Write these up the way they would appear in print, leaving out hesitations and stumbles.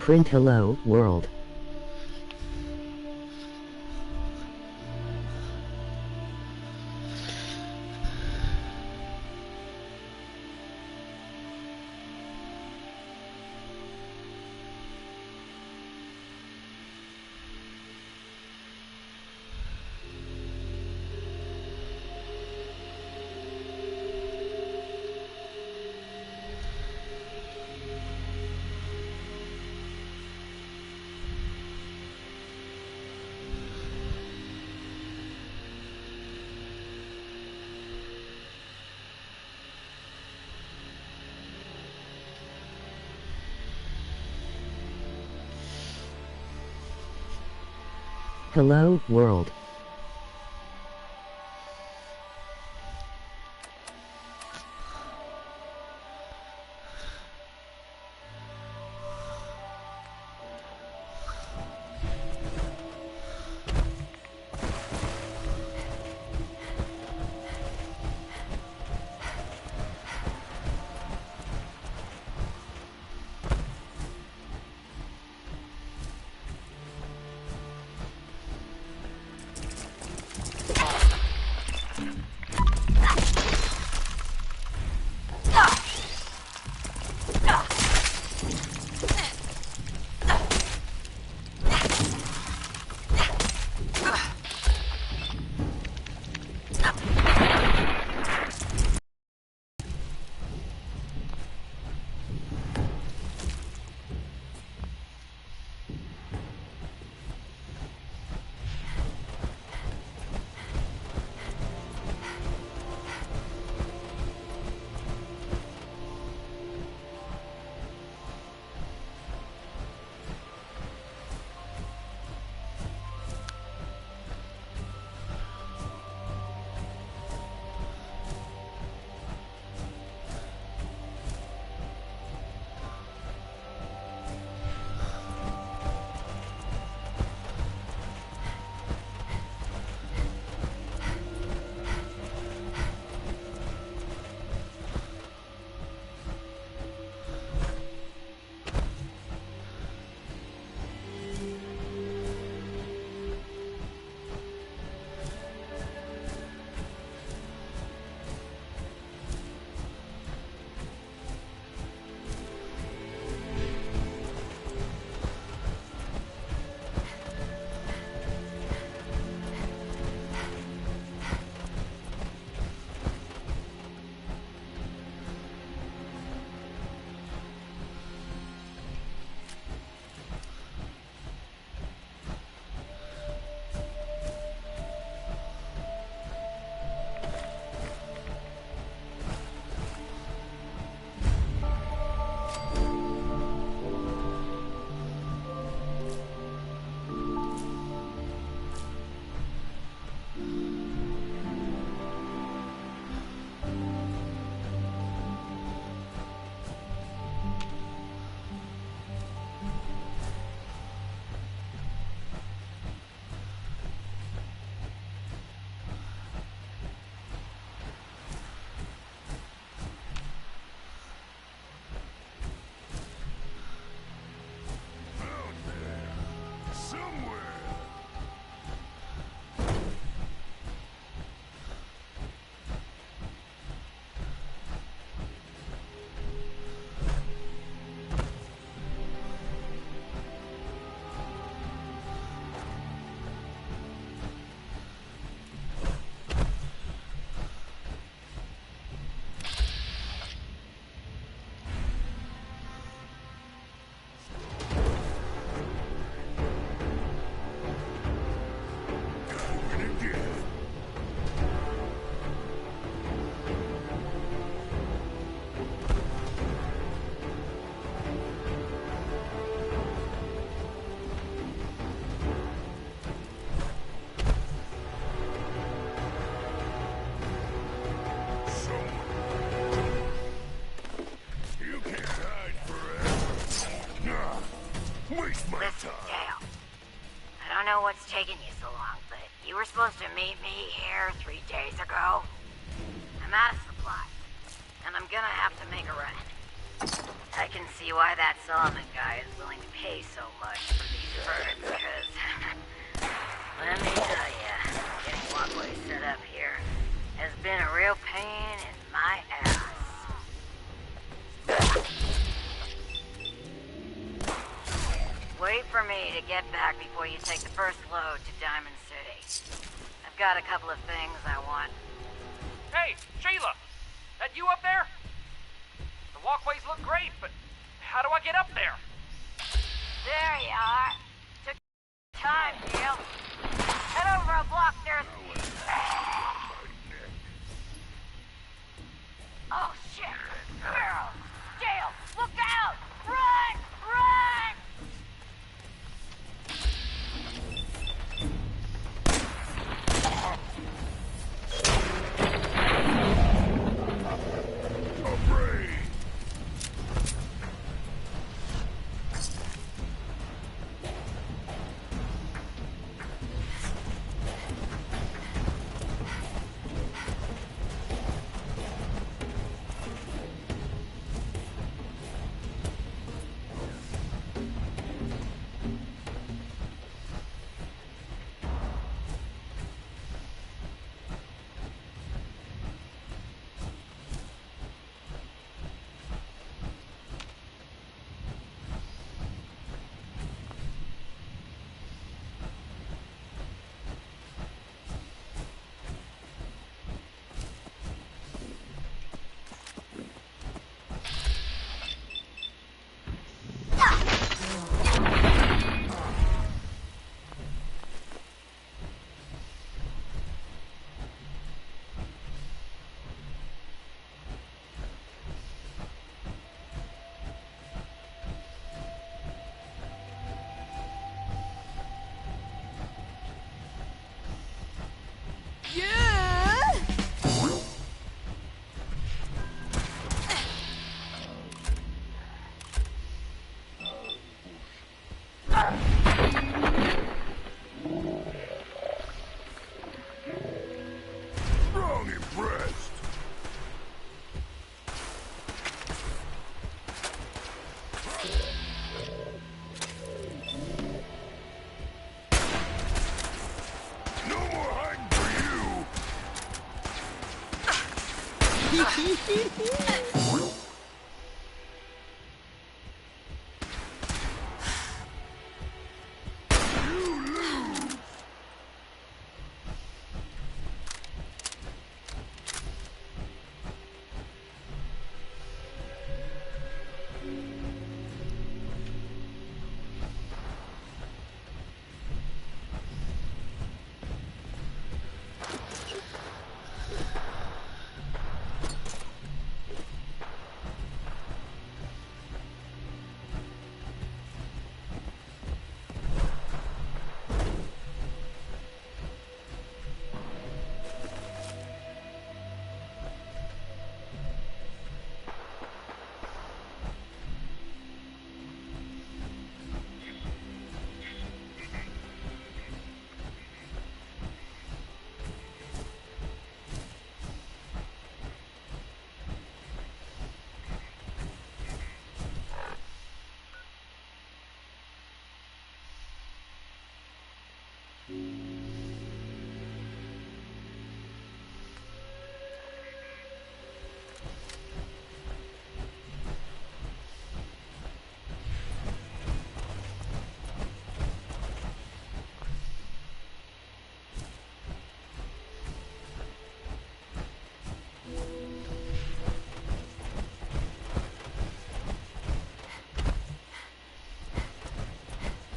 Print hello, world. Hello, world. I don't know what's taking you so long, but you were supposed to meet me here 3 days ago. I'm out of supplies, and I'm gonna have to make a run. I can see why that Solomon guy is willing to pay so much for these birds, because... let me tell ya, getting walkways set up here has been a real pain in my ass. Wait for me to get back before you take the first load to Diamond City. I've got a couple of things I want. Hey, Sheila! That you up there? The walkways look great, but how do I get up there? There you are. Took time, Dale. Head over a block, there's... Oh, shit! Girls! Dale, look out! Run! Run!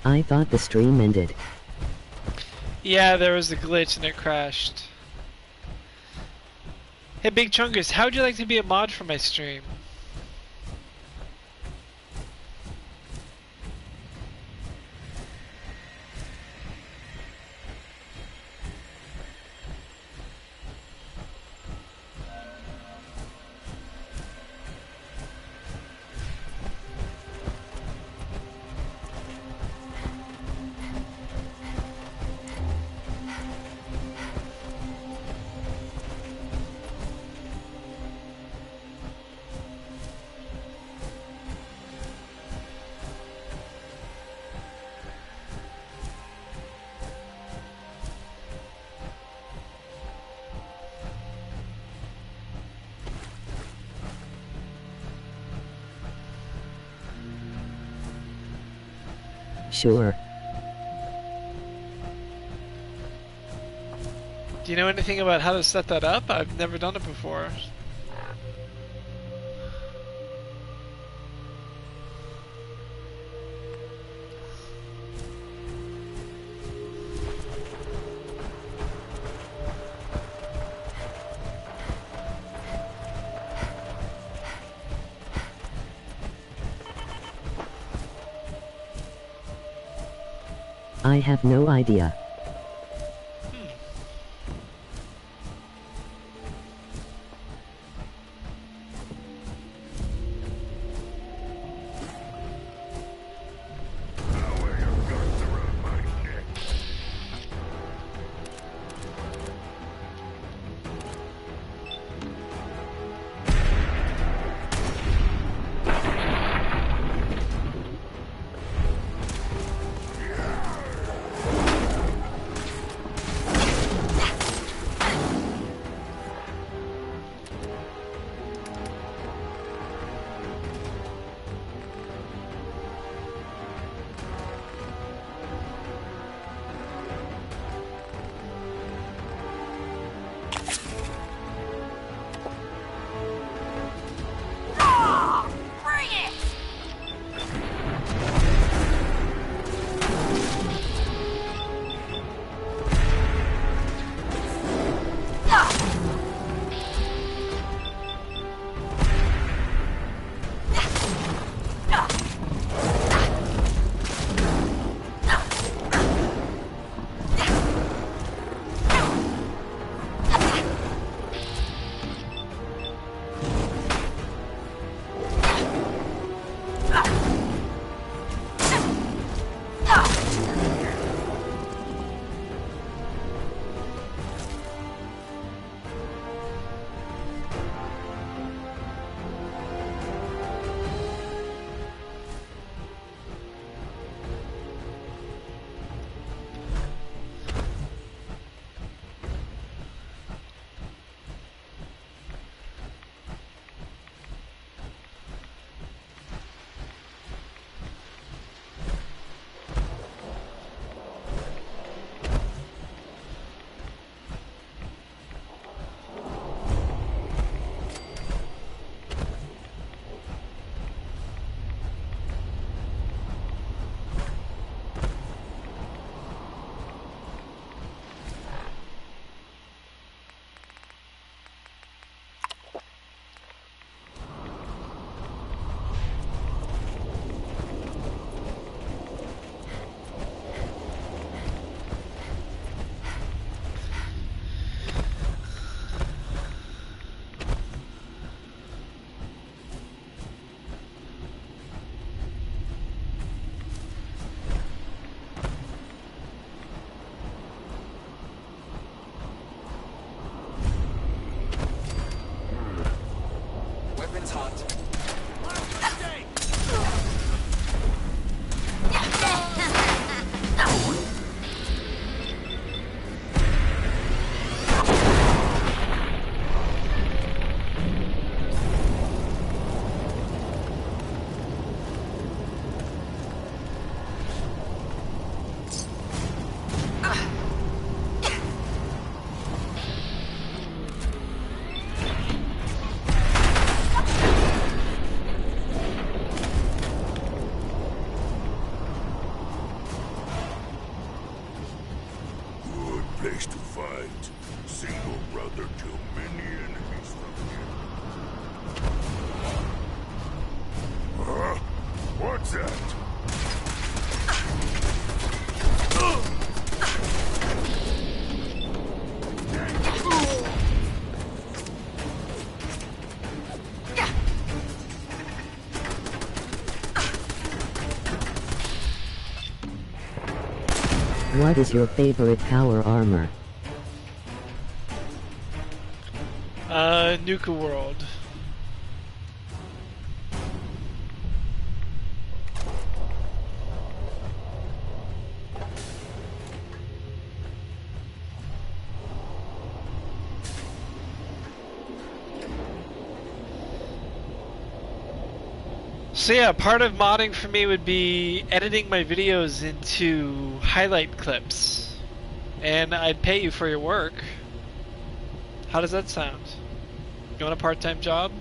I thought the stream ended. Yeah, there was a glitch and it crashed. Hey Big Chungus, how would you like to be a mod for my stream? Sure. Do you know anything about how to set that up? I've never done it before. I have no idea. Bring it! Place to fight. Single brother kill many enemies from here. Huh? What's that? What is your favorite power armor? Nuka World. So yeah, part of modding for me would be editing my videos into highlight clips. And I'd pay you for your work. How does that sound? You want a part-time job?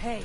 Hey.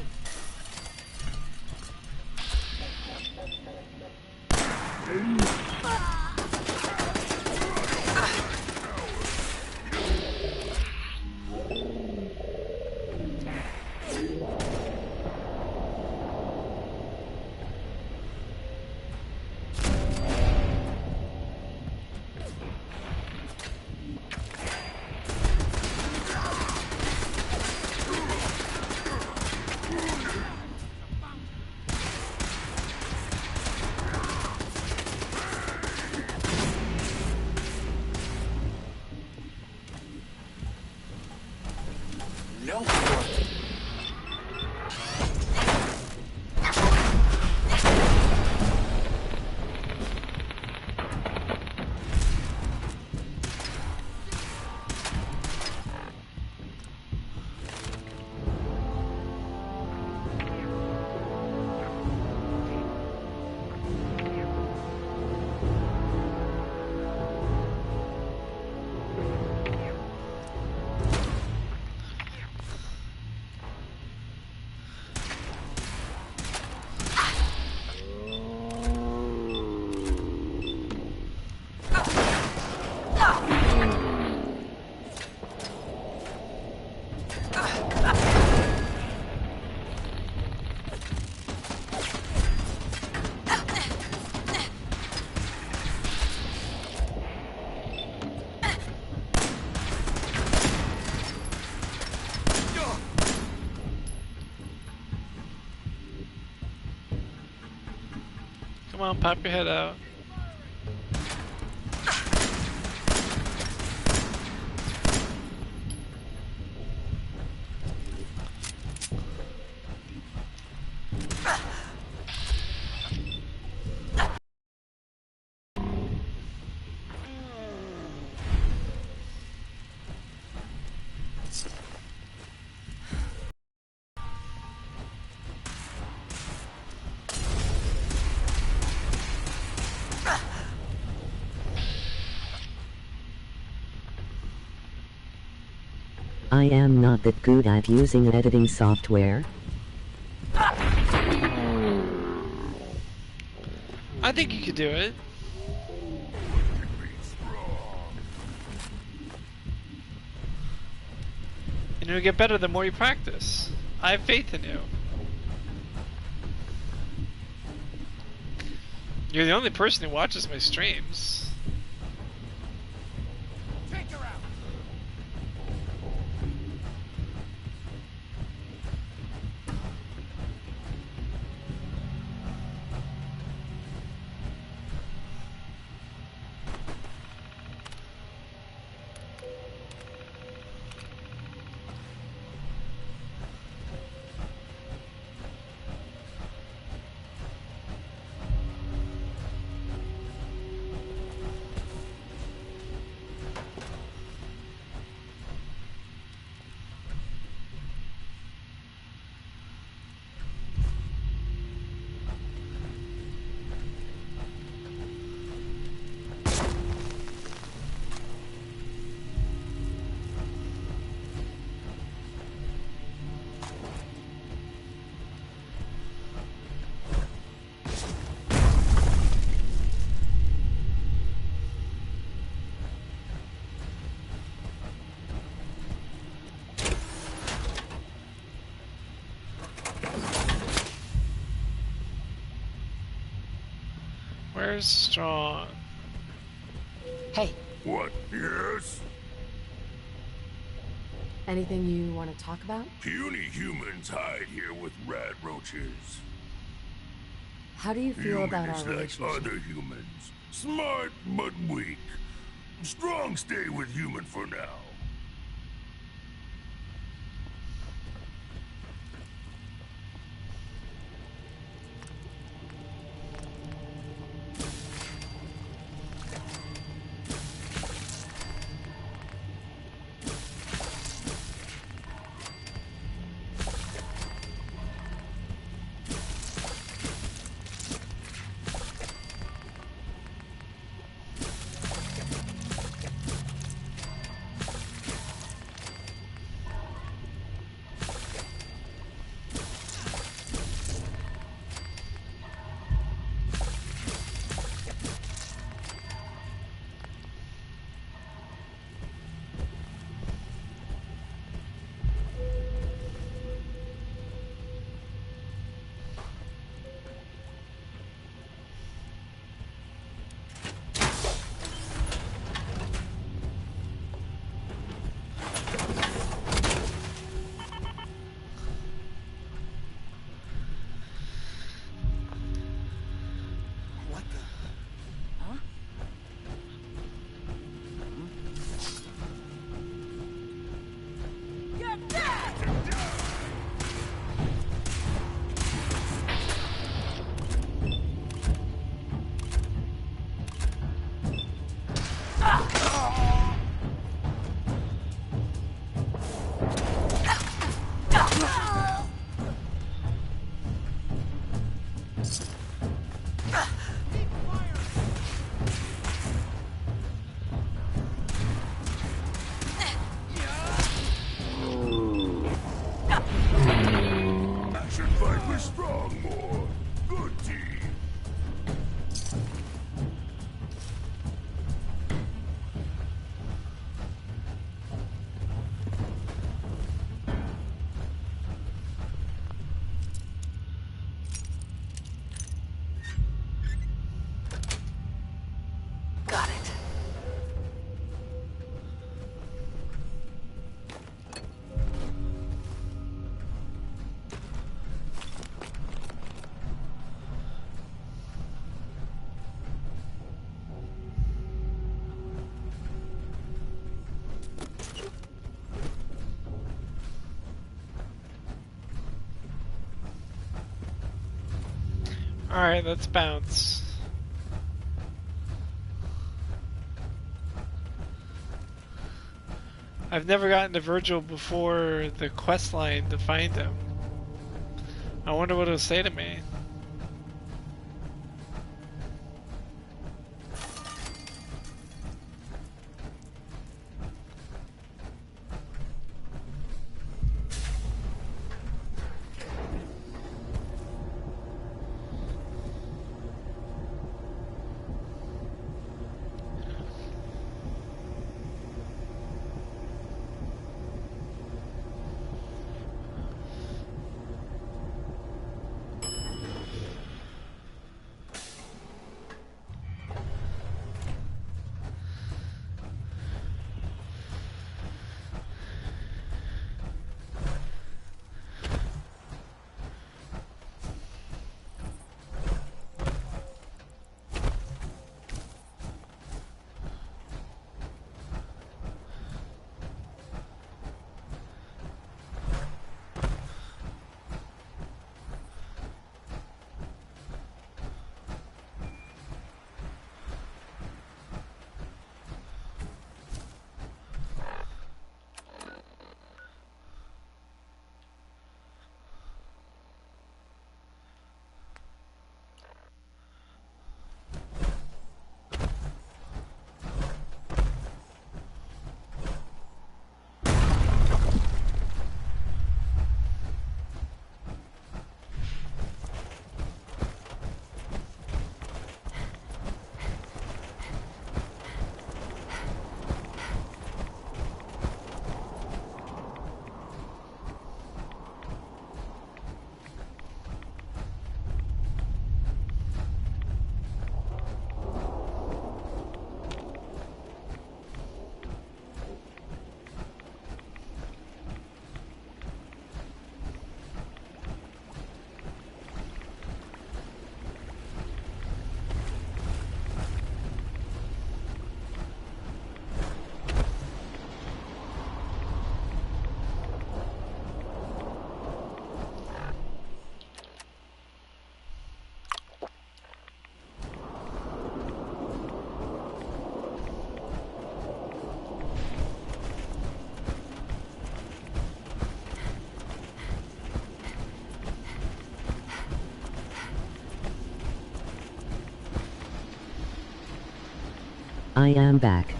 No. Come on, pop your head out. I am not that good at using editing software. I think you could do it. And you'll get better the more you practice. I have faith in you. You're the only person who watches my streams. Take her out. Where's Strong? Hey, What? Yes? anything you want to talk about? Puny humans hide here with rat roaches. How do you feel Human about is our like relationship? other humans. Smart but weak. Strong stay with human for now. What the? Huh? Action fight with strong more. Good team. Got it. Alright, let's bounce. I've never gotten to Virgil before the quest line to find him. I wonder what he'll say to me. I am back.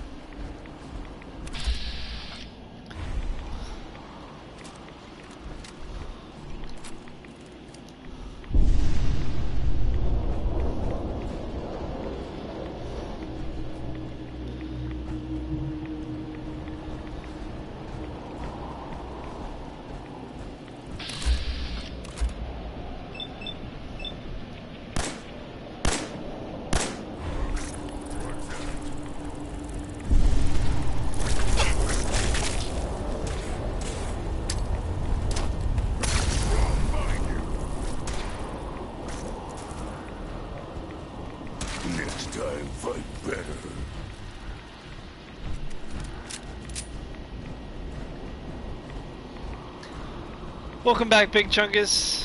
Next time, fight better. Welcome back, Big Chungus.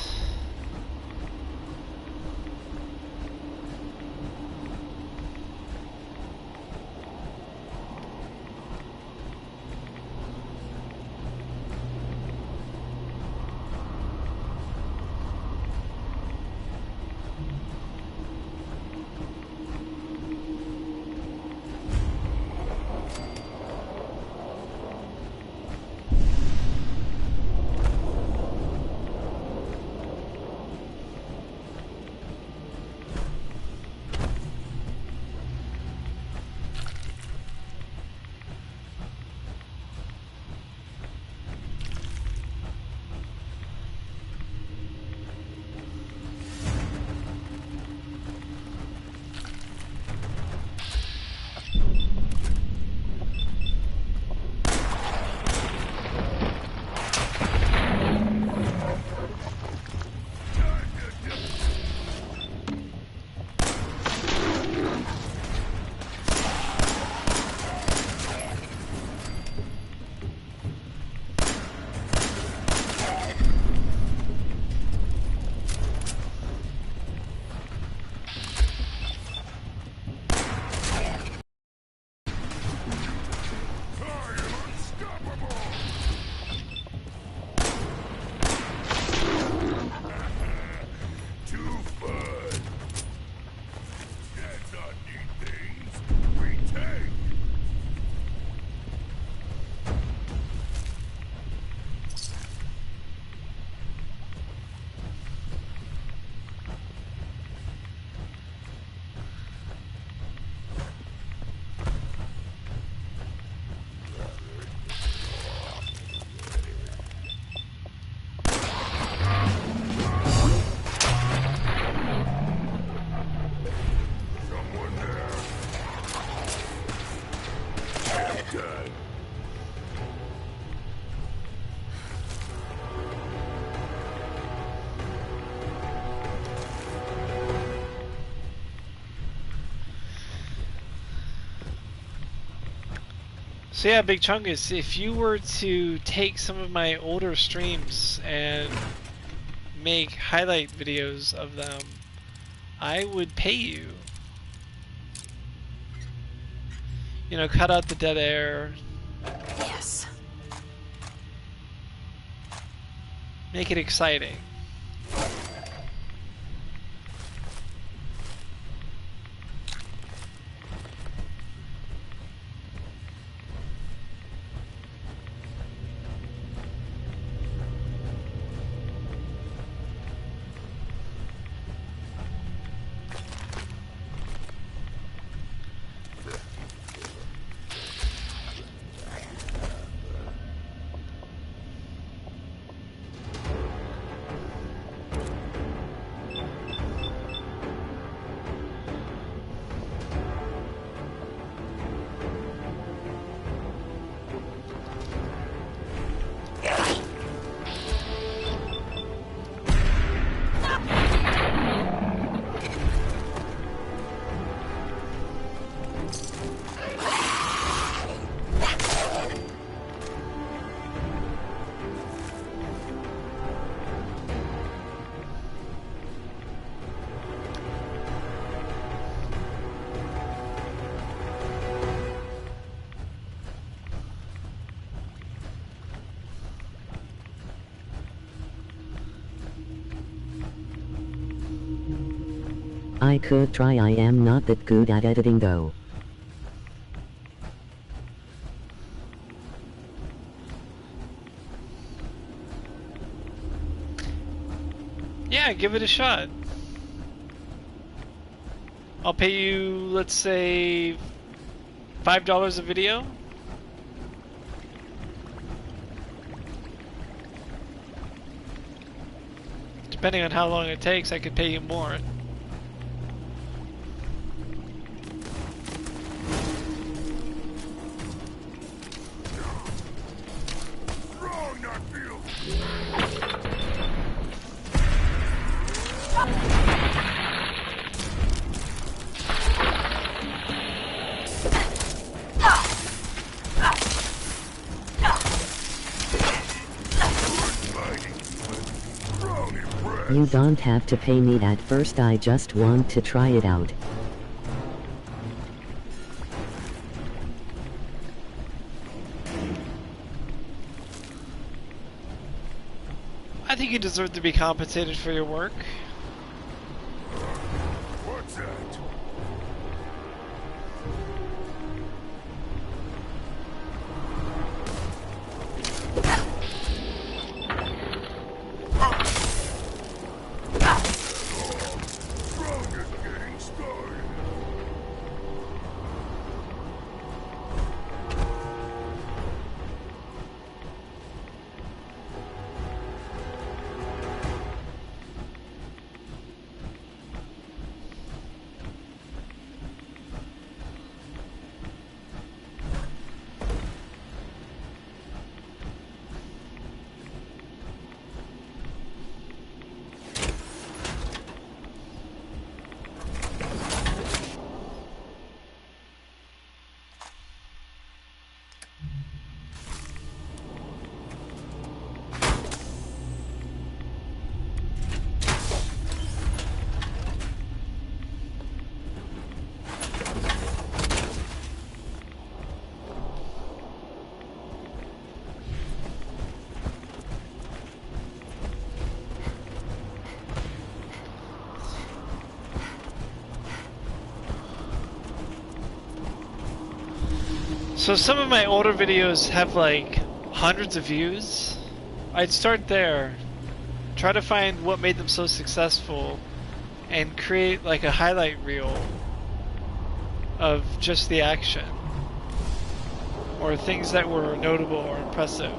So yeah, Big Chungus, if you were to take some of my older streams and make highlight videos of them, I would pay you. You know, cut out the dead air. Yes. Make it exciting. I could try. I am not that good at editing though. Yeah, give it a shot. I'll pay you, let's say, $5 a video. Depending on how long it takes, I could pay you more. Wrong, not feel. You don't have to pay me at first, I just want to try it out. I think you deserve to be compensated for your work. What's that? Wrong is getting started. So some of my older videos have like hundreds of views. I'd start there, try to find what made them so successful, and create like a highlight reel of just the action or things that were notable or impressive.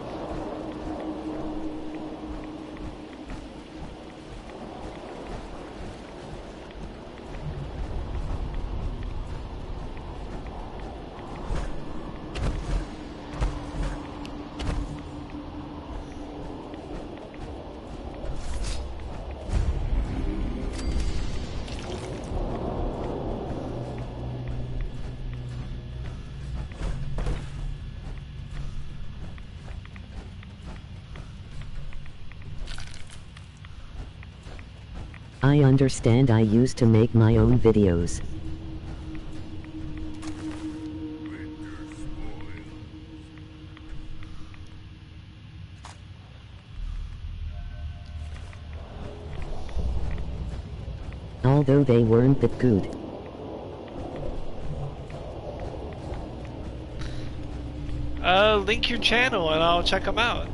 I understand, I used to make my own videos. Although they weren't that good. Link your channel and I'll check them out.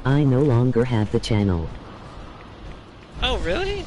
I no longer have the channel. Oh, really?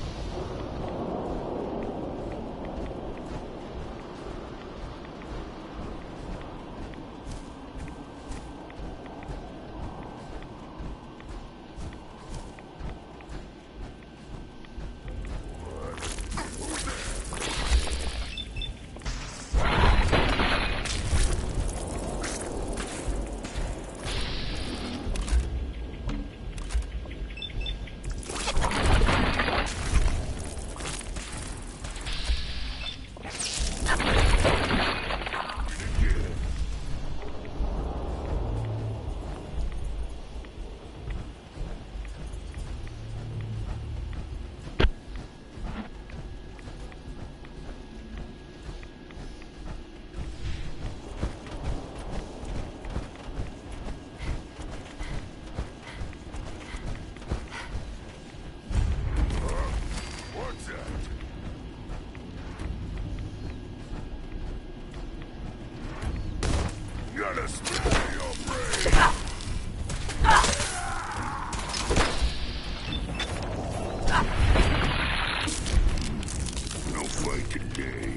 night and day.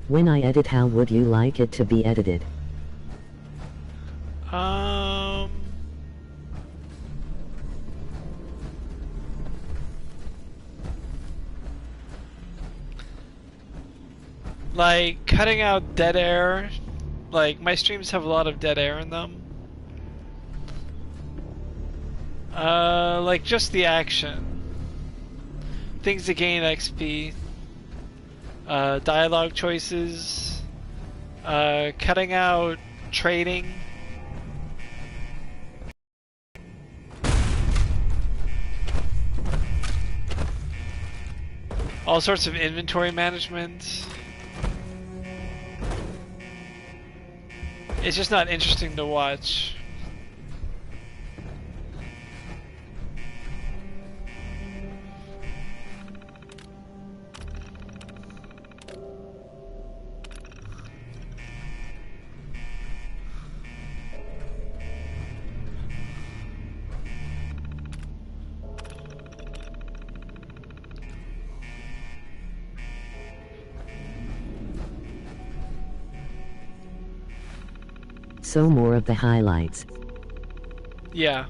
When I edit, how would you like it to be edited? Like cutting out dead air. Like my streams have a lot of dead air in them. Like just the action. Things to gain XP. Dialogue choices. Cutting out trading. All sorts of inventory management. It's just not interesting to watch. So more of the highlights. Yeah.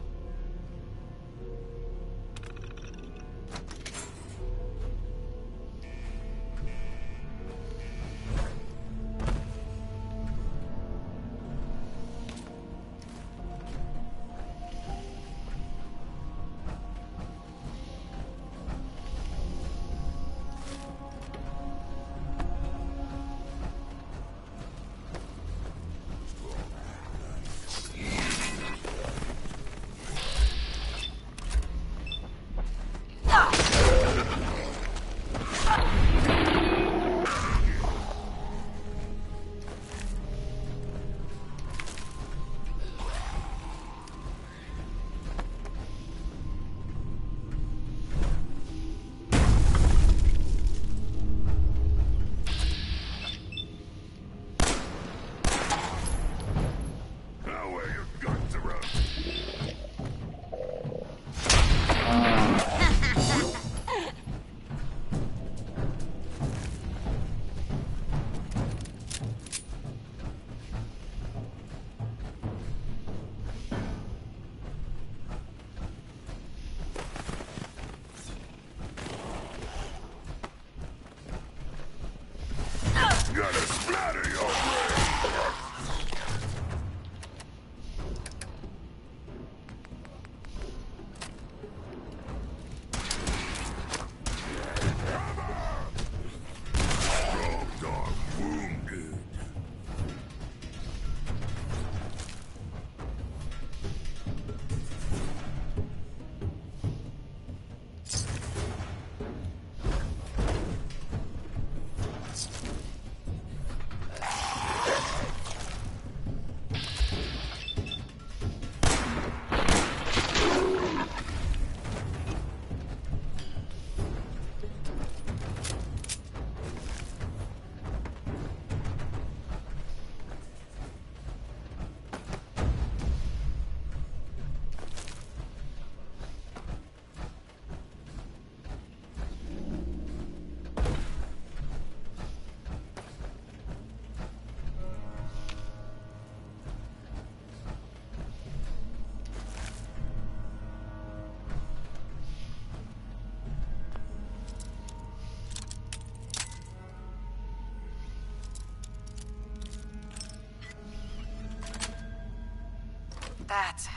That's it.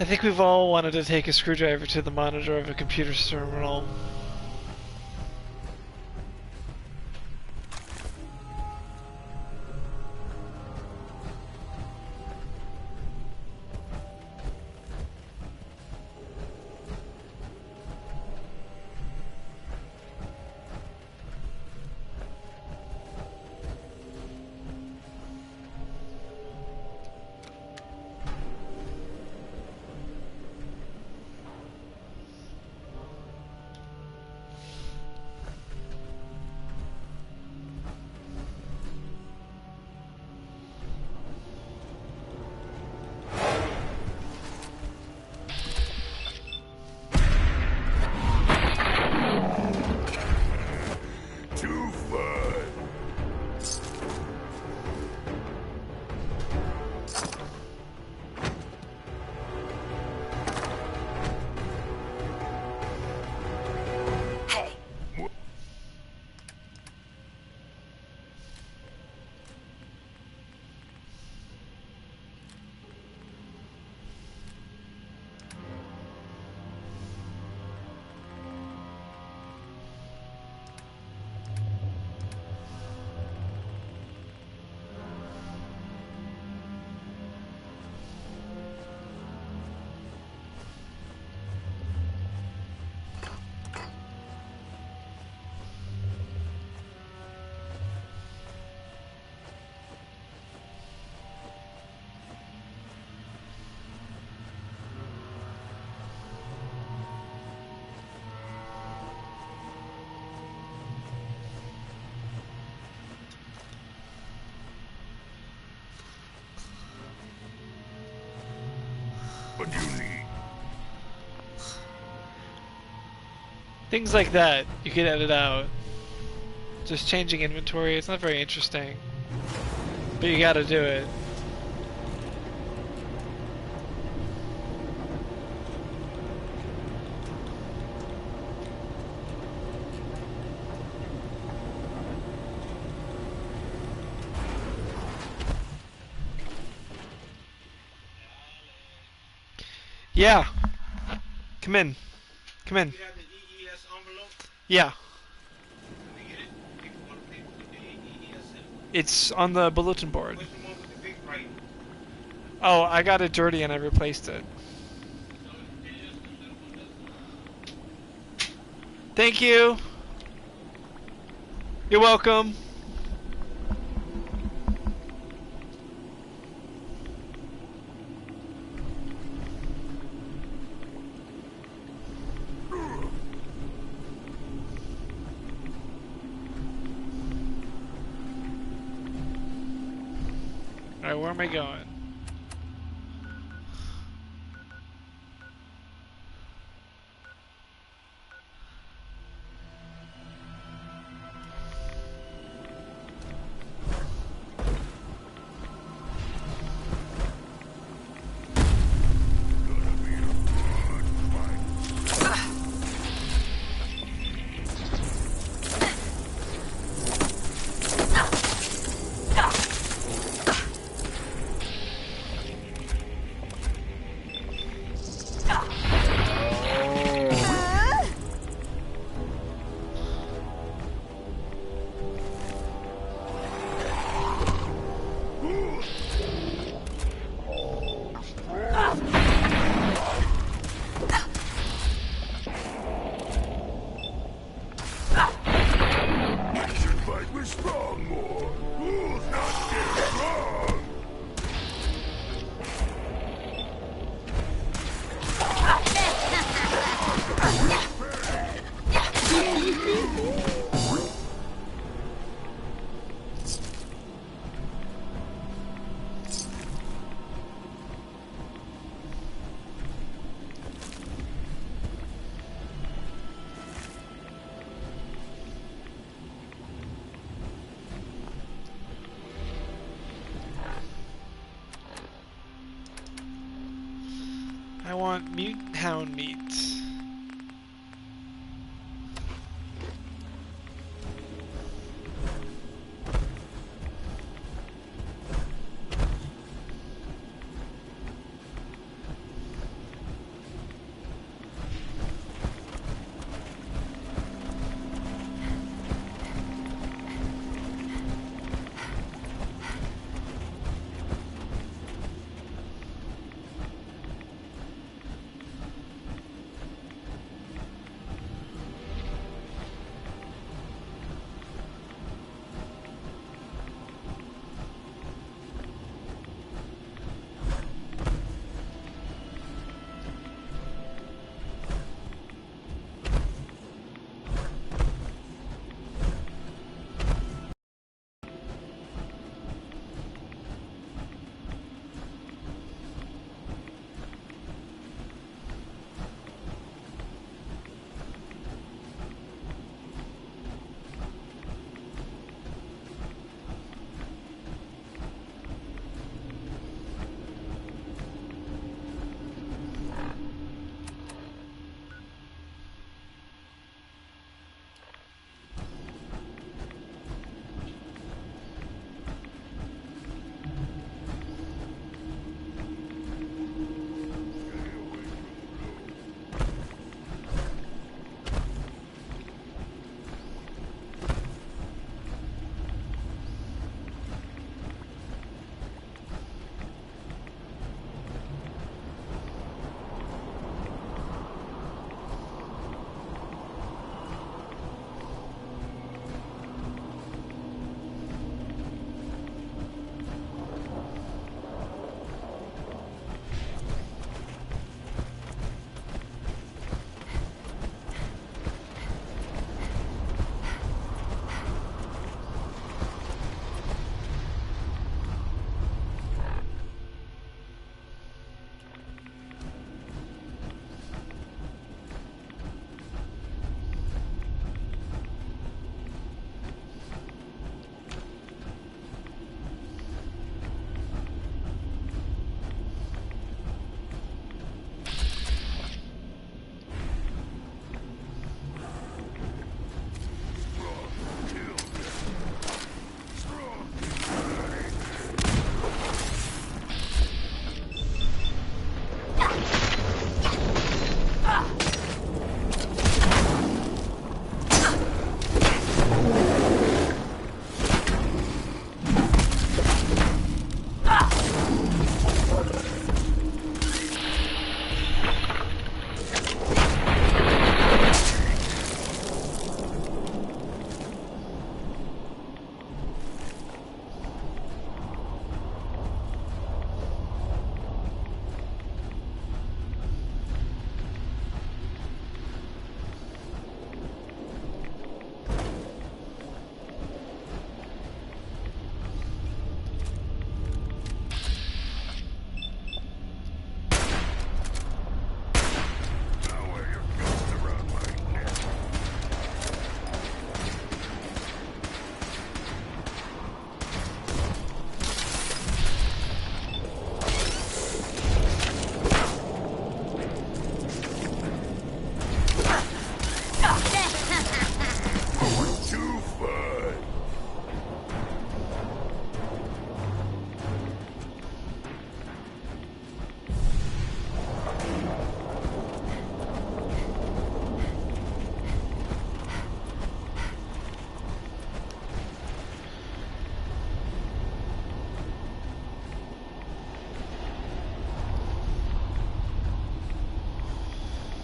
I think we've all wanted to take a screwdriver to the monitor of a computer terminal. What do you need? Things like that you can edit out. Just changing inventory, it's not very interesting. But you gotta do it. Yeah. Come in. Come in. You have the EES envelope? Yeah. Let me get it. People want to pay for the EES envelope. It's on the bulletin board. Where's the one with the big writing? Oh, I got it dirty and I replaced it. So it is the little one does. Thank you. You're welcome. Alright, where am I going? I want mutant hound meat.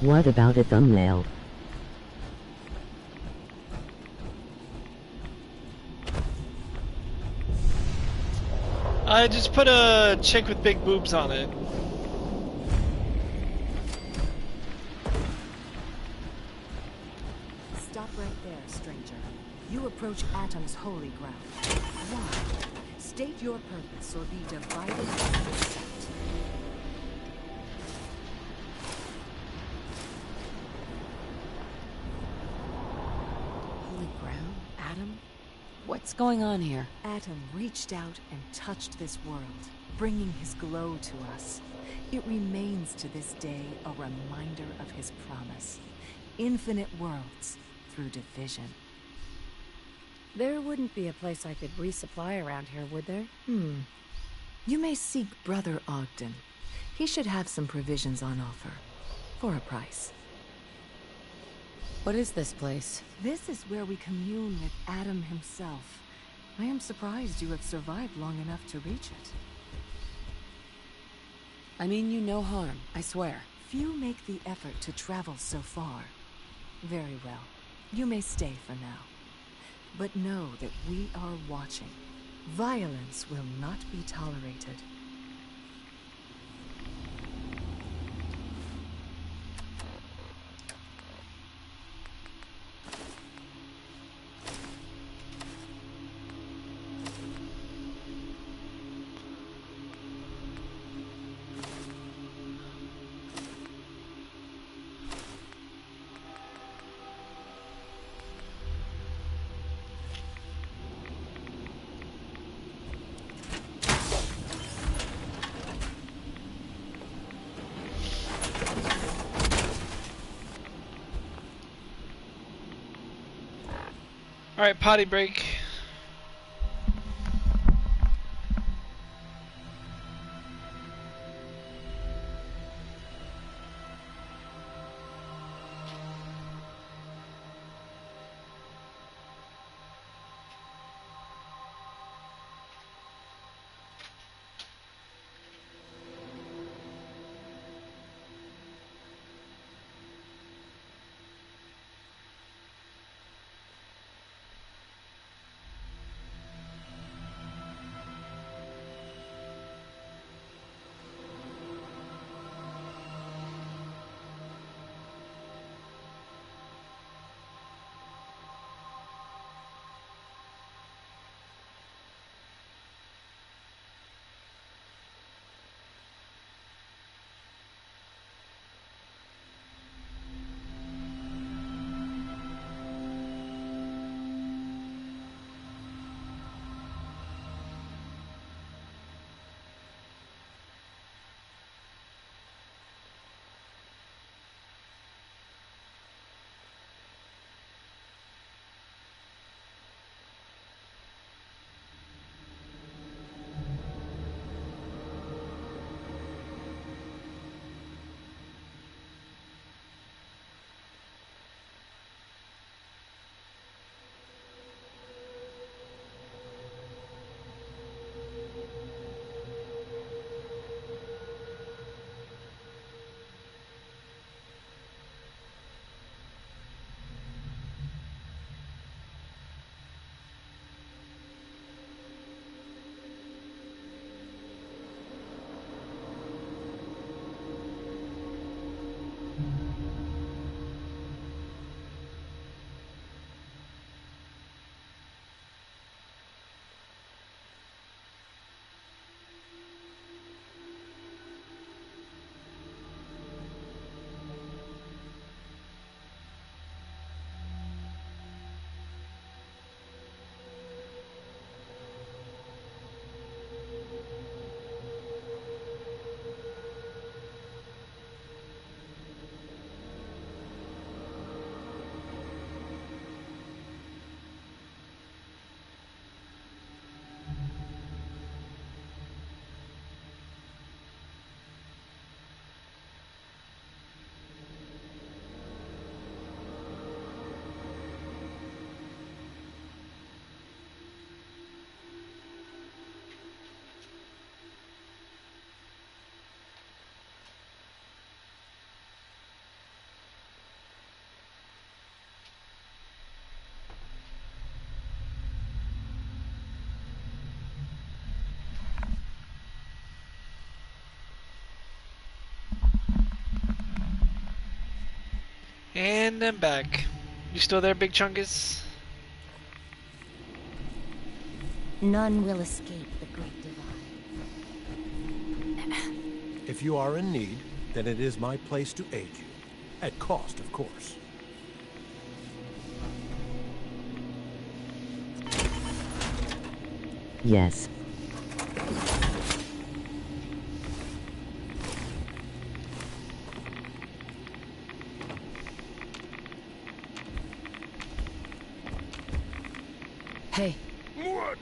What about a thumbnail? I just put a chick with big boobs on it. Stop right there, stranger. You approach Atom's holy ground. Why? State your purpose or be divided and accept. Holy ground? Atom? What's going on here? Atom reached out and touched this world, bringing his glow to us. It remains to this day a reminder of his promise. Infinite worlds through division. There wouldn't be a place I could resupply around here, would there? You may seek Brother Ogden. He should have some provisions on offer. For a price. What is this place? This is where we commune with Atom himself. I am surprised you have survived long enough to reach it. I mean you no harm, I swear. Few make the effort to travel so far. Very well. You may stay for now. But know that we are watching. Violence will not be tolerated. Alright, potty break. And I'm back. You still there, Big Chungus? None will escape the Great Divide. If you are in need, then it is my place to aid you. At cost, of course. Yes. Hey, What?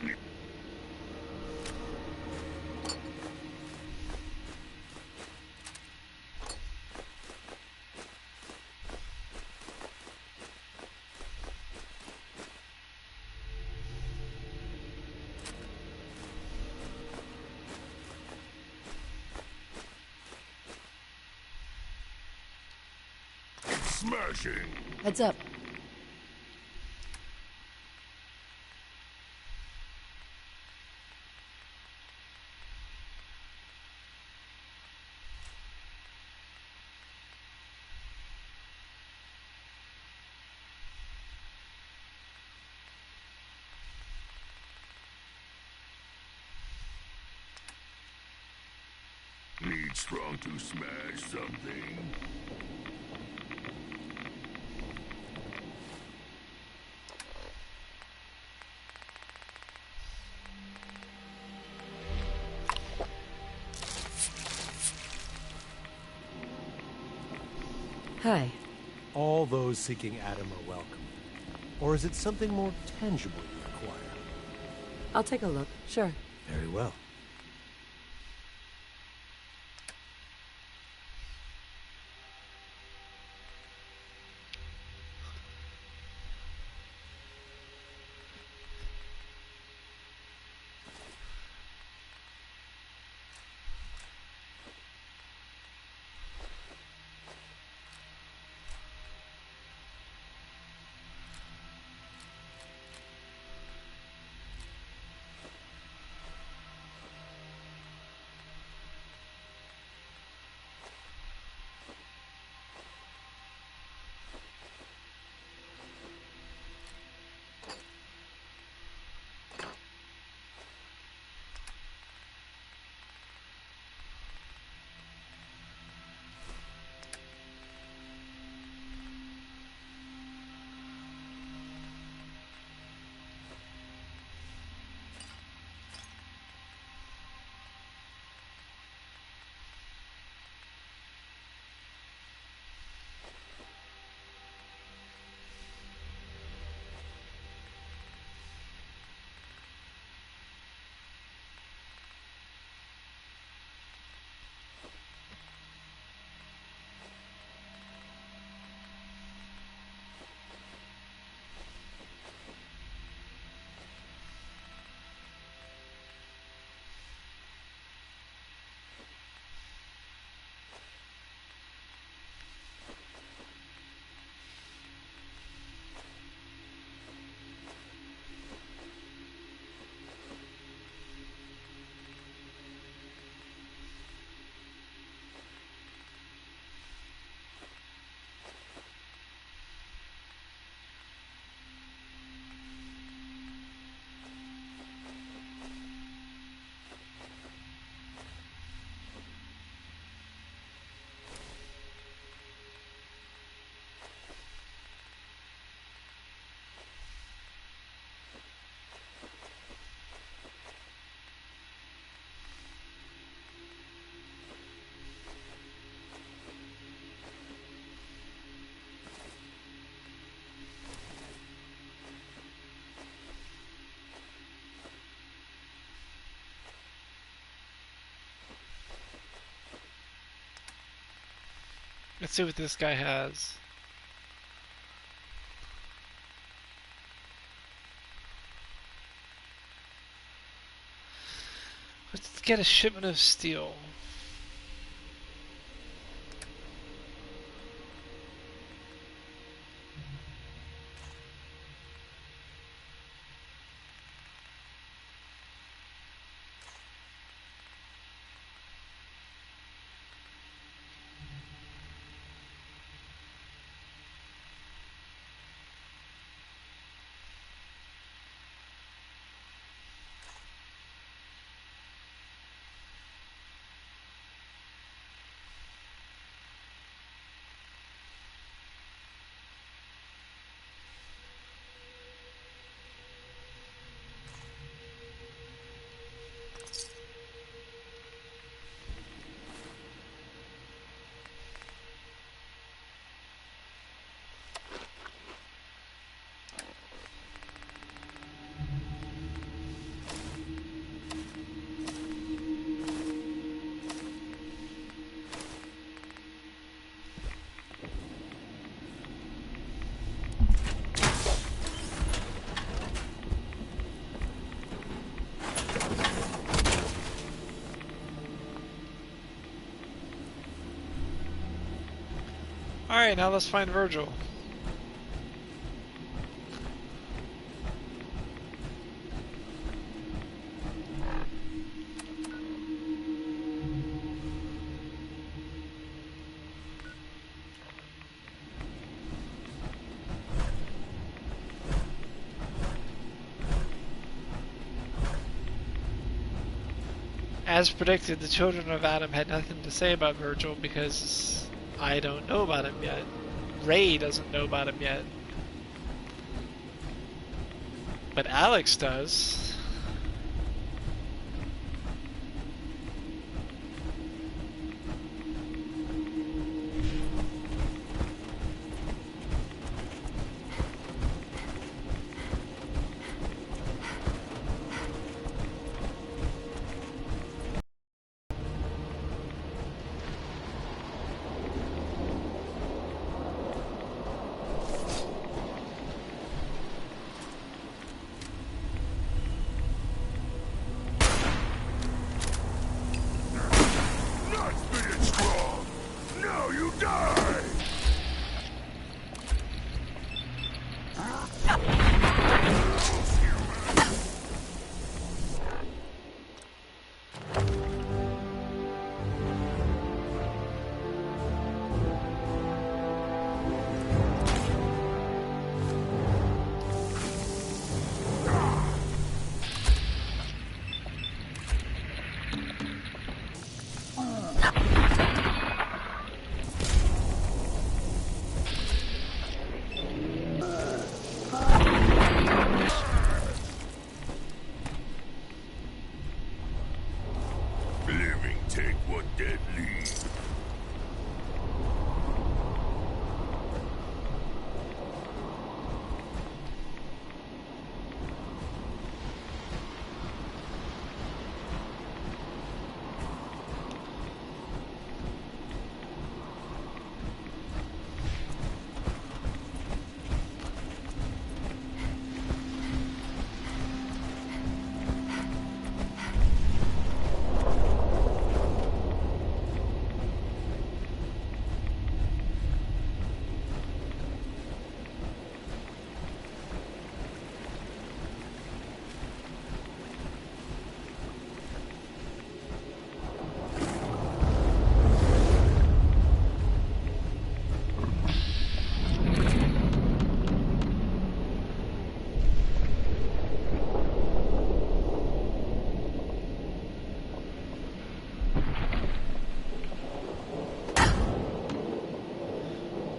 Smashing. heads up. Need strong to smash something. Hi. All those seeking Adam are welcome. Or is it something more tangible you require? I'll take a look. Sure. Very well. Let's see what this guy has. Let's get a shipment of steel. Alright, now let's find Virgil. As predicted, the children of Adam had nothing to say about Virgil because I don't know about him yet. Raye doesn't know about him yet. But Alex does.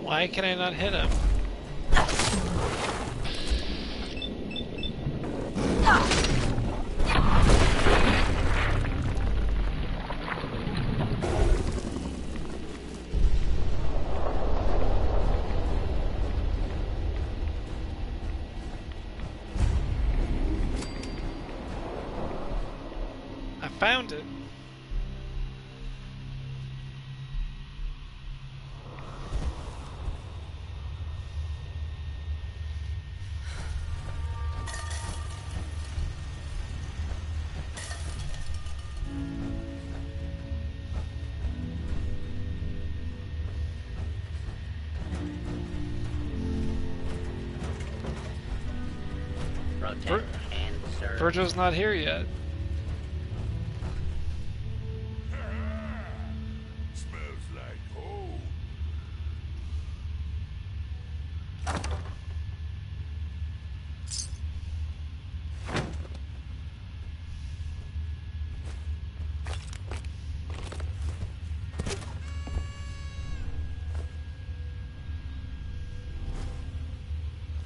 Why can I not hit him? I found it. Virgil's not here yet. Smells like home.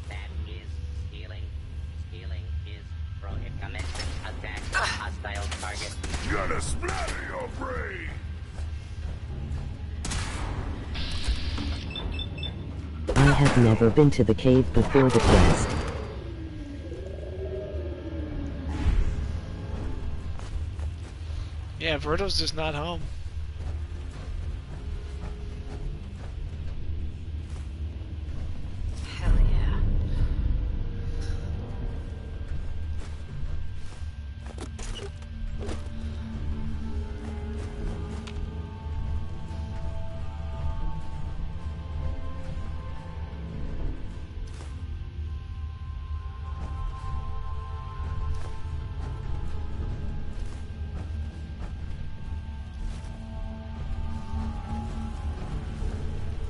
That is stealing. Stealing is prohibited. Commencing attack on hostile target. Gonna splatter your brain. I have never been to the cave before the quest. Yeah, Virgil's just not home. Hell yeah.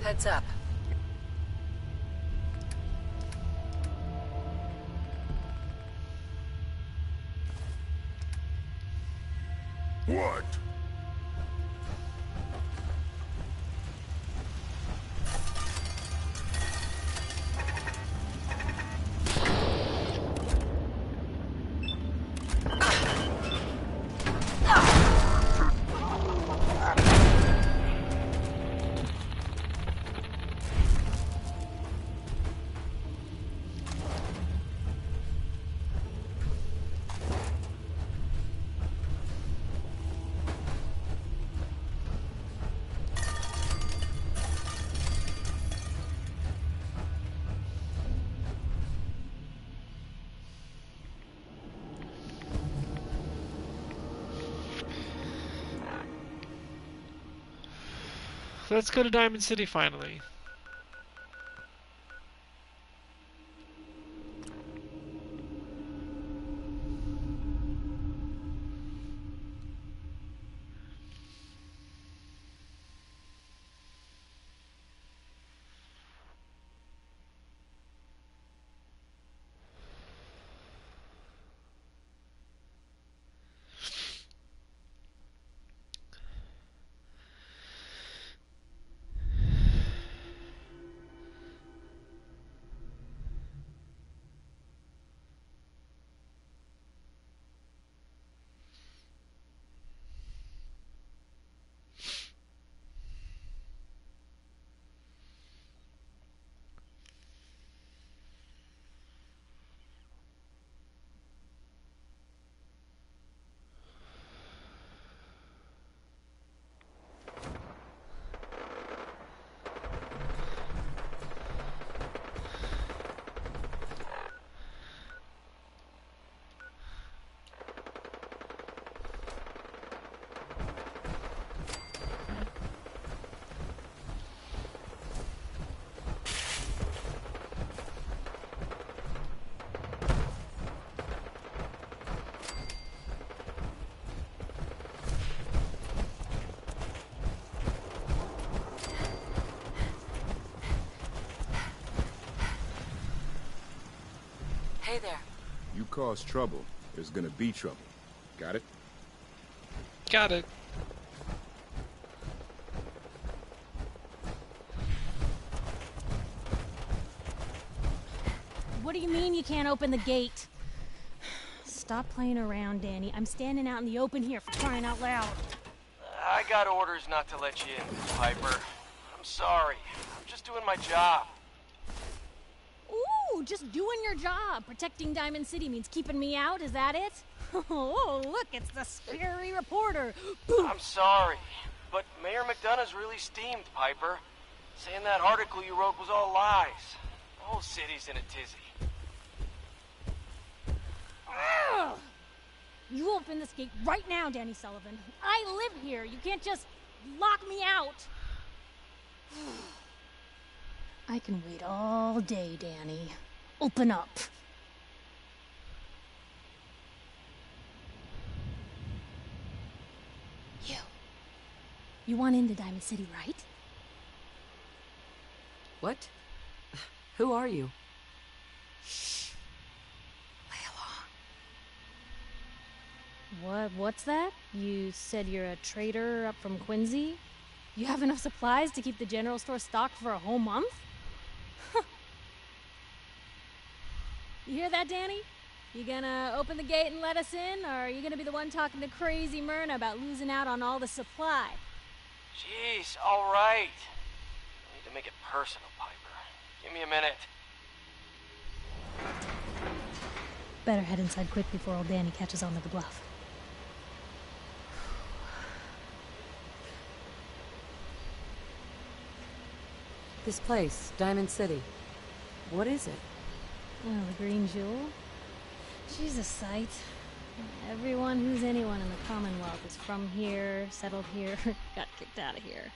Heads up. What? Let's go to Diamond City finally. Hey there. You cause trouble, there's gonna be trouble. Got it? Got it. What do you mean you can't open the gate? Stop playing around, Danny. I'm standing out in the open here for crying out loud. I got orders not to let you in, Piper. I'm sorry. I'm just doing my job. Ooh, just doing your job. Protecting Diamond City means keeping me out, is that it? Oh, look, it's the scary reporter. I'm sorry, but Mayor McDonough's really steamed, Piper. Saying that article you wrote was all lies. The whole city's in a tizzy. Ugh. You open this gate right now, Danny Sullivan. I live here. You can't just lock me out. I can wait all day, Danny. Open up. You want into Diamond City, right? What? Who are you? Shh. Lay along. What's that? You said you're a trader up from Quincy? You have enough supplies to keep the general store stocked for a whole month? You hear that, Danny? You gonna open the gate and let us in, or are you gonna be the one talking to crazy Myrna about losing out on all the supply? Jeez, all right. I need to make it personal, Piper. Give me a minute. Better head inside quick before old Danny catches on to the bluff. This place, Diamond City. What is it? Oh, the Green Jewel? She's a sight. Everyone who's anyone in the Commonwealth is from here, settled here, got kicked out of here.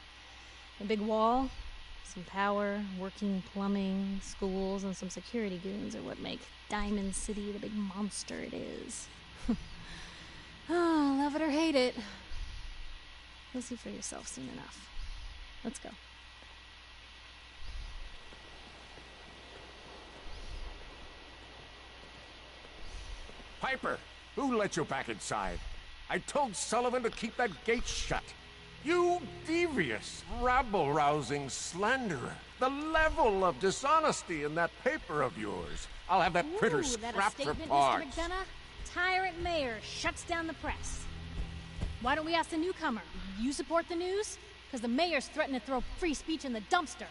A big wall, some power, working plumbing, schools, and some security goons are what make Diamond City the big monster it is. Oh, love it or hate it. You'll see for yourself soon enough. Let's go. Piper, who let you back inside? I told Sullivan to keep that gate shut. You devious, rabble-rousing slanderer. The level of dishonesty in that paper of yours. I'll have that critter Ooh, that a scrapped for statement, parts. Mr. McDonough? Tyrant mayor shuts down the press. Why don't we ask the newcomer? You support the news? Because the mayor's threatened to throw free speech in the dumpster.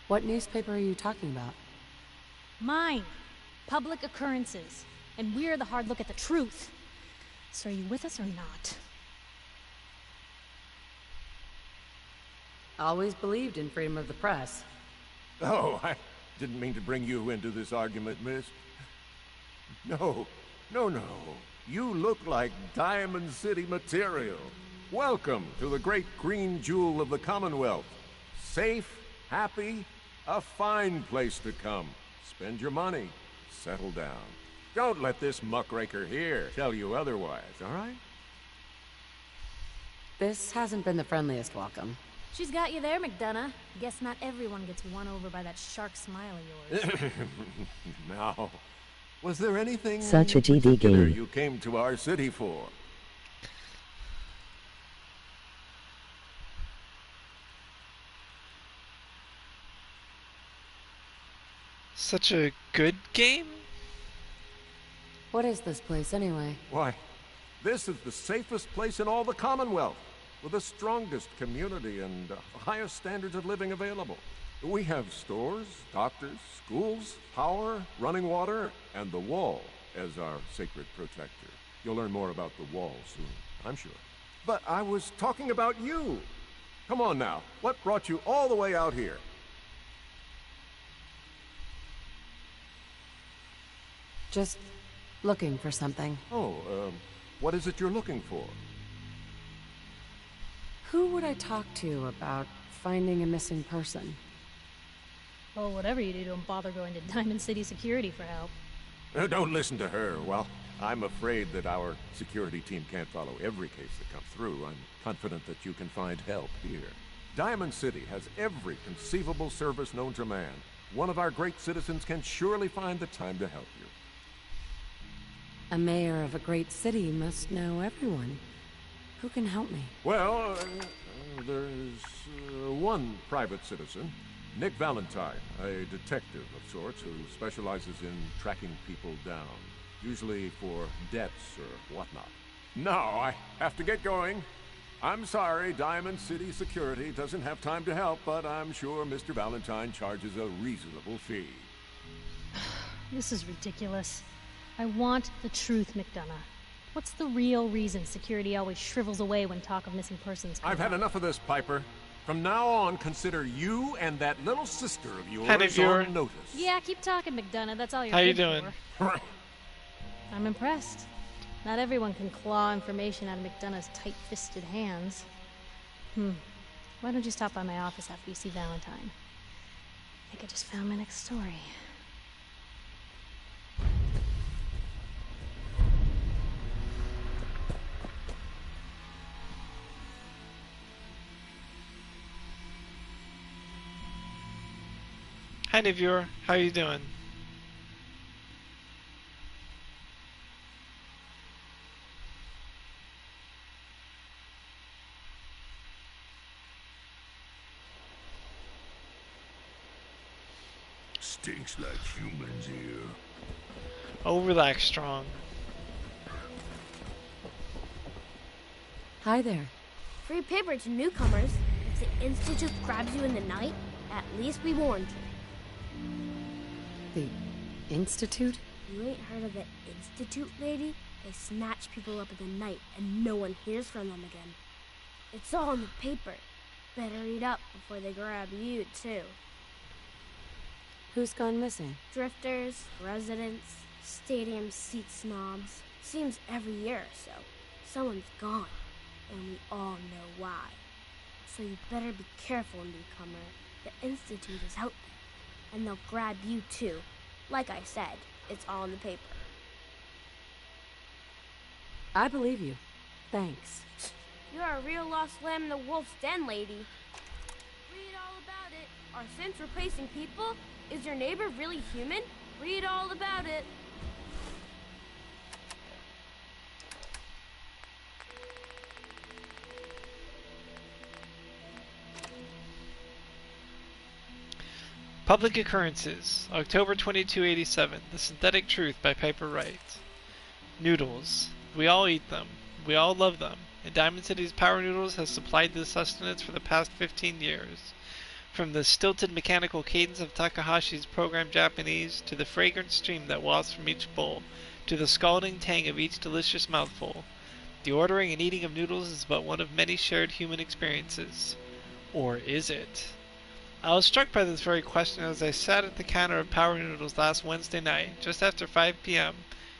What newspaper are you talking about? Mine. Public Occurrences. And we're the hard look at the truth. So are you with us or not? Always believed in freedom of the press. Oh, I didn't mean to bring you into this argument, miss. No. You look like Diamond City material. Welcome to the great green jewel of the Commonwealth. Safe, happy, a fine place to come. Spend your money, settle down. Don't let this muckraker here tell you otherwise, all right? This hasn't been the friendliest welcome. She's got you there, McDonough. Guess not everyone gets won over by that shark smile of yours. Now, was there anything Such a GD particular game. you came to our city for? Such a good game? What is this place, anyway? Why, this is the safest place in all the Commonwealth, with the strongest community and highest standards of living available. We have stores, doctors, schools, power, running water, and the wall as our sacred protector. You'll learn more about the wall soon, I'm sure. But I was talking about you. Come on now, what brought you all the way out here? Just looking for something. Oh, what is it you're looking for? Who would I talk to about finding a missing person? Well, whatever you do, don't bother going to Diamond City Security for help. Don't listen to her. Well, I'm afraid that our security team can't follow every case that comes through. I'm confident that you can find help here. Diamond City has every conceivable service known to man. One of our great citizens can surely find the time to help you. A mayor of a great city must know everyone. Who can help me? Well, there's one private citizen, Nick Valentine, a detective of sorts who specializes in tracking people down, usually for debts or whatnot. Now, I have to get going. I'm sorry, Diamond City Security doesn't have time to help, but I'm sure Mr. Valentine charges a reasonable fee. This is ridiculous. I want the truth, McDonough. What's the real reason security always shrivels away when talk of missing persons comes I've had up? enough of this, Piper. From now on, consider you and that little sister of yours Viewer. on notice. Yeah, keep talking, McDonough. That's all you're How you good doing? for. I'm impressed. Not everyone can claw information out of McDonough's tight-fisted hands. Why don't you stop by my office after you see Valentine? I think I just found my next story. Hi, new viewer. How you doing? Stinks like humans here. Oh, relax, Strong. Hi there. Free paper to newcomers. If the Institute grabs you in the night, at least we warned you. The Institute? You ain't heard of the Institute, lady? They snatch people up in the night and no one hears from them again. It's all in the paper. Better read up before they grab you, too. Who's gone missing? Drifters, residents, stadium seat snobs. Seems every year or so, someone's gone, and we all know why. So you better be careful, newcomer. The Institute is out there, and they'll grab you too. Like I said, it's all in the paper. I believe you. Thanks. You're a real lost lamb in the wolf's den, lady. Read all about it. Are synths replacing people? Is your neighbor really human? Read all about it. Public Occurrences, October 2287, The Synthetic Truth by Piper Wright. Noodles. We all eat them. We all love them. And Diamond City's Power Noodles has supplied this sustenance for the past 15 years. From the stilted mechanical cadence of Takahashi's programmed Japanese, to the fragrant stream that wafts from each bowl, to the scalding tang of each delicious mouthful, the ordering and eating of noodles is but one of many shared human experiences. Or is it? I was struck by this very question as I sat at the counter of Power Noodles last Wednesday night, just after 5 p.m.,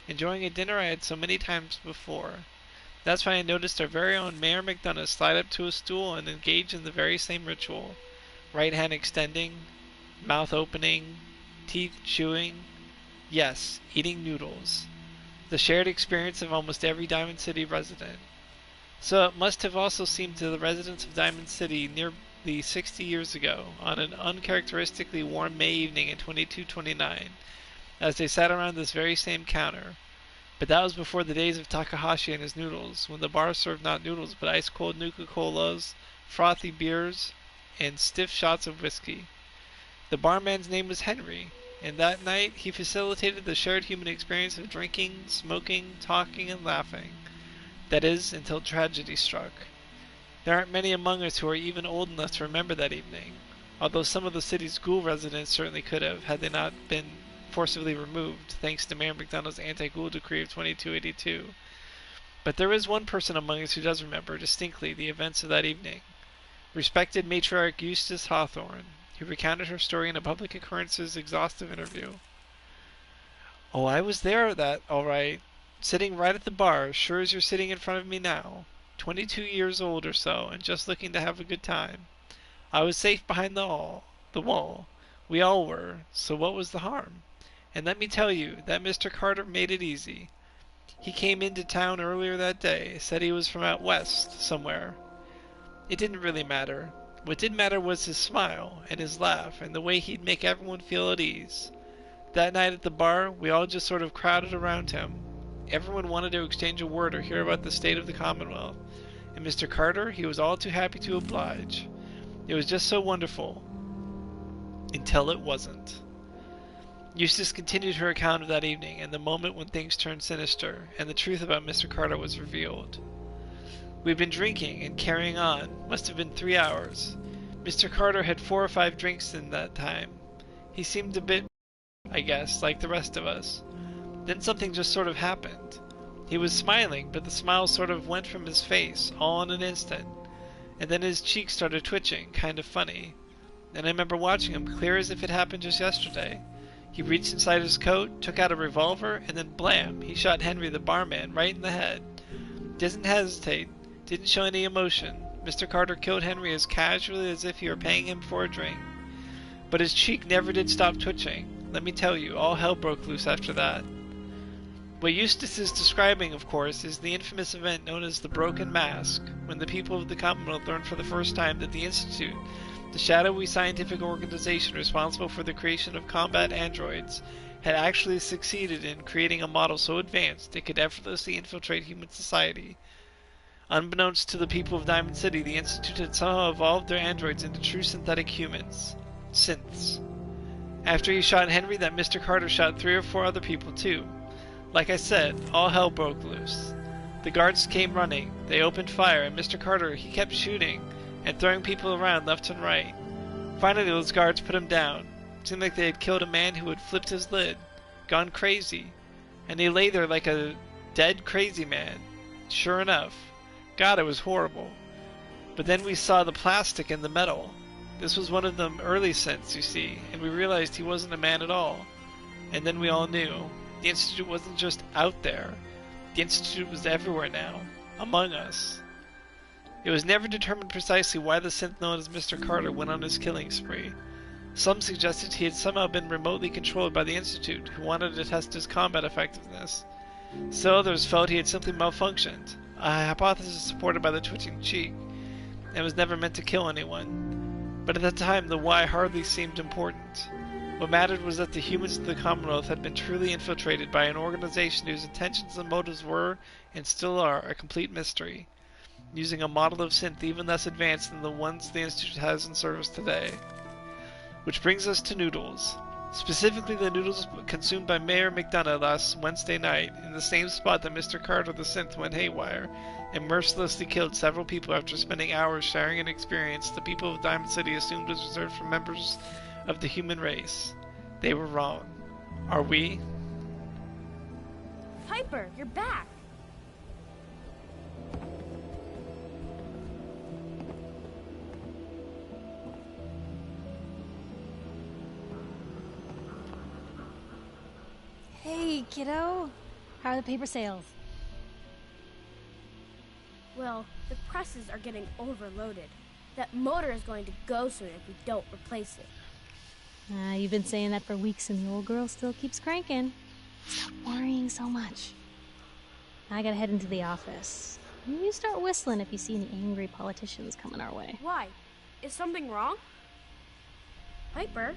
enjoying a dinner I had so many times before. That's when I noticed our very own Mayor McDonough slide up to a stool and engage in the very same ritual. Right hand extending, mouth opening, teeth chewing. Yes, eating noodles. The shared experience of almost every Diamond City resident. So it must have also seemed to the residents of Diamond City nearly 60 years ago, on an uncharacteristically warm May evening in 2229, as they sat around this very same counter. But that was before the days of Takahashi and his noodles, when the bar served not noodles but ice-cold Nuka-Colas, frothy beers, and stiff shots of whiskey. The barman's name was Henry, and that night he facilitated the shared human experience of drinking, smoking, talking, and laughing. That is, until tragedy struck. There aren't many among us who are even old enough to remember that evening, although some of the city's ghoul residents certainly could have, had they not been forcibly removed, thanks to Mayor McDonough's anti-ghoul decree of 2282. But there is one person among us who does remember distinctly the events of that evening. Respected matriarch Eustace Hawthorne, who recounted her story in a Public Occurrences exhaustive interview. "Oh, I was there all right, sitting right at the bar, sure as you're sitting in front of me now. 22 years old or so, and just looking to have a good time. I was safe behind the wall. We all were, so what was the harm? And let me tell you, that Mr. Carter made it easy. He came into town earlier that day, said he was from out west, somewhere. It didn't really matter. What did matter was his smile, and his laugh, and the way he'd make everyone feel at ease. That night at the bar, we all just sort of crowded around him. Everyone wanted to exchange a word or hear about the state of the Commonwealth. And Mr. Carter, he was all too happy to oblige. It was just so wonderful. Until it wasn't." Eustace continued her account of that evening, and the moment when things turned sinister, and the truth about Mr. Carter was revealed. "We'd been drinking and carrying on. Must have been 3 hours. Mr. Carter had 4 or 5 drinks in that time. He seemed a bit, I guess, like the rest of us. Then something just sort of happened. He was smiling, but the smile sort of went from his face, all in an instant. And then his cheeks started twitching, kind of funny. And I remember watching him, clear as if it happened just yesterday. He reached inside his coat, took out a revolver, and then blam, he shot Henry the barman right in the head. Didn't hesitate, didn't show any emotion. Mr. Carter killed Henry as casually as if he were paying him for a drink. But his cheek never did stop twitching. Let me tell you, all hell broke loose after that. What Eustace is describing, of course, is the infamous event known as the Broken Mask, when the people of the Commonwealth learned for the first time that the Institute, the shadowy scientific organization responsible for the creation of combat androids, had actually succeeded in creating a model so advanced it could effortlessly infiltrate human society. Unbeknownst to the people of Diamond City, the Institute had somehow evolved their androids into true synthetic humans. Synths. After he shot Henry, that Mr. Carter shot 3 or 4 other people too. Like I said, all hell broke loose. The guards came running, they opened fire, and Mr. Carter, he kept shooting and throwing people around left and right. Finally those guards put him down. It seemed like they had killed a man who had flipped his lid, gone crazy, and he lay there like a dead crazy man. Sure enough. God, it was horrible. But then we saw the plastic and the metal. This was one of the early synths, you see, and we realized he wasn't a man at all. And then we all knew. The Institute wasn't just out there. The Institute was everywhere now, among us. It was never determined precisely why the synth known as Mr. Carter went on his killing spree. Some suggested he had somehow been remotely controlled by the Institute, who wanted to test his combat effectiveness. Still others felt he had simply malfunctioned, a hypothesis supported by the twitching cheek, and was never meant to kill anyone. But at the time, the why hardly seemed important. What mattered was that the humans of the Commonwealth had been truly infiltrated by an organization whose intentions and motives were, and still are, a complete mystery, using a model of synth even less advanced than the ones the Institute has in service today. Which brings us to noodles. Specifically the noodles consumed by Mayor McDonough last Wednesday night, in the same spot that Mr. Carter the Synth went haywire, and mercilessly killed several people after spending hours sharing an experience the people of Diamond City assumed was reserved for members of the human race. They were wrong. Are we? Piper, you're back! Hey, kiddo. How are the paper sales? Well, the presses are getting overloaded. That motor is going to go soon if we don't replace it. You've been saying that for weeks and the old girl still keeps cranking. Stop worrying so much. I gotta head into the office. You start whistling if you see any angry politicians coming our way. Why? Is something wrong? Piper?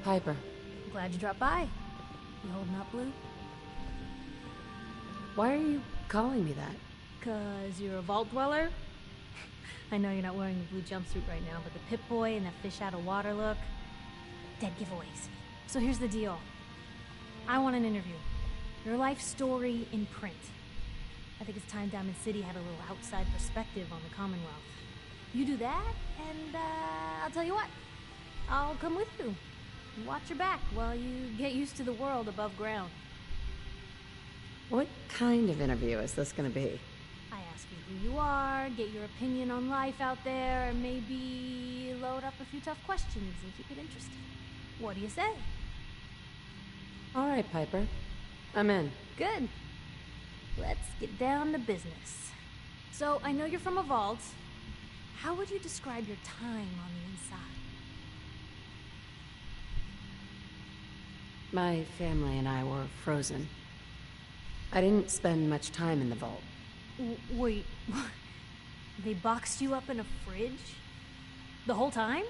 Piper, Glad you dropped by. You holding up, Blue? why are you calling me that? 'Cause you're a vault dweller? I know you're not wearing the blue jumpsuit right now, but the Pip-Boy and that fish out of water look, dead giveaways. So here's the deal. I want an interview. Your life story in print. I think it's time Diamond City had a little outside perspective on the Commonwealth. You do that, and I'll tell you what. I'll come with you. Watch your back while you get used to the world above ground. What kind of interview is this gonna be? I ask you who you are, get your opinion on life out there, and maybe load up a few tough questions and keep it interesting. What do you say? All right, Piper. I'm in. Good. Let's get down to business. So, I know you're from a vault. How would you describe your time on the inside? My family and I were frozen. I didn't spend much time in the vault. Wait, they boxed you up in a fridge? The whole time?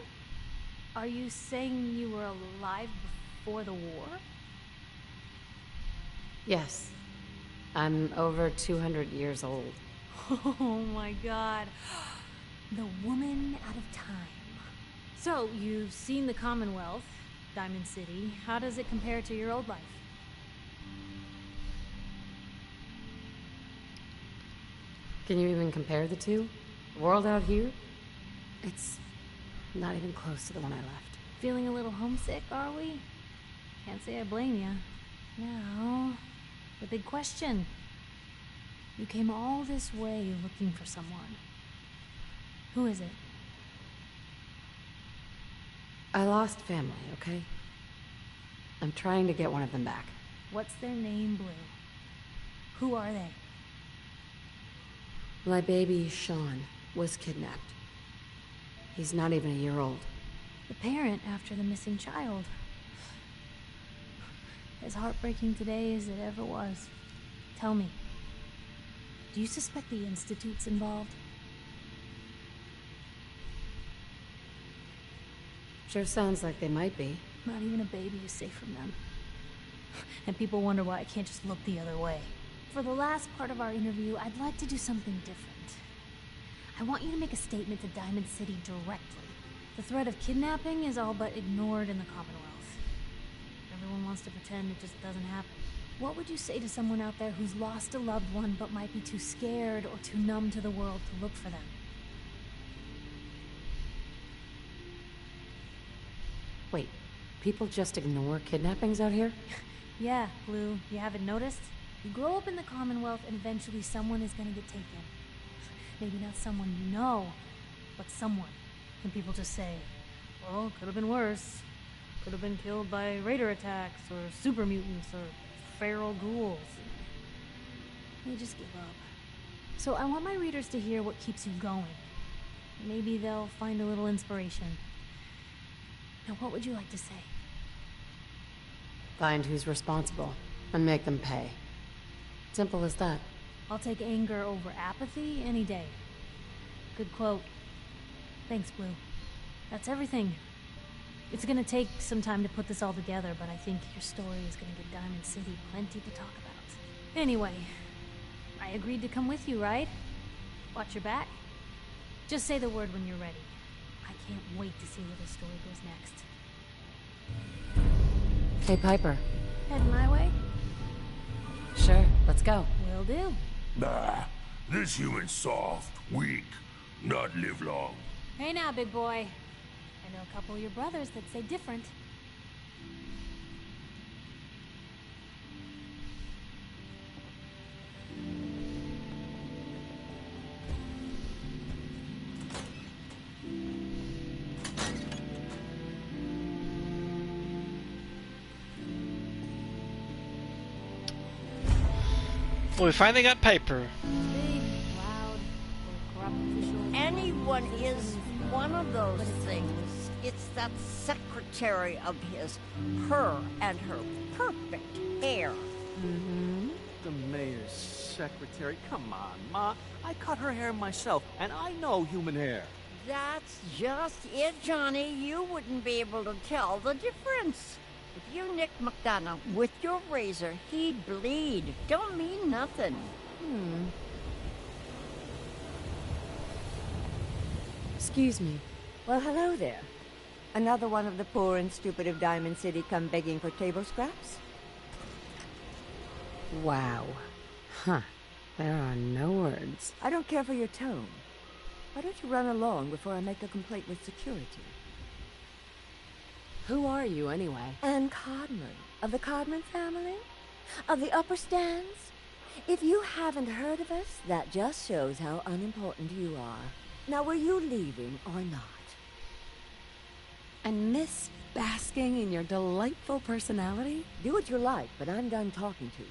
Are you saying you were alive before the war? Yes. I'm over 200 years old. Oh my god. The woman out of time. So, you've seen the Commonwealth, Diamond City. How does it compare to your old life? Can you even compare the two? The world out here? It's not even close to the one I left. Feeling a little homesick, are we? Can't say I blame you. Now, the big question. You came all this way looking for someone. Who is it? I lost family, okay? I'm trying to get one of them back. What's their name, Blue? Who are they? My baby, Sean, was kidnapped. He's not even a year old. The parent after the missing child. As heartbreaking today as it ever was. Tell me, do you suspect the Institute's involved? Sure sounds like they might be. Not even a baby is safe from them. And people wonder why I can't just look the other way. For the last part of our interview, I'd like to do something different. I want you to make a statement to Diamond City directly. The threat of kidnapping is all but ignored in the Commonwealth. Everyone wants to pretend it just doesn't happen. What would you say to someone out there who's lost a loved one but might be too scared or too numb to the world to look for them? Wait, people just ignore kidnappings out here? Yeah, Blue, you haven't noticed? You grow up in the Commonwealth and eventually someone is gonna get taken. Maybe not someone you know, but someone. And people just say, well, could have been worse. Could have been killed by raider attacks, or super mutants, or feral ghouls. They just give up. So I want my readers to hear what keeps you going. Maybe they'll find a little inspiration. Now, what would you like to say? Find who's responsible, and make them pay. Simple as that. I'll take anger over apathy any day. Good quote. Thanks, Blue. That's everything. It's gonna take some time to put this all together, but I think your story is gonna give Diamond City plenty to talk about. Anyway, I agreed to come with you, right? Watch your back. Just say the word when you're ready. I can't wait to see where this story goes next. Hey, Piper. Heading my way? Sure, let's go. Will do. Nah, this human's soft, weak, not live long. Hey now, big boy. I know a couple of your brothers that say different. Well, we finally got Piper. Big, loud, corrupt official. Anyone is one of those things. It's that secretary of his, her and her perfect hair. Mm-hmm. The mayor's secretary. Come on, Ma. I cut her hair myself, and I know human hair. That's just it, Johnny. You wouldn't be able to tell the difference. If you nicked McDonough with your razor, he'd bleed. Don't mean nothing. Excuse me. Well, hello there. Another one of the poor and stupid of Diamond City come begging for table scraps? Wow. Huh. There are no words. I don't care for your tone. Why don't you run along before I make a complaint with security? Who are you, anyway? Anne Codman, of the Codman family? Of the upper stands? If you haven't heard of us, that just shows how unimportant you are. Now, were you leaving or not? And Miss basking in your delightful personality? Do what you like, but I'm done talking to you.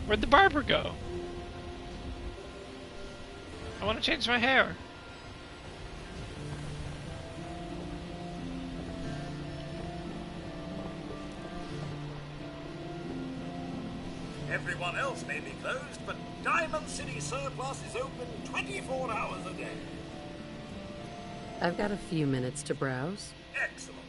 Where'd the barber go? I want to change my hair. Everyone else may be closed, but Diamond City Surplus is open 24 hours a day. I've got a few minutes to browse. Excellent.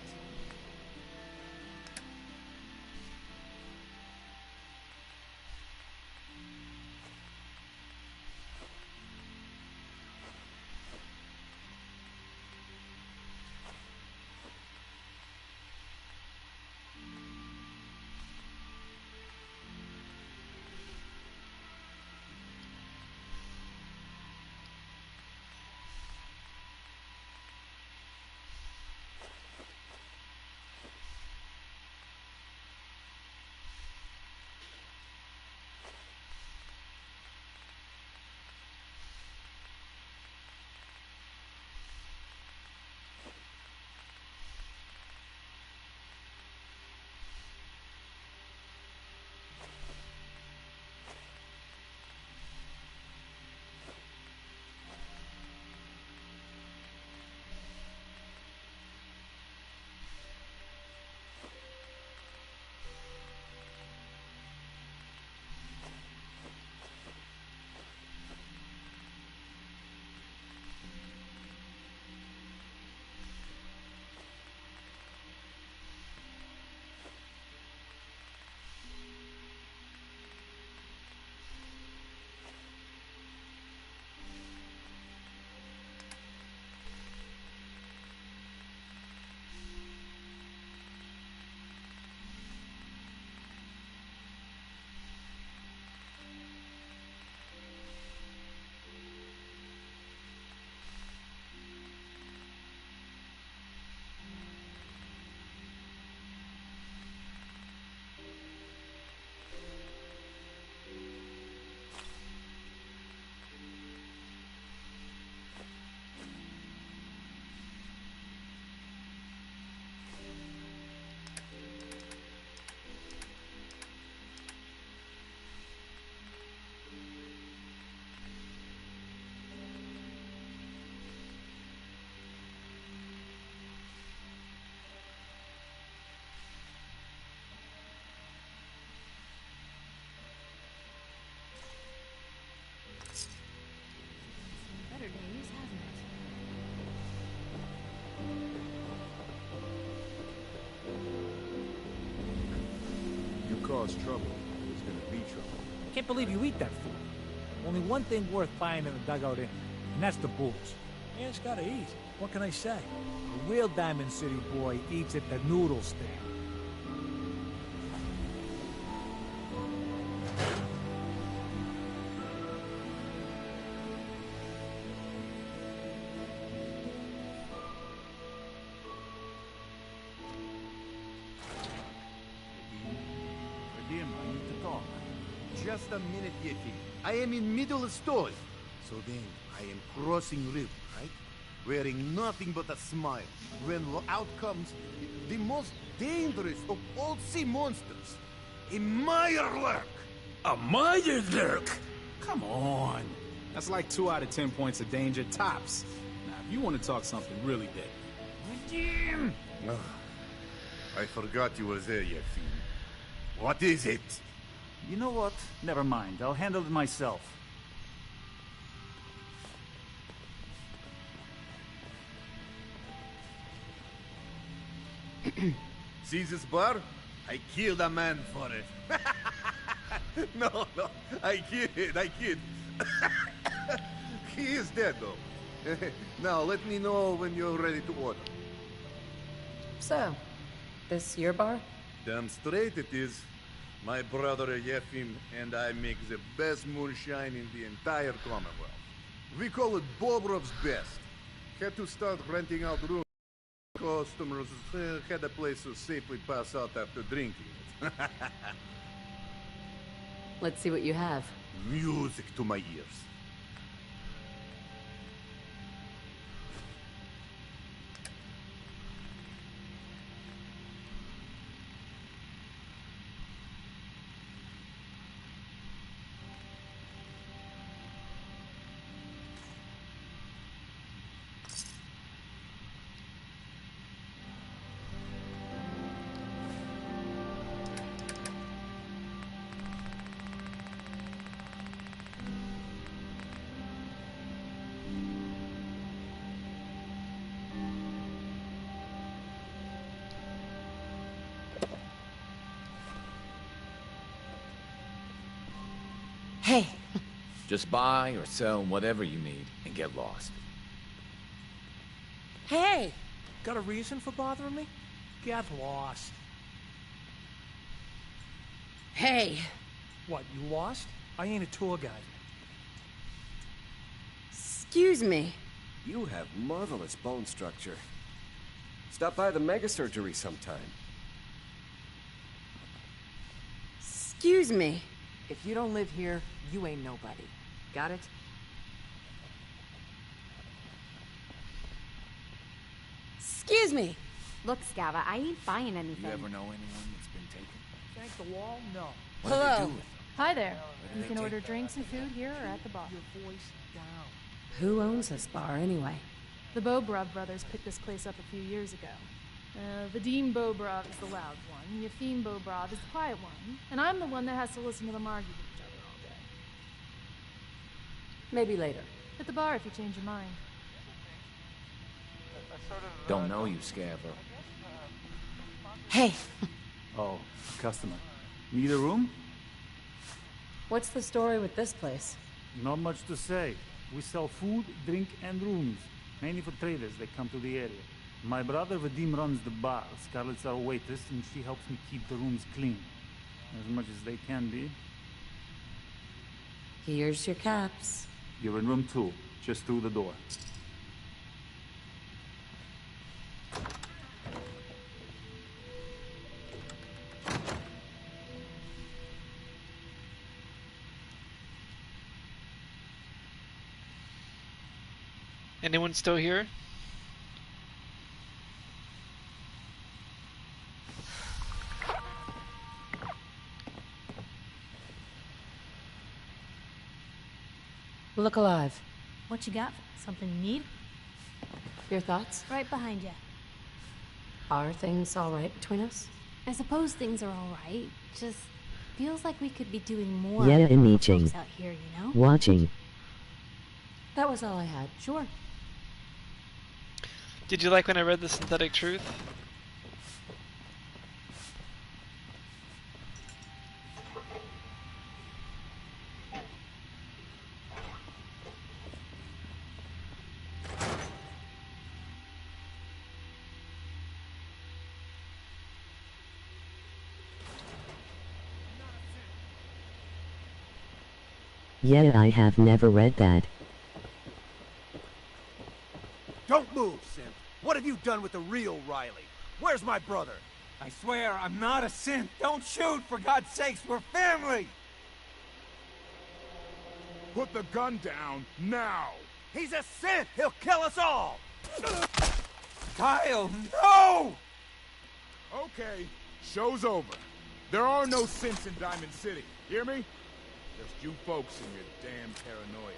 cause trouble, there's gonna be trouble. Can't believe you eat that food. Only one thing worth finding in the dugout inn, and that's the booze. Yeah, it's gotta eat. What can I say? A real Diamond City boy eats at the noodle stand. Redeem, I need to talk. Just a minute, Yeti. I am in middle of stores. So then, I am crossing river, right? Wearing nothing but a smile. When out comes the most dangerous of all sea monsters. A Mirelurk! A Mirelurk? Come on. That's like 2 out of 10 points of danger tops. Now, if you want to talk something really big. Redeem! I forgot you were there, Yeti. What is it? You know what? Never mind. I'll handle it myself. See this bar? I killed a man for it. No, I kid. He is dead, though. Now, let me know when you're ready to order. So, this your bar? Damn straight it is. My brother Yefim and I make the best moonshine in the entire Commonwealth. We call it Bobrov's best. Had to start renting out rooms. Customers had a place to safely pass out after drinking it. Let's see what you have. Music to my ears. Hey! Just buy or sell whatever you need and get lost. Hey! Got a reason for bothering me? Get lost. Hey! What, you lost? I ain't a tour guide. Excuse me. You have marvelous bone structure. Stop by the mega surgery sometime. Excuse me. If you don't live here, you ain't nobody. Got it? Excuse me. Look, Scava, I ain't buying anything. You ever know anyone that's been taken? Thank the wall? No. What do they do with them? Hi there. Where do You they can take order them? drinks and food here or at the bar. Your voice down. Who owns this bar anyway? The Bobrov brothers picked this place up a few years ago. Vadim Bobrov is the loud one, Yefim Bobrov is the quiet one, and I'm the one that has to listen to them argue with each other all day. Maybe later. At the bar if you change your mind. Don't know you, Scaver. Hey! Oh, customer. Need a room? What's the story with this place? Not much to say. We sell food, drink, and rooms. Mainly for traders that come to the area. My brother Vadim runs the bar. Scarlett's our waitress, and she helps me keep the rooms clean. As much as they can be. Here's your caps. You're in room 2, just through the door. Anyone still here? Look alive. What you got? Something you need? Your thoughts? Right behind you. Are things all right between us? I suppose things are all right. Just feels like we could be doing more. Yeah, than meeting. folks out here, you know? Watching. That was all I had. Sure. Did you like when I read the synthetic truth? Yeah, I have never read that. Don't move, Simp. What have you done with the real Riley? Where's my brother? I swear, I'm not a synth. Don't shoot, for God's sakes. We're family. Put the gun down, now! He's a Sith! He'll kill us all! Kyle, no! Okay, show's over. There are no Synths in Diamond City, hear me? Just you folks and your damn paranoia.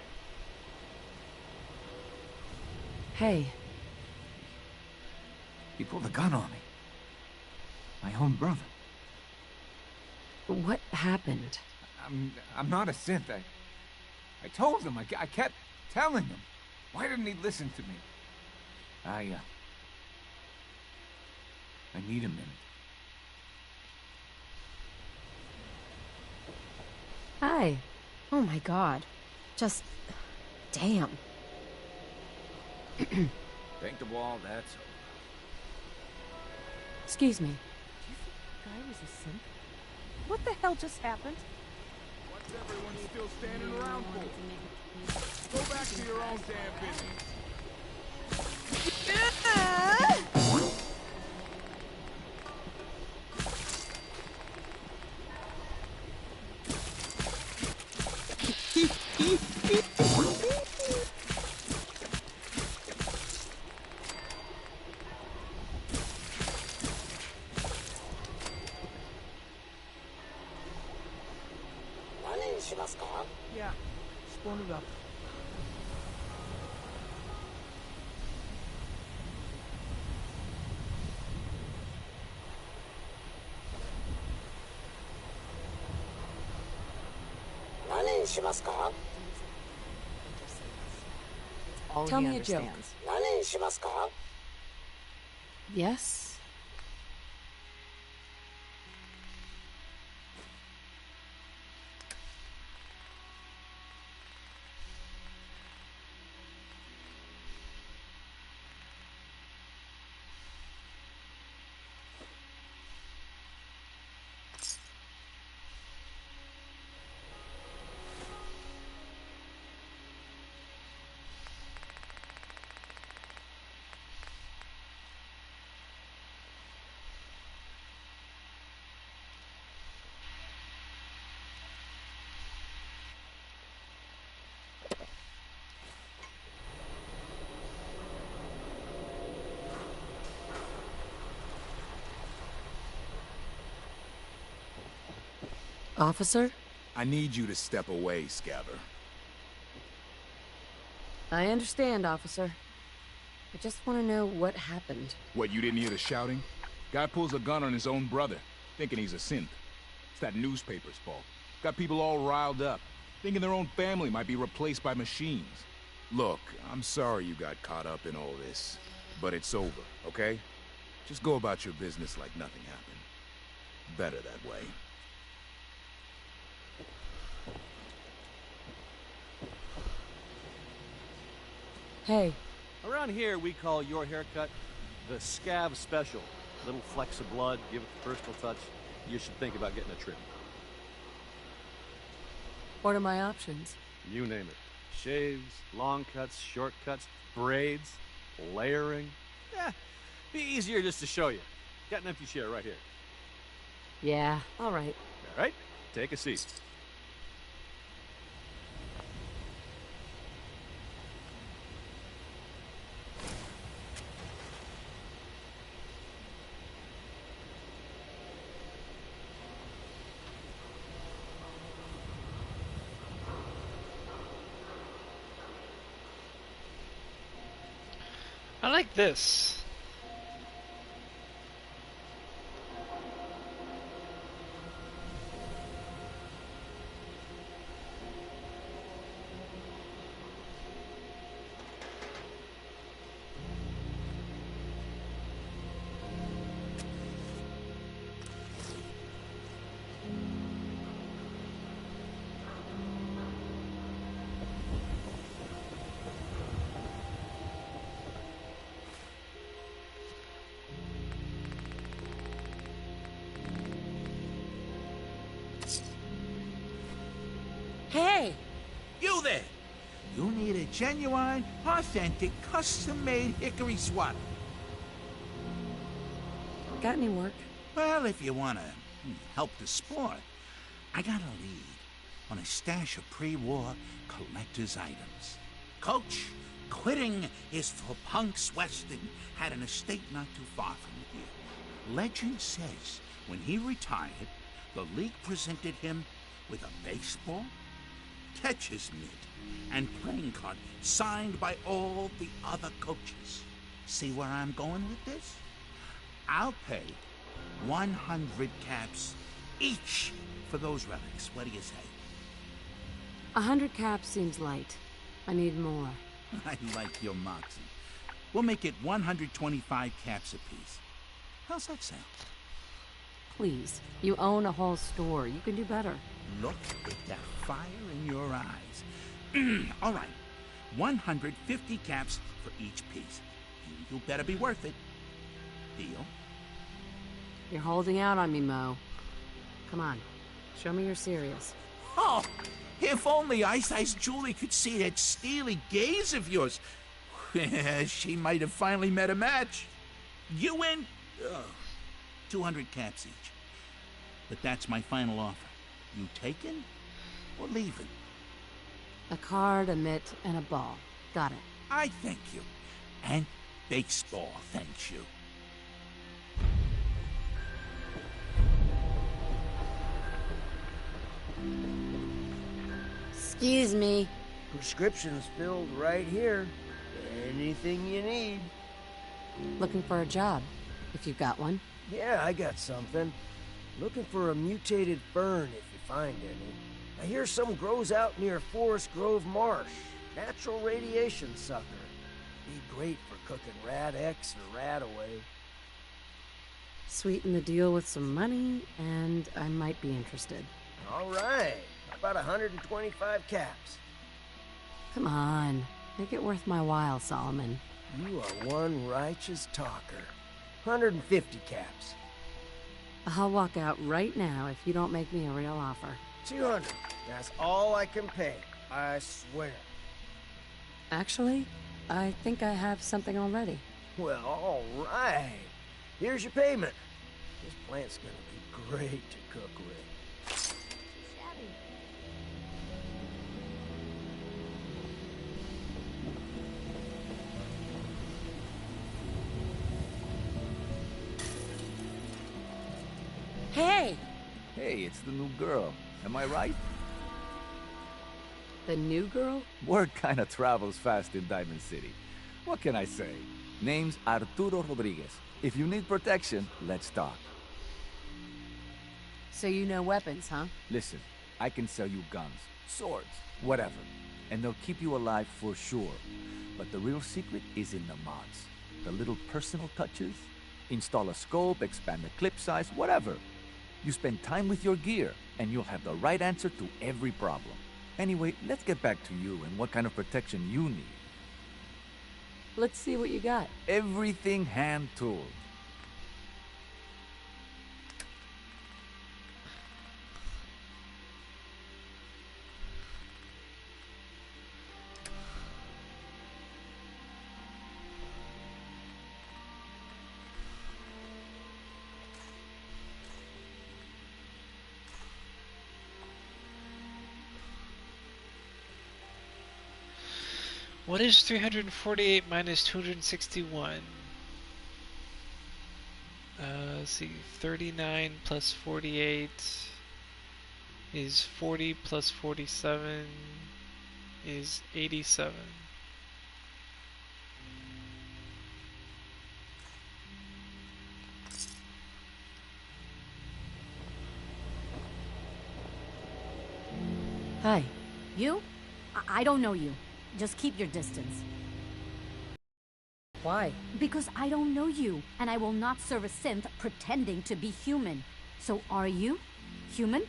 Hey. He pulled a gun on me. My own brother. What happened? I'm not a synth. I told him. I kept telling him. Why didn't he listen to me? I need a minute. Hi. Oh my god. Just... damn. Paint the wall, that's all. Excuse me. Guy was a simp? What the hell just happened? What's everyone still standing around for? Go back to your own damn business. Yeah, spawn it up. Tell me a joke. Yes? Officer? I need you to step away, Scabber. I understand, officer. I just want to know what happened. What, you didn't hear the shouting? Guy pulls a gun on his own brother, thinking he's a synth. It's that newspaper's fault. Got people all riled up, thinking their own family might be replaced by machines. Look, I'm sorry you got caught up in all this, but it's over, okay? Just go about your business like nothing happened. Better that way. Hey. Around here, we call your haircut the Scav Special. Little flecks of blood, give it the personal touch. You should think about getting a trim. What are my options? You name it. Shaves, long cuts, short cuts, braids, layering. Be easier just to show you. Got an empty chair right here. Yeah, all right. All right, take a seat. I like this. You there! You need a genuine, authentic, custom-made hickory swatter. Got any work? Well, if you want to help the sport, I got a lead on a stash of pre-war collector's items. Coach, quitting his for punks Weston had an estate not too far from here. Legend says when he retired, the league presented him with a baseball, catcher's mitt, and playing card signed by all the other coaches. See where I'm going with this? I'll pay 100 caps each for those relics. What do you say? 100 caps seems light. I need more. I like your moxie. We'll make it 125 caps apiece. How's that sound? Please, you own a whole store. You can do better. Look at that fire in your eyes. All right, 150 caps for each piece. You better be worth it. Deal? You're holding out on me, Mo. Come on, show me you're serious. Oh, if only Ice Julie could see that steely gaze of yours. She might have finally met a match. You win 200 caps each. But that's my final offer. You taking or leaving? A card, a mitt, and a ball. Got it. I thank you. And baseball thanks you. Excuse me. Prescription's filled right here. Anything you need. Looking for a job, if you've got one. Yeah, I got something. Looking for a mutated fern if you find any. I hear some grows out near Forest Grove Marsh. Natural radiation sucker. Be great for cooking rat X or rat away. Sweeten the deal with some money, and I might be interested. All right. About 125 caps. Come on. Make it worth my while, Solomon. You are one righteous talker. 150 caps. I'll walk out right now if you don't make me a real offer. 200. That's all I can pay. I swear. Actually, I think I have something already. Well, all right. Here's your payment. This plant's gonna be great to cook with. Hey! Hey, it's the new girl. Am I right? The new girl? Word kinda travels fast in Diamond City. What can I say? Name's Arturo Rodriguez. If you need protection, let's talk. So you know weapons, huh? Listen, I can sell you guns, swords, whatever. And they'll keep you alive for sure. But the real secret is in the mods. The little personal touches. Install a scope, expand the clip size, whatever. You spend time with your gear, and you'll have the right answer to every problem. Anyway, let's get back to you and what kind of protection you need. Let's see what you got. Everything hand-tooled. What is 348 minus 261? Let's see, 39 plus 48 is 40 plus 47 is 87. Hi. You? I don't know you. Just keep your distance. Why? Because I don't know you, and I will not serve a synth pretending to be human. So are you human?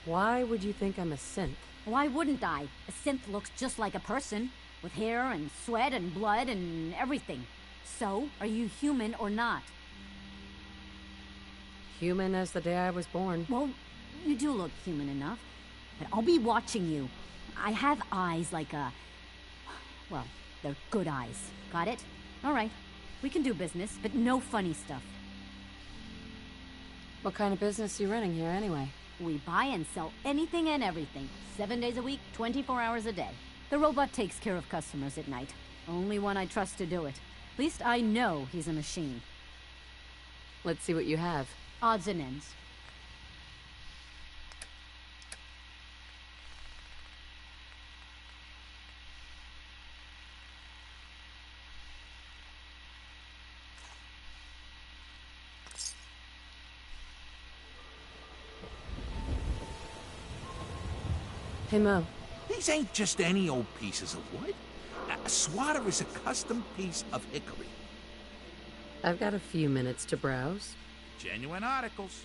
Why would you think I'm a synth? Why wouldn't I? A synth looks just like a person, with hair and sweat and blood and everything. So, are you human or not? Human as the day I was born. Well, you do look human enough. but I'll be watching you. I have eyes like a... Well, they're good eyes. Got it? All right. We can do business, but no funny stuff. What kind of business you running here, anyway? We buy and sell anything and everything. 7 days a week, 24 hours a day. The robot takes care of customers at night. Only one I trust to do it. At least I know he's a machine. Let's see what you have. Odds and ends. Hey, Mo. These ain't just any old pieces of wood. A swatter is a custom piece of hickory. I've got a few minutes to browse. Genuine articles.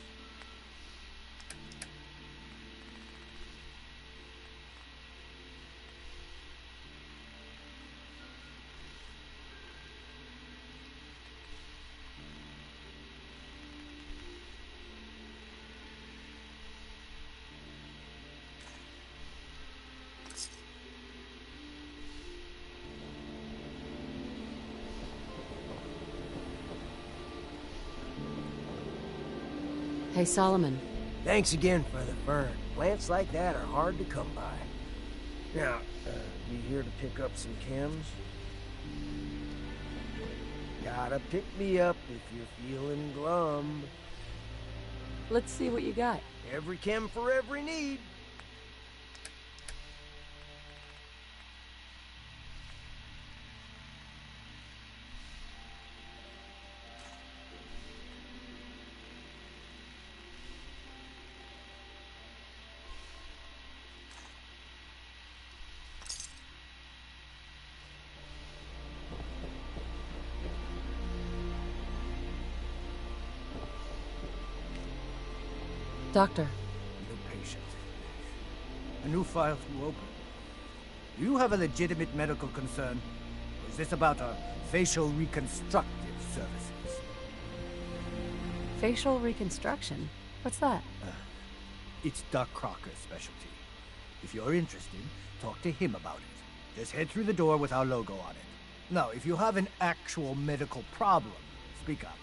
Hey, Solomon. Thanks again for the fern. Plants like that are hard to come by. Now, you here to pick up some chems? Gotta pick me up if you're feeling glum. Let's see what you got. Every chem for every need. Doctor. New patient. A new file to open. Do you have a legitimate medical concern? Or is this about our facial reconstructive services? Facial reconstruction? What's that? It's Doc Crocker's specialty. If you're interested, talk to him about it. Just head through the door with our logo on it. Now, if you have an actual medical problem, speak up.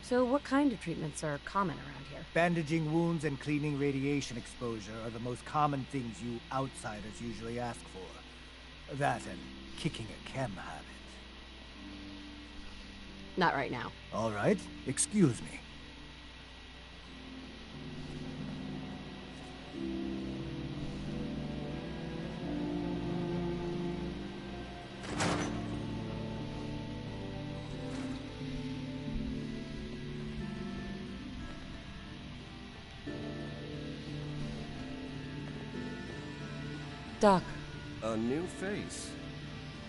So what kind of treatments are common around here? Bandaging wounds and cleaning radiation exposure are the most common things you outsiders usually ask for. That and kicking a chem habit. Not right now. All right, excuse me. Doc. A new face.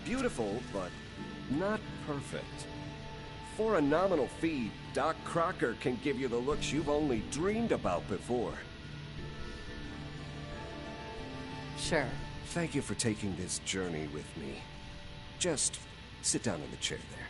Beautiful, but not perfect. For a nominal fee, Doc Crocker can give you the looks you've only dreamed about before. Sure. Thank you for taking this journey with me. Just sit down in the chair there.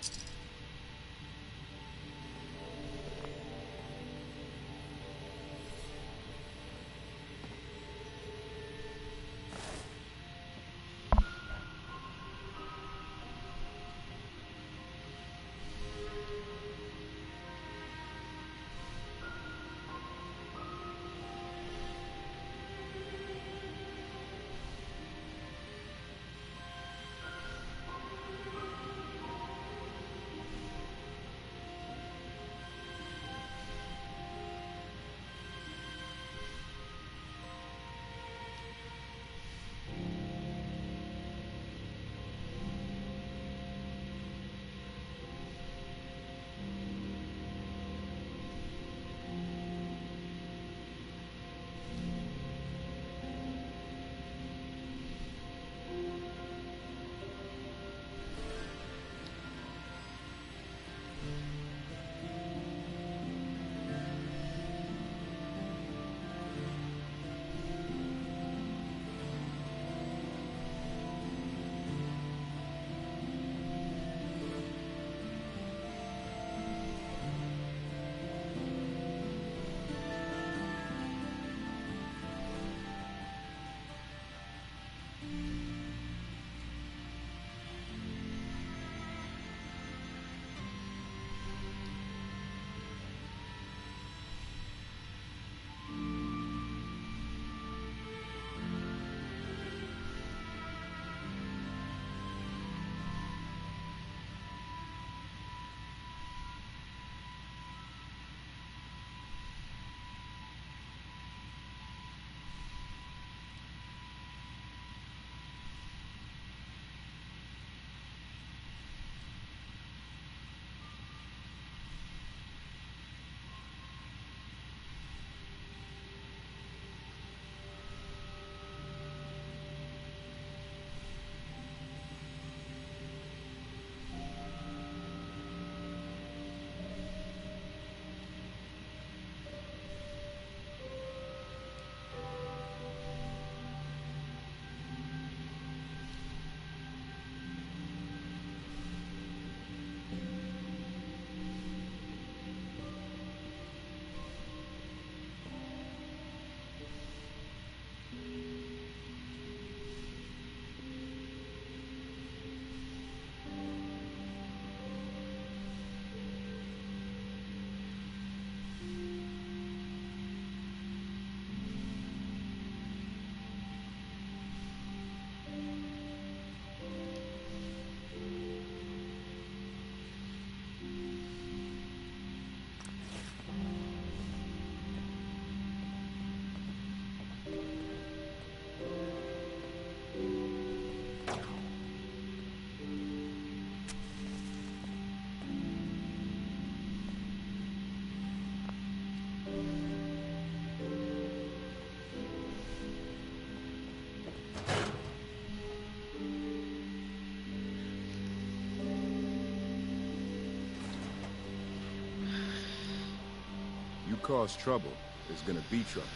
cause trouble, there's gonna be trouble.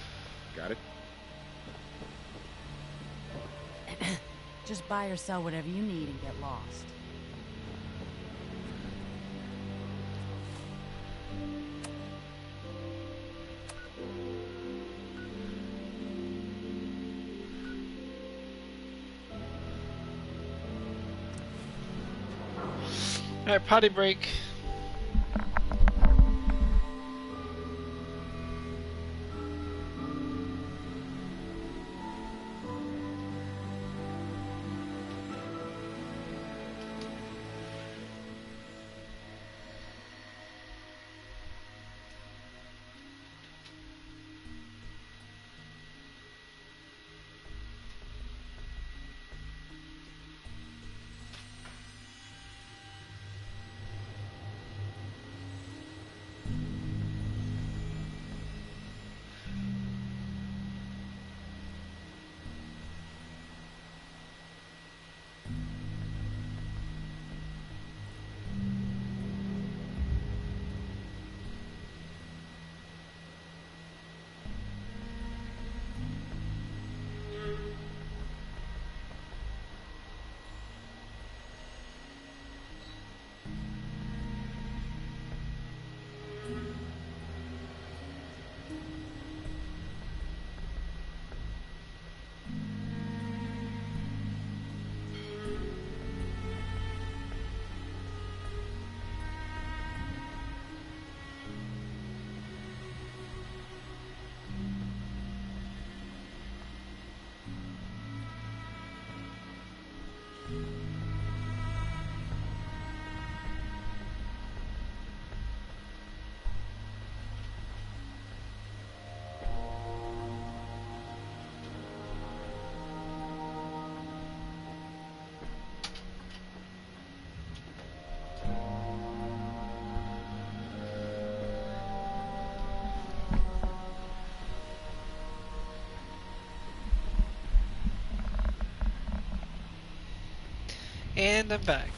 Got it? Just buy or sell whatever you need and get lost. Alright, potty break. And I'm back.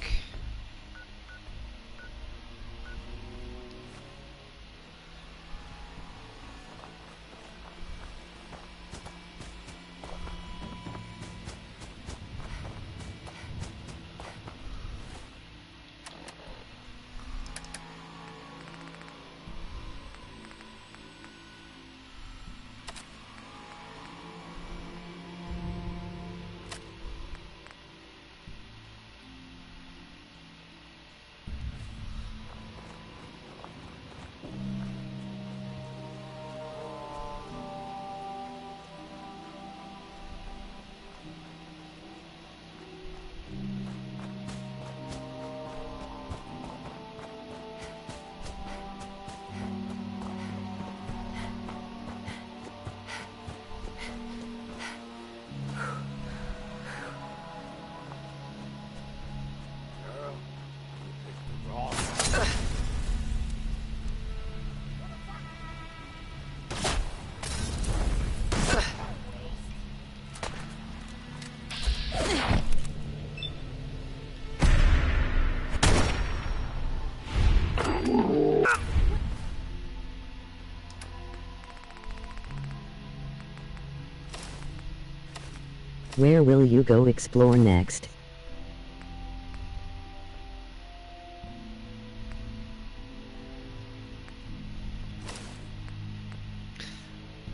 Where will you go explore next?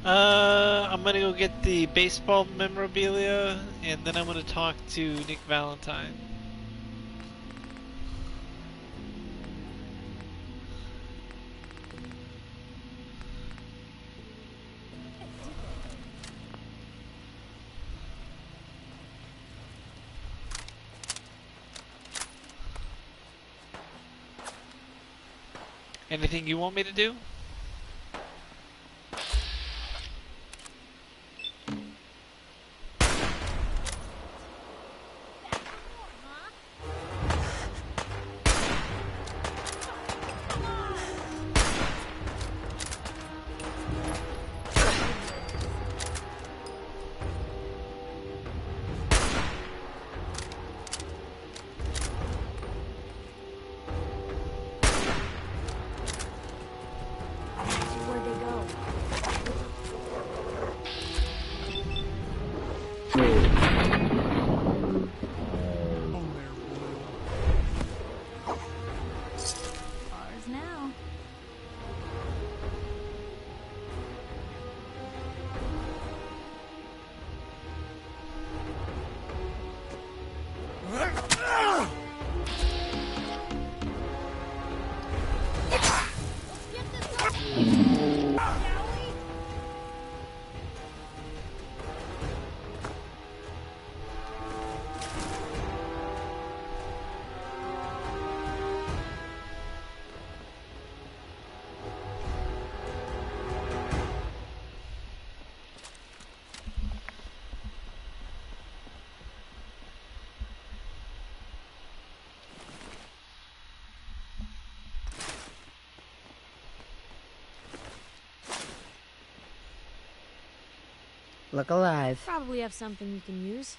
I'm gonna go get the baseball memorabilia, and then I'm gonna talk to Nick Valentine. Anything you want me to do? Look alive. Probably have something you can use.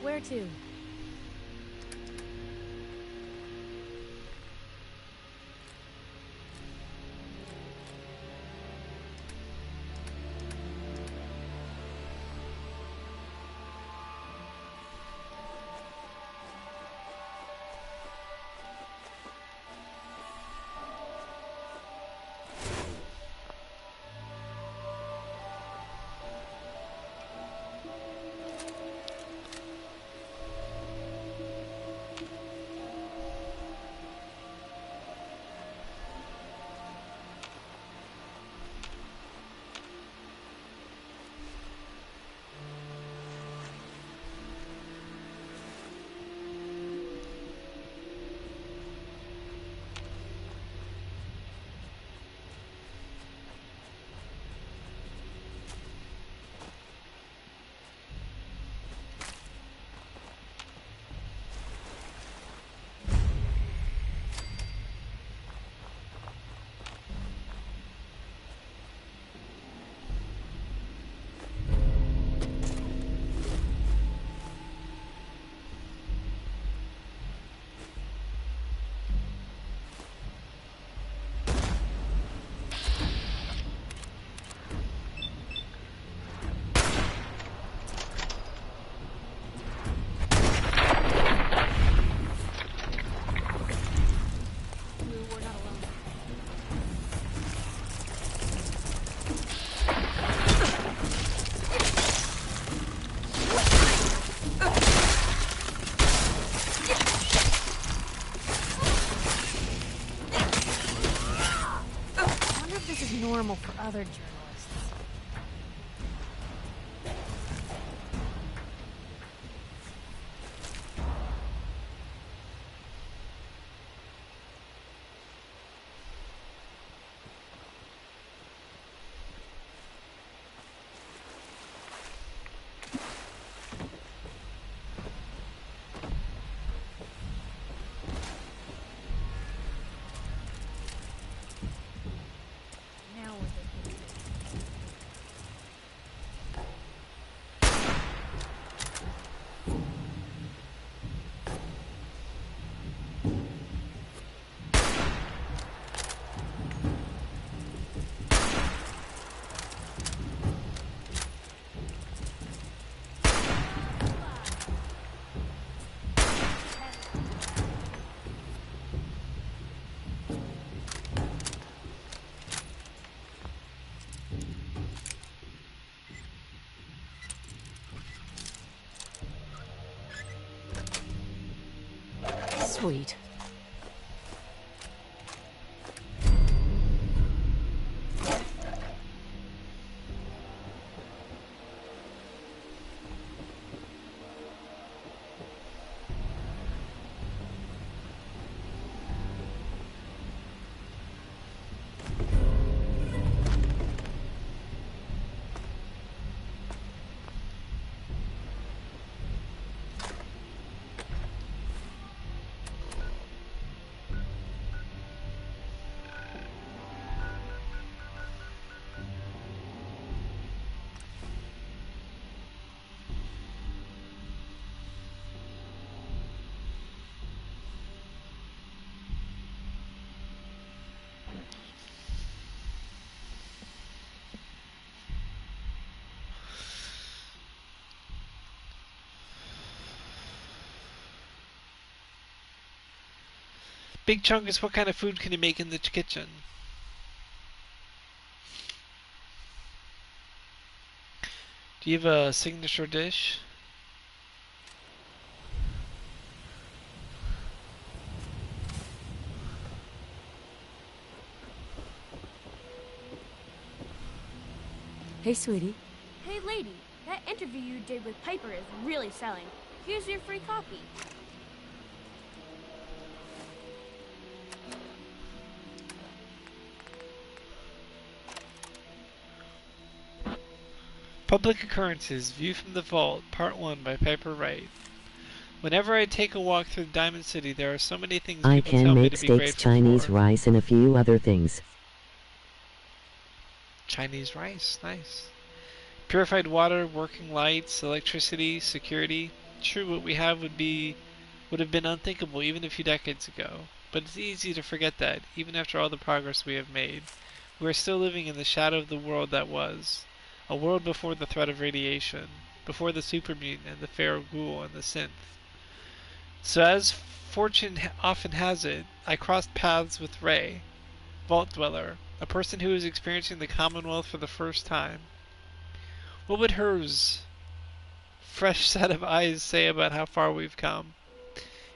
Where to? Normal for other journalists. Now we're thinking. Sweet. Big Chungus, what kind of food can you make in the kitchen? Do you have a signature dish? Hey, sweetie. Hey, lady, that interview you did with Piper is really selling. Here's your free copy. Public Occurrences, View from the Vault, Part 1 by Piper Raye. Whenever I take a walk through Diamond City, there are so many things I people can tell me make to be steaks, grateful Chinese for. rice, and a few other things. Chinese rice, nice. Purified water, working lights, electricity, security. True, what we have would have been unthinkable even a few decades ago. But it's easy to forget that, even after all the progress we have made. We are still living in the shadow of the world that was. A world before the threat of radiation, before the super mutant and the feral ghoul and the synth. So as fortune often has it, I crossed paths with Raye, Vault Dweller, a person who is experiencing the Commonwealth for the first time. What would hers fresh set of eyes say about how far we've come?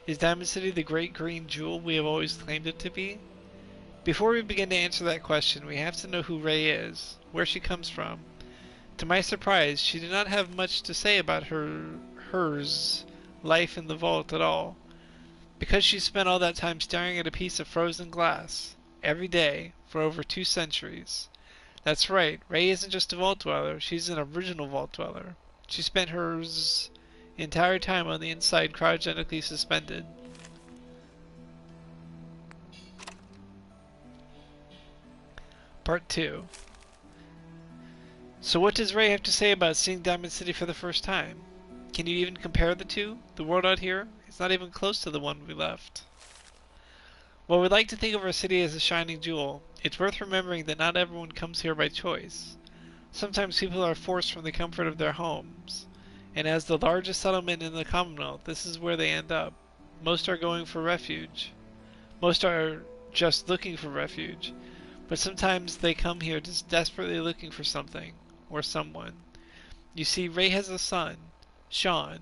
Is Diamond City the great green jewel we have always claimed it to be? Before we begin to answer that question, we have to know who Raye is, where she comes from. To my surprise, she did not have much to say about hers life in the vault at all, because she spent all that time staring at a piece of frozen glass, every day, for over 2 centuries. That's right, Raye isn't just a vault dweller, she's an original vault dweller. She spent hers entire time on the inside cryogenically suspended. Part 2. So what does Raye have to say about seeing Diamond City for the first time? Can you even compare the two? The world out here? It's not even close to the one we left. While we like to think of our city as a shining jewel, it's worth remembering that not everyone comes here by choice. Sometimes people are forced from the comfort of their homes, and as the largest settlement in the Commonwealth, this is where they end up. Most are going for refuge. Most are just looking for refuge, but sometimes they come here just desperately looking for something, or someone. You see, Raye has a son, Sean,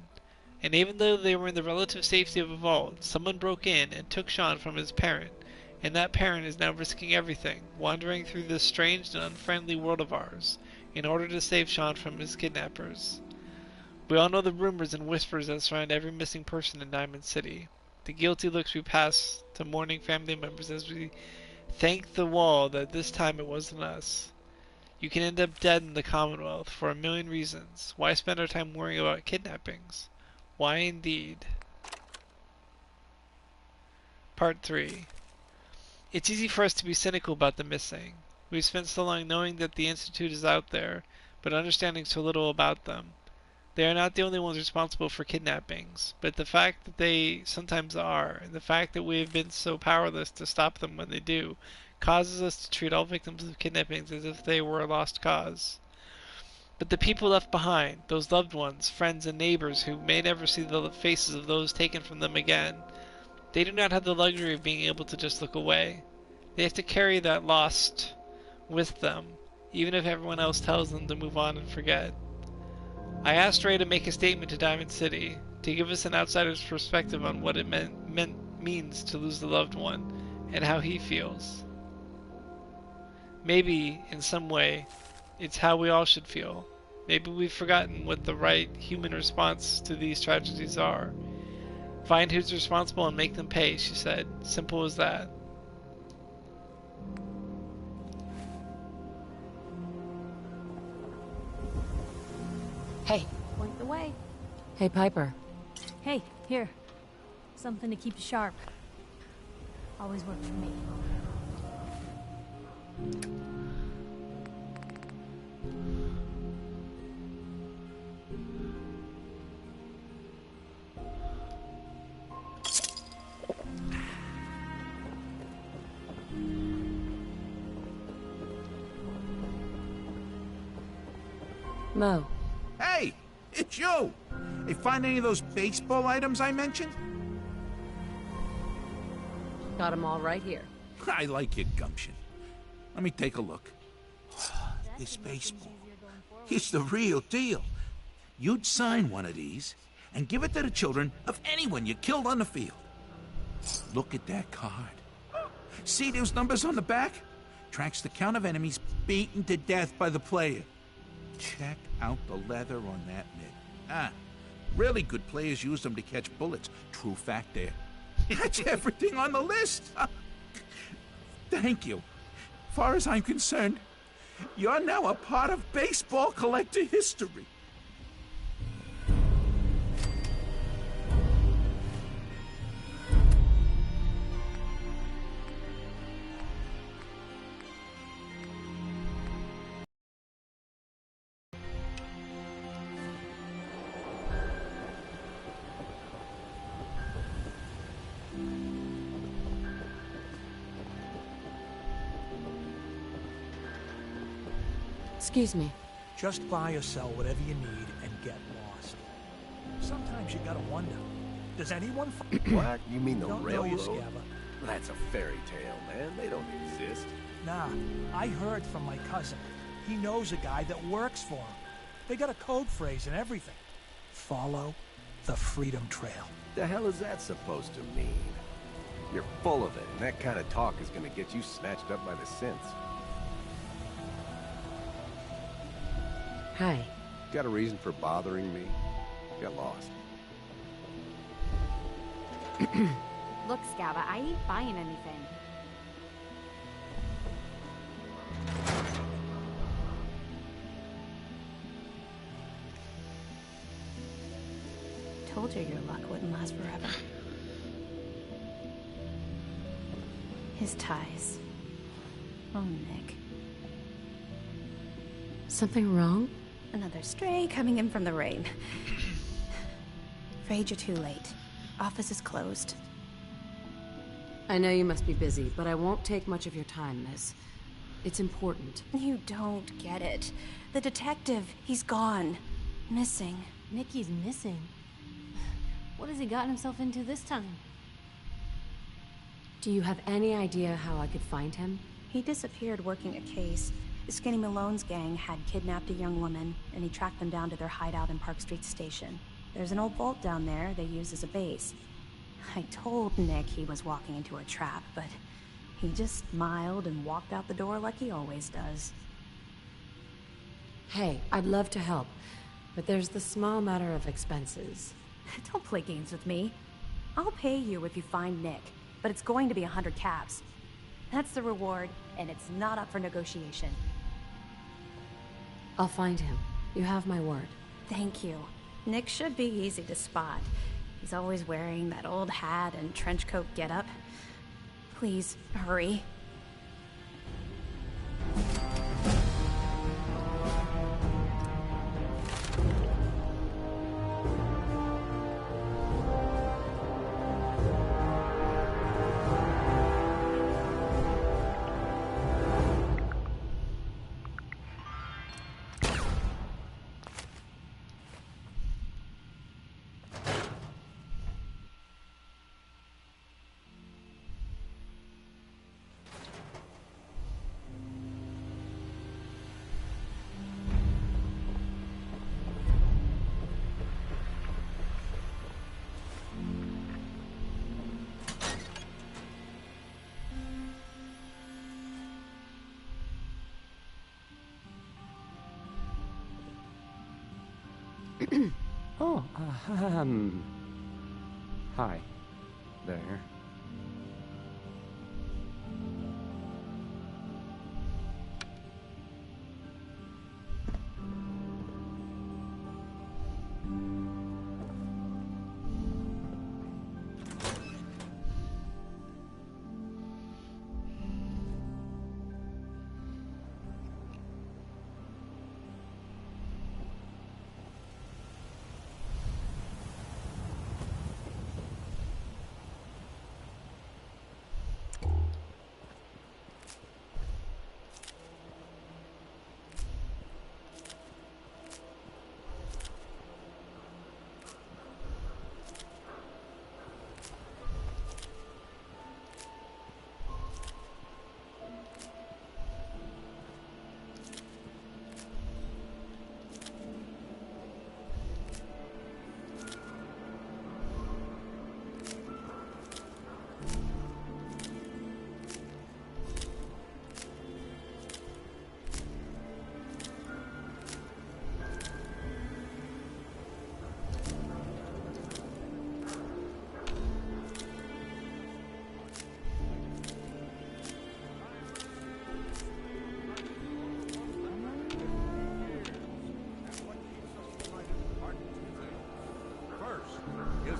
and even though they were in the relative safety of a vault, someone broke in and took Sean from his parent, and that parent is now risking everything, wandering through this strange and unfriendly world of ours, in order to save Sean from his kidnappers. We all know the rumors and whispers that surround every missing person in Diamond City, the guilty looks we pass to mourning family members as we thank the wall that this time it wasn't us. You can end up dead in the Commonwealth for a million reasons. Why spend our time worrying about kidnappings? Why indeed? Part 3. It's easy for us to be cynical about the missing. We've spent so long knowing that the Institute is out there, but understanding so little about them. They are not the only ones responsible for kidnappings, but the fact that they sometimes are, and the fact that we have been so powerless to stop them when they do, causes us to treat all victims of kidnappings as if they were a lost cause. But the people left behind, those loved ones, friends and neighbors who may never see the faces of those taken from them again, they do not have the luxury of being able to just look away. They have to carry that lost with them, even if everyone else tells them to move on and forget. I asked Raye to make a statement to Diamond City, to give us an outsider's perspective on what it meant means to lose a loved one and how he feels. Maybe, in some way, it's how we all should feel. Maybe we've forgotten what the right human response to these tragedies are. Find who's responsible and make them pay, she said. Simple as that. Hey. Point the way. Hey, Piper. Hey, here. Something to keep you sharp. Always worked for me. Mo. Hey, it's you! Hey, find any of those baseball items I mentioned? Got them all right here. I like your gumption. Let me take a look. This baseball. It's the real deal. You'd sign one of these and give it to the children of anyone you killed on the field. Look at that card. See those numbers on the back? Tracks the count of enemies beaten to death by the player. Check out the leather on that mitt. Really good players use them to catch bullets. True fact there. That's everything on the list. Thank you. Far as I'm concerned, you're now a part of baseball collector history. Excuse me. Just buy or sell whatever you need and get lost. Sometimes you gotta wonder, does anyone What? You mean the Don't know railroad? you, Scabba. That's a fairy tale, man. They don't exist. Nah, I heard from my cousin. He knows a guy that works for him. They got a code phrase and everything. Follow the Freedom Trail. The hell is that supposed to mean? You're full of it, and that kind of talk is gonna get you snatched up by the synths. Hi. Got a reason for bothering me? Get lost. Look, Scabba, I ain't buying anything. Told you your luck wouldn't last forever. His ties. Oh, Nick. Something wrong? Another stray coming in from the rain. Afraid you're too late. Office is closed. I know you must be busy, but I won't take much of your time, miss. It's important. You don't get it. The detective, he's gone. Missing. Nicky's missing. What has he gotten himself into this time? Do you have any idea how I could find him? He disappeared working a case. Skinny Malone's gang had kidnapped a young woman, and he tracked them down to their hideout in Park Street Station. There's an old vault down there they use as a base. I told Nick he was walking into a trap, but he just smiled and walked out the door like he always does. Hey, I'd love to help, but there's the small matter of expenses. Don't play games with me. I'll pay you if you find Nick, but it's going to be 100 caps. That's the reward, and it's not up for negotiation. I'll find him. You have my word. Thank you. Nick should be easy to spot. He's always wearing that old hat and trench coat getup. Please, hurry. Oh, hi. There.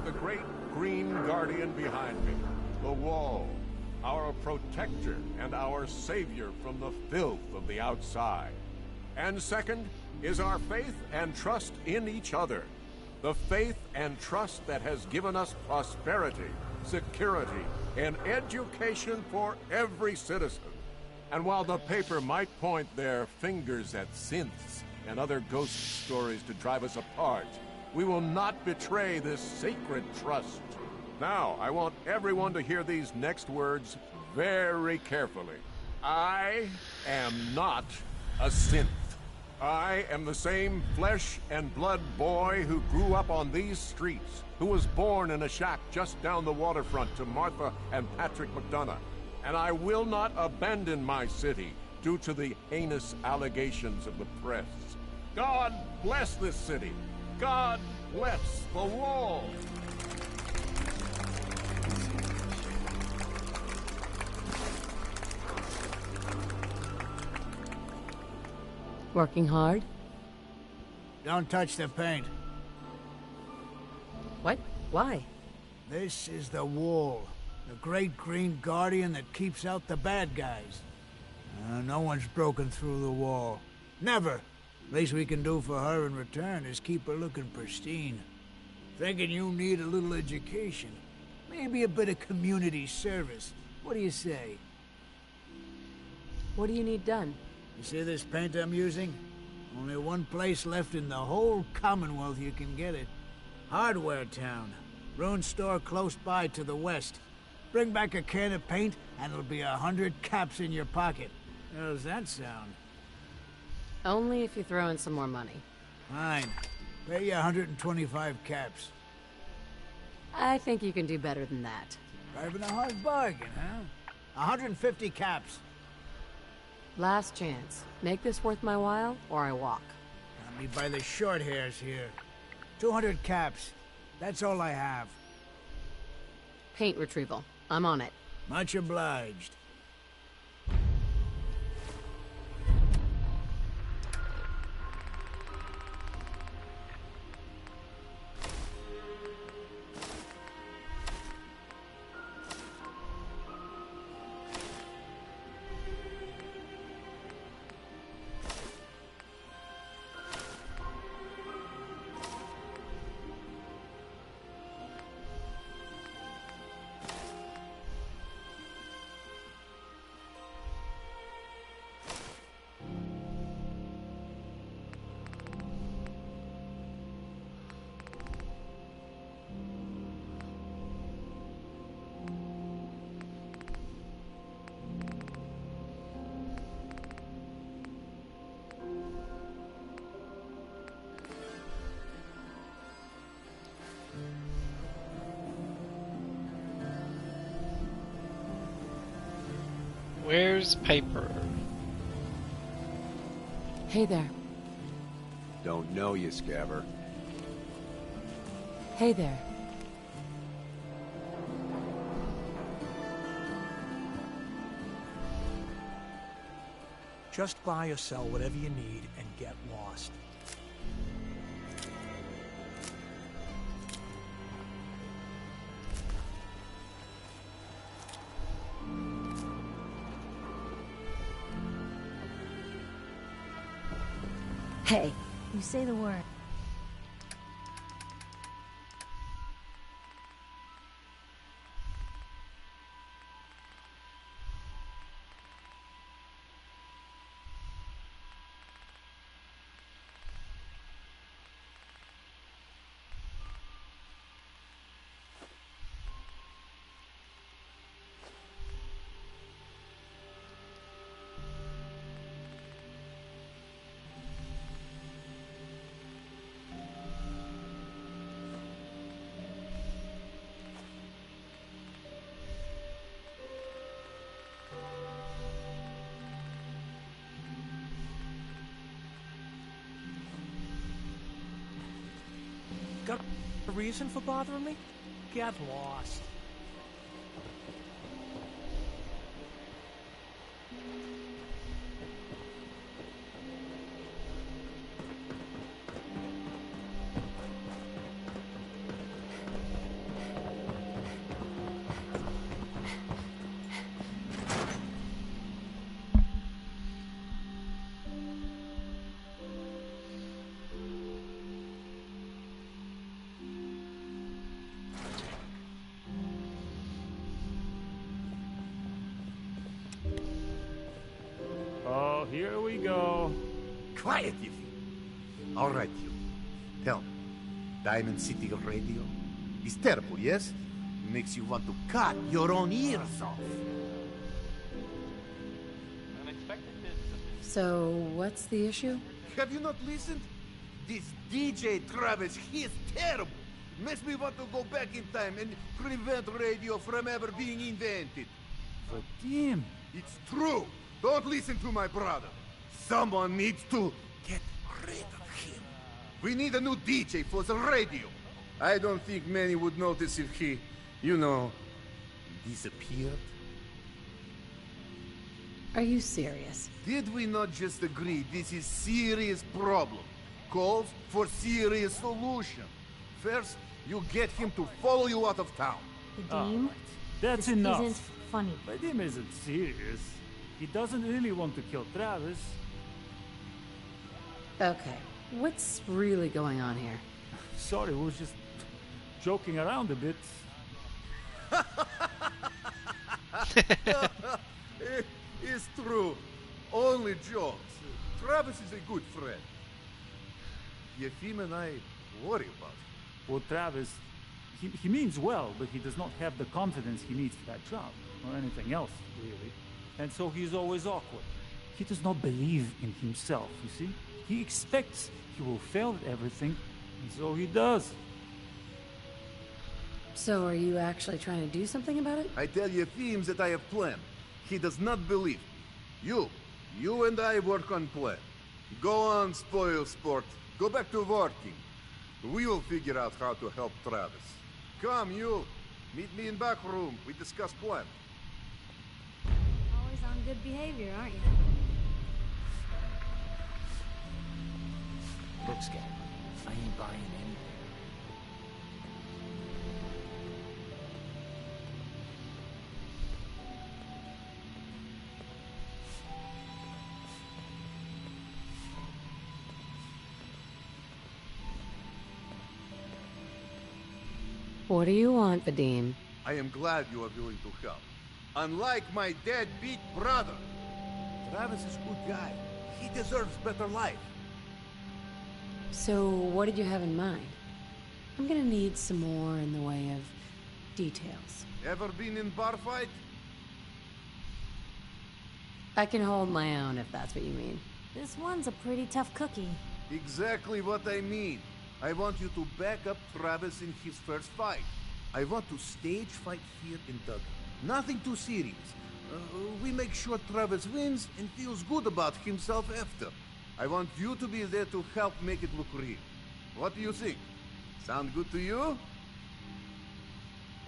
The great green guardian behind me, the wall, our protector and our savior from the filth of the outside. And second is our faith and trust in each other, the faith and trust that has given us prosperity, security, and education for every citizen. And while the paper might point their fingers at synths and other ghost stories to drive us apart, we will not betray this sacred trust. Now, I want everyone to hear these next words very carefully. I am not a synth. I am the same flesh and blood boy who grew up on these streets, who was born in a shack just down the waterfront to Martha and Patrick McDonough. And I will not abandon my city due to the heinous allegations of the press. God bless this city. God bless the wall. Working hard? Don't touch the paint. What? Why? This is the wall. The great green guardian that keeps out the bad guys. No one's broken through the wall. Never. Least we can do for her in return is keep her looking pristine. Thinking you need a little education. Maybe a bit of community service. What do you say? What do you need done? You see this paint I'm using? Only one place left in the whole Commonwealth you can get it. Hardware Town. Ruin store close by to the west. Bring back a can of paint and it'll be 100 caps in your pocket. How's that sound? Only if you throw in some more money. Fine. Pay you 125 caps. I think you can do better than that. Driving a hard bargain, huh? 150 caps. Last chance. Make this worth my while, or I walk. Got me by the short hairs here. 200 caps. That's all I have. Paint retrieval. I'm on it. Much obliged. Where's Piper? Hey there. Don't know you, Scabber. Hey there. Just buy or sell whatever you need and get lost. Hey. You say the word. Got a reason for bothering me? Get lost. Oh, here we go. Quiet, you. All right, you. Tell me, Diamond City Radio is terrible, yes? Makes you want to cut your own ears off. So, what's the issue? Have you not listened? This DJ Travis, he is terrible. Makes me want to go back in time and prevent radio from ever being invented. Vadim! It's true. Don't listen to my brother. Someone needs to get rid of him. We need a new DJ for the radio. I don't think many would notice if he, disappeared. Are you serious? Did we not just agree this is serious problem? Calls for serious solution. First, you get him to follow you out of town. Vadim, That's this enough. isn't funny. Vadim isn't serious. He doesn't really want to kill Travis. Okay, what's really going on here? Sorry, we was just joking around a bit. It's true. Only jokes. Travis is a good friend. Yefim and I worry about him. Well, Travis, he means well, but he does not have the confidence he needs for that job, or anything else, really. And so he's always awkward. He does not believe in himself, you see? He expects he will fail at everything, and so he does. So are you actually trying to do something about it? I tell Yefim that I have plan. He does not believe. You and I work on plan. Go on, spoil sport. Go back to working. We will figure out how to help Travis. Come, you. Meet me in back room. We discuss plan. Always on good behavior, aren't you? Look, Scat, I ain't buying anything. What do you want, Vadim? I am glad you are willing to help. Unlike my deadbeat brother. Travis is a good guy. He deserves better life. So, what did you have in mind? I'm gonna need some more in the way of details. Ever been in bar fight? I can hold my own if that's what you mean. This one's a pretty tough cookie. Exactly what I mean. I want you to back up Travis in his first fight. I want to stage fight here in Duggan. Nothing too serious. We make sure Travis wins and feels good about himself after. I want you to be there to help make it look real. What do you think? Sound good to you?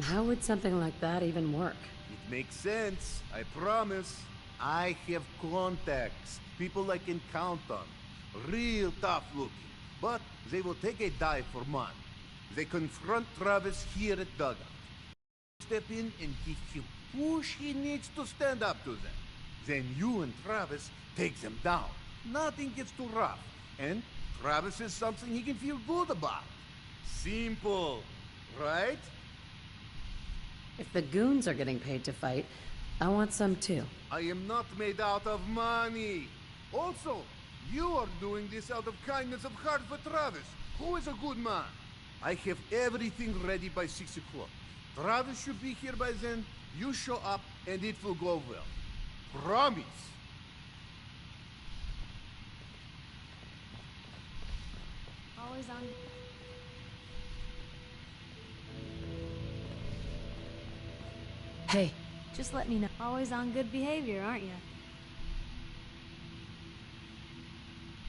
How would something like that even work? It makes sense, I promise. I have contacts, people I can count on. Real tough looking, but they will take a dive for money. They confront Travis here at Dugout. Step in and give him push he needs to stand up to them. Then you and Travis take them down. Nothing gets too rough. And Travis is something he can feel good about. Simple, right? If the goons are getting paid to fight, I want some too. I am not made out of money. Also, you are doing this out of kindness of heart for Travis, who is a good man. I have everything ready by 6 o'clock. Travis should be here by then. You show up and it will go well. Promise. Always on. Hey. Just let me know. Always on good behavior, aren't you?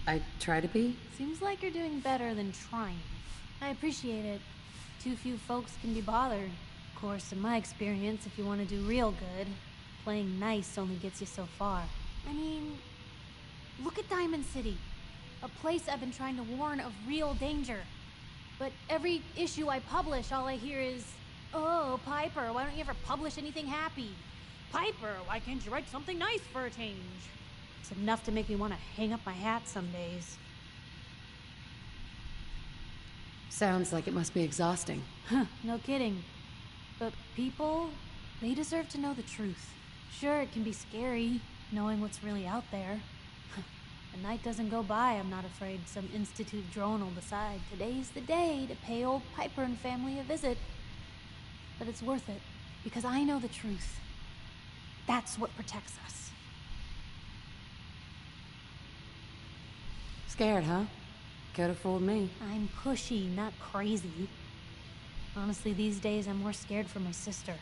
I try to be? Seems like you're doing better than trying. I appreciate it. Too few folks can be bothered. Of course, in my experience, if you want to do real good, playing nice only gets you so far. I mean, look at Diamond City. A place I've been trying to warn of real danger. But every issue I publish, all I hear is, "Oh, Piper, why don't you ever publish anything happy? Piper, why can't you write something nice for a change?" It's enough to make me want to hang up my hat some days. Sounds like it must be exhausting. Huh, no kidding. But people, they deserve to know the truth. Sure, it can be scary, knowing what's really out there. A night doesn't go by, I'm not afraid some Institute drone will decide today's the day to pay old Piper and family a visit. But it's worth it, because I know the truth. That's what protects us. Scared, huh? Could have fooled me. I'm pushy, not crazy. Honestly, these days I'm more scared for my sister.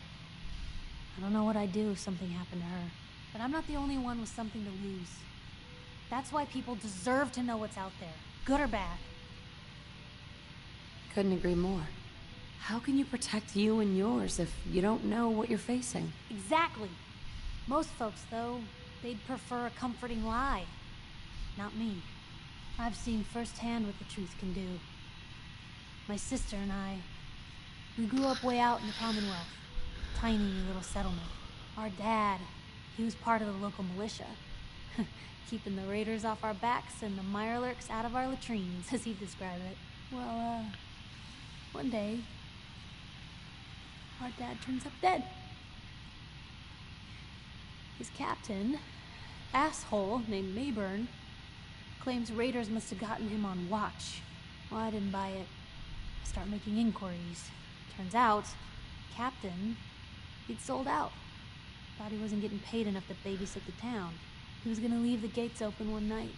I don't know what I'd do if something happened to her. But I'm not the only one with something to lose. That's why people deserve to know what's out there, good or bad. Couldn't agree more. How can you protect you and yours if you don't know what you're facing? Exactly. Most folks, though, they'd prefer a comforting lie. Not me. I've seen firsthand what the truth can do. My sister and I, we grew up way out in the Commonwealth. Tiny little settlement. Our dad, he was part of the local militia. Keeping the raiders off our backs and the mirelurks out of our latrines, as he'd describe it. Well, one day, our dad turns up dead. His captain, asshole named Mayburn, claims raiders must have gotten him on watch. Well, I didn't buy it. I start making inquiries. Turns out, captain, he'd sold out. Thought he wasn't getting paid enough to babysit the town. He was gonna leave the gates open one night.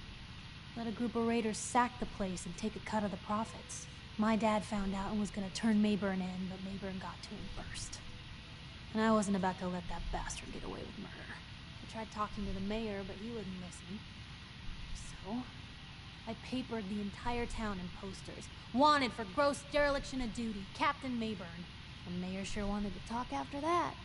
Let a group of raiders sack the place and take a cut of the profits. My dad found out and was gonna turn Mayburn in, but Mayburn got to him first. And I wasn't about to let that bastard get away with murder. I tried talking to the mayor, but he wouldn't listen. So, I papered the entire town in posters. Wanted for gross dereliction of duty, Captain Mayburn. The mayor sure wanted to talk after that.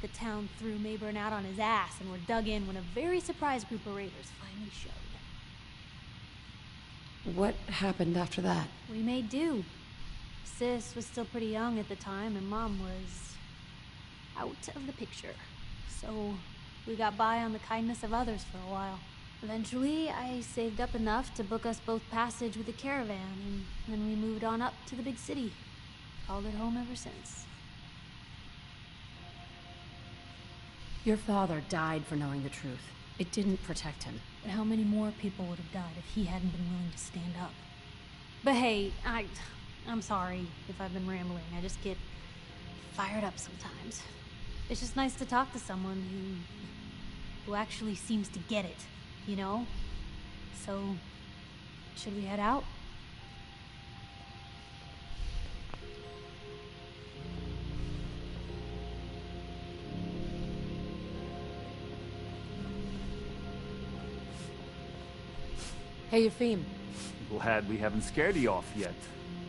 The town threw Mayburn out on his ass and were dug in when a very surprised group of raiders finally showed. What happened after that? We made do. Sis was still pretty young at the time, and Mom was out of the picture. So we got by on the kindness of others for a while. Eventually, I saved up enough to book us both passage with a caravan, and then we moved on up to the big city. Called it home ever since. Your father died for knowing the truth. It didn't protect him. But how many more people would have died if he hadn't been willing to stand up? But hey, I'm sorry if I've been rambling. I just get fired up sometimes. It's just nice to talk to someone who actually seems to get it, you know? So, should we head out? Hey, Eupheme. Glad we haven't scared you off yet.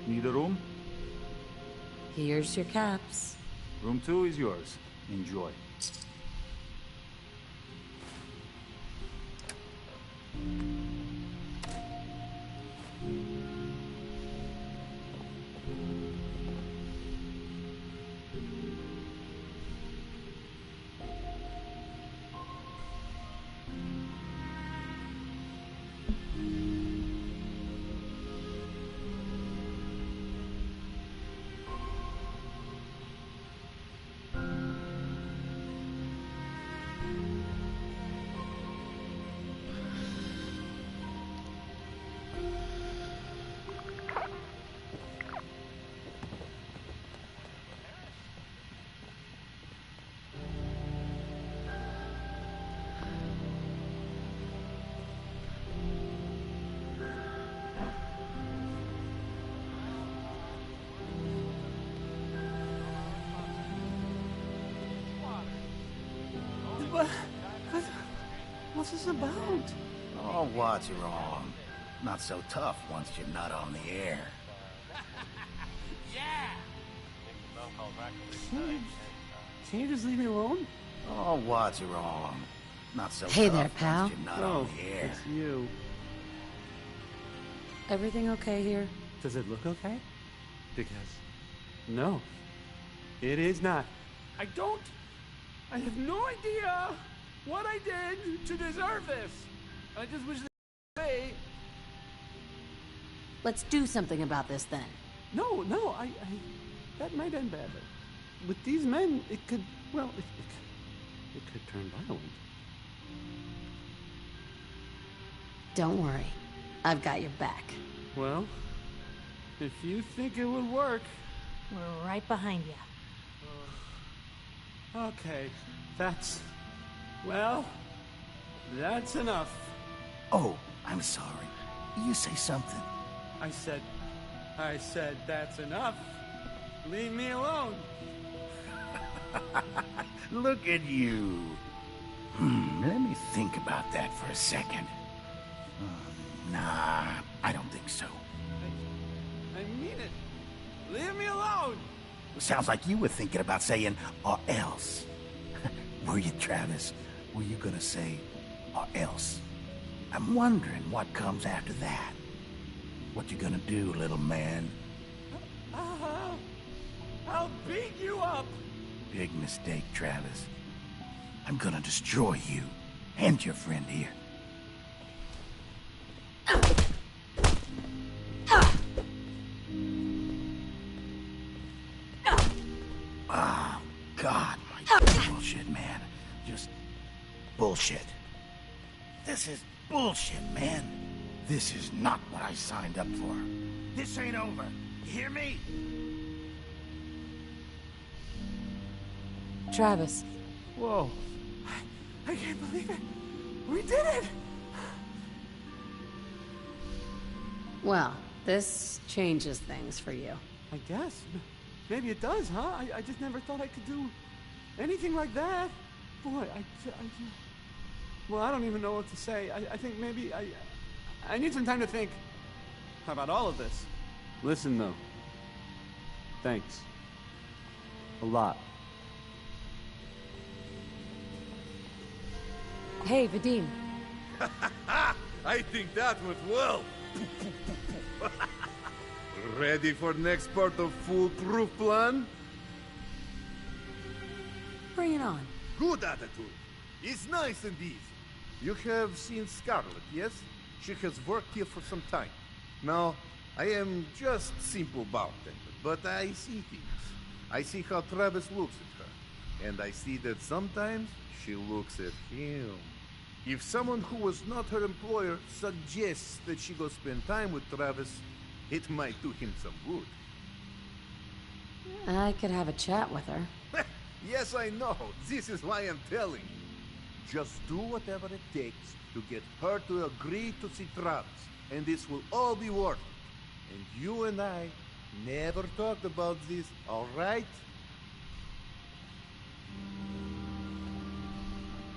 Need a room? Here's your caps. Room 2 is yours. Enjoy. What's this about? Oh, what's wrong? Not so tough once you're not on the air. Can you just leave me alone? Oh, what's wrong? Not so Hey tough there, pal. once you're not on the air. It's you. Everything okay here? Does it look okay? Because... no. It is not. I have no idea what I did to deserve this. I just wish they... Let's do something about this then. No, that might end badly. With these men, it could, well, it could turn violent. Don't worry. I've got your back. Well, if you think it would work... We're right behind you. Okay, that's... well, that's enough. Oh, I'm sorry. You say something. I said that's enough. Leave me alone. Look at you. Let me think about that for a second. Nah, I don't think so. I mean it. Leave me alone. Sounds like you were thinking about saying, or else. Were you, Travis? Were you gonna say, or else? I'm wondering what comes after that. What you gonna do, little man? I'll beat you up. Big mistake, Travis. I'm gonna destroy you and your friend here. Oh, God, my bullshit, man. Just bullshit. This is bullshit, man. This is not what I signed up for. This ain't over. You hear me? Travis. Whoa. I can't believe it. We did it! Well, this changes things for you. I guess. Maybe it does, huh? I just never thought I could do anything like that. Boy, well, I don't even know what to say. I think maybe I need some time to think about all of this. Listen, though. Thanks. A lot. Hey, Vadim. I think that went well. Ready for next part of foolproof plan? Bring it on. Good attitude. It's nice and easy. You have seen Scarlet, yes? She has worked here for some time. Now, I am just simple bartender, but I see things. I see how Travis looks at her, and I see that sometimes she looks at him. If someone who was not her employer suggests that she go spend time with Travis, it might do him some good. I could have a chat with her. Yes, I know. This is why I'm telling you. Just do whatever it takes to get her to agree to see Travis, and this will all be worth it. And you and I never talked about this, all right?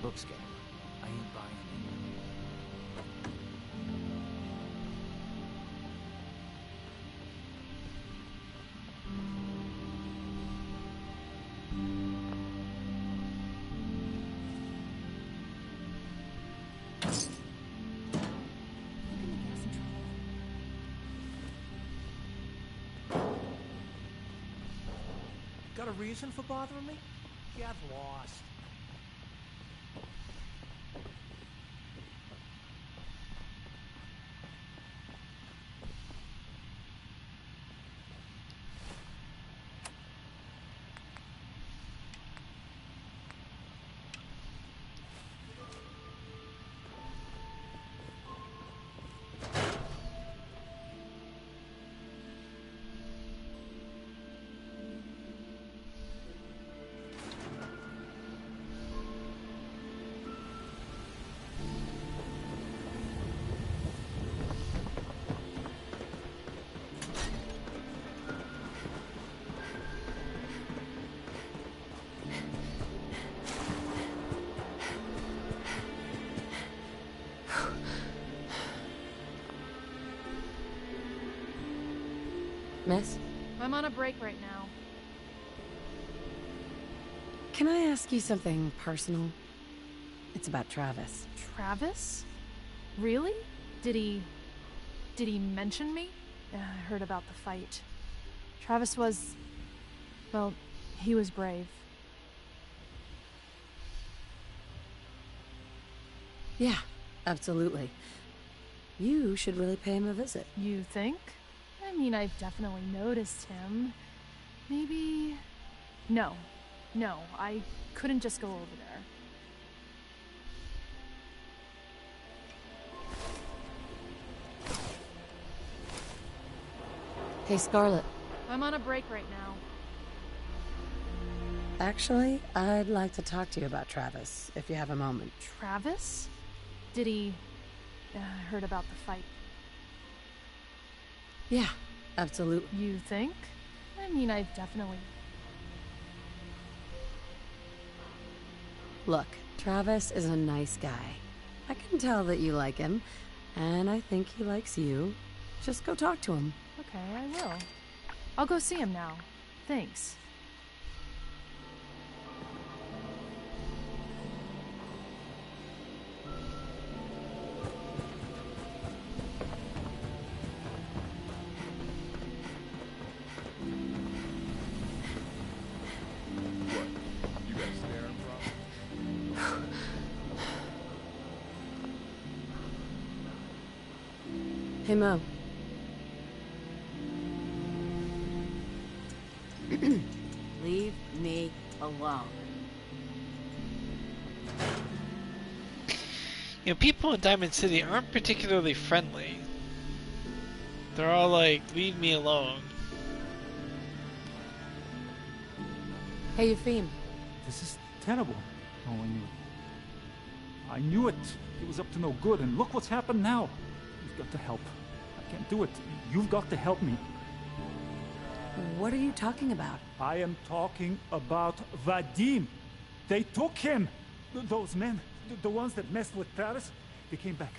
Look, Scanner, I ain't buying Got a reason for bothering me? Get lost. Miss? I'm on a break right now. Can I ask you something personal? It's about Travis. Travis? Really? Did he mention me? I heard about the fight. Travis was... well, he was brave. Yeah, absolutely. You should really pay him a visit. You think? I mean, I've definitely noticed him. Maybe... No, I couldn't just go over there. Hey, Scarlett. I'm on a break right now. Actually, I'd like to talk to you about Travis, if you have a moment. Travis? Did he... I heard about the fight. Yeah, absolutely. You think? I mean, I've definitely... Look, Travis is a nice guy. I can tell that you like him, and I think he likes you. Just go talk to him. Okay, I will. I'll go see him now. Thanks. Hey, Mo. Leave me alone. You know, people in Diamond City aren't particularly friendly. They're all like, leave me alone. Hey, Eupheme. This is terrible. Oh, I knew it. It was up to no good, and look what's happened now. You've got to help. I can't do it. You've got to help me. What are you talking about? I am talking about Vadim. They took him. Those men, the ones that messed with Travis, they came back.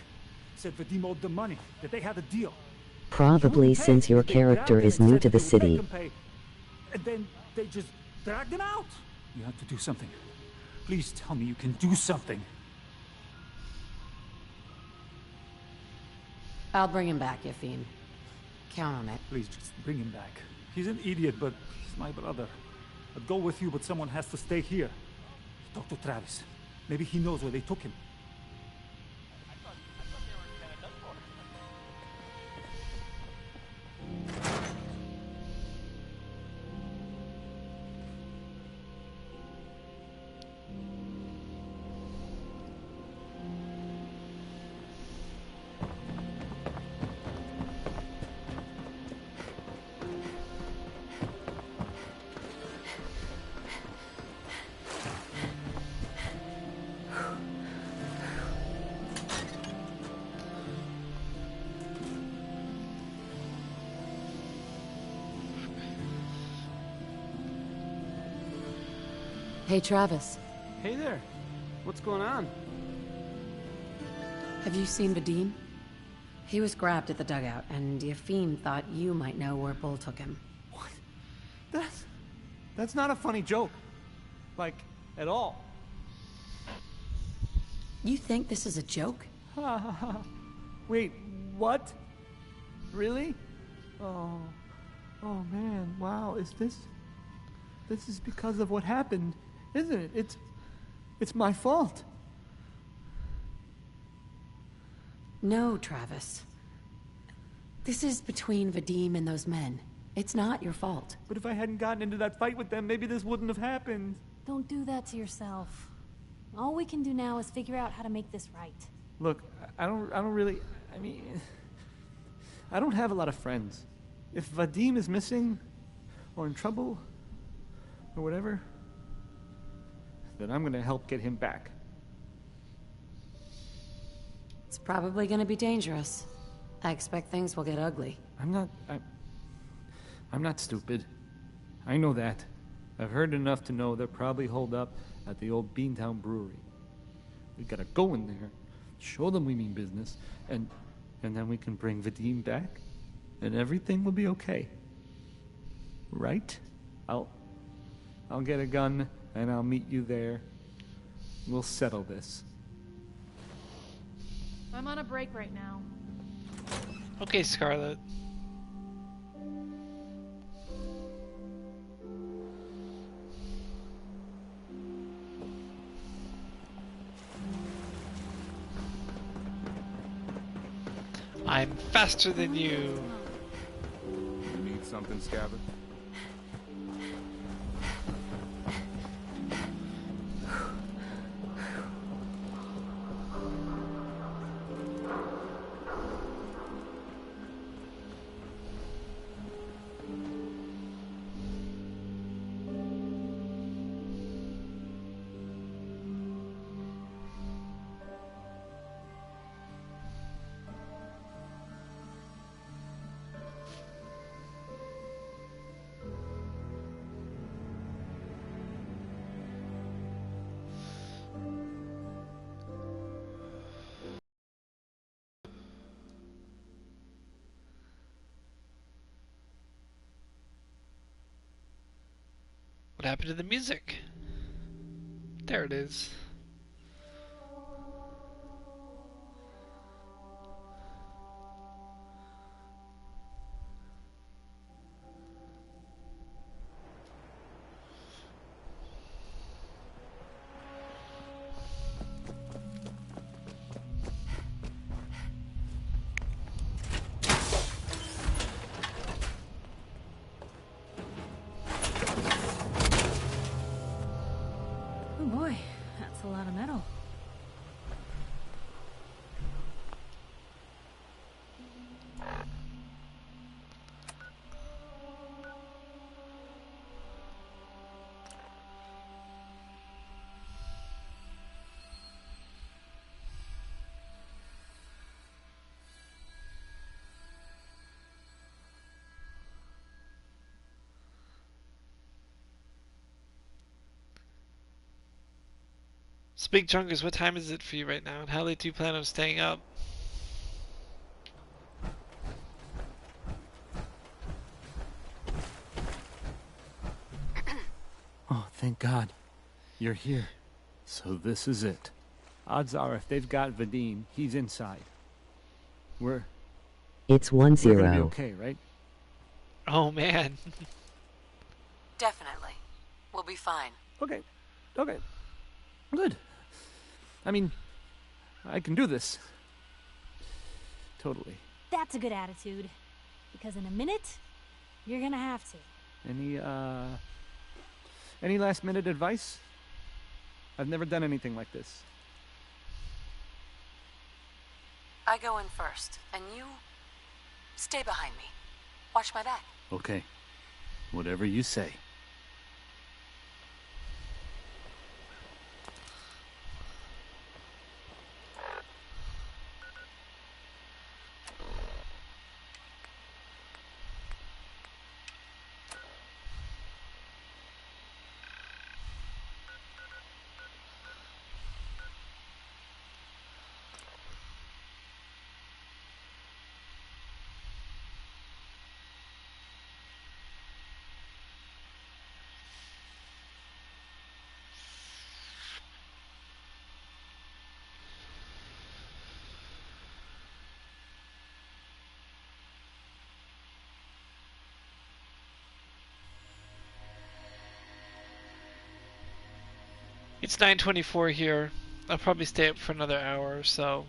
Said Vadim owed them money, that they had a deal. Probably since your character is new to the city. And then they just dragged him out. You have to do something. Please tell me you can do something. I'll bring him back, Eupheme. Count on it. Please just bring him back. He's an idiot, but he's my brother. I'd go with you, but someone has to stay here. Talk to Travis. Maybe he knows where they took him. Hey, Travis. Hey there. What's going on? Have you seen Vadim? He was grabbed at the dugout, and Eupheme thought you might know where Bull took him. That's not a funny joke. Like, at all. You think this is a joke? Wait, what? Really? Oh man, wow, is this... this is because of what happened, isn't it? It's my fault. No, Travis. This is between Vadim and those men. It's not your fault. But if I hadn't gotten into that fight with them, maybe this wouldn't have happened. Don't do that to yourself. All we can do now is figure out how to make this right. Look, I don't really, I mean, I don't have a lot of friends. If Vadim is missing, or in trouble, or whatever, then I'm gonna help get him back. It's probably gonna be dangerous. I expect things will get ugly. I'm not stupid. I know that. I've heard enough to know they're probably holed up at the old Beantown Brewery. We gotta go in there, show them we mean business, and then we can bring Vadim back, and everything will be okay. Right? I'll get a gun, and I'll meet you there. We'll settle this. I'm on a break right now. Okay, Scarlet. I'm faster than you. You need something, Scabbard? What happened to the music? There it is. Oh boy, that's a lot of metal. Speak Chungus, what time is it for you right now, and how late do you plan on staying up? Oh, thank God. You're here. So this is it. Odds are if they've got Vadim, he's inside. It's We're 1-0. gonna be okay, right? Oh man. Definitely. We'll be fine. Okay. Good. I mean, I can do this. Totally. That's a good attitude. Because in a minute, you're gonna have to. Any last minute advice? I've never done anything like this. I go in first, and you stay behind me. Watch my back. Okay. Whatever you say. It's 9:24 here. I'll probably stay up for another hour or so.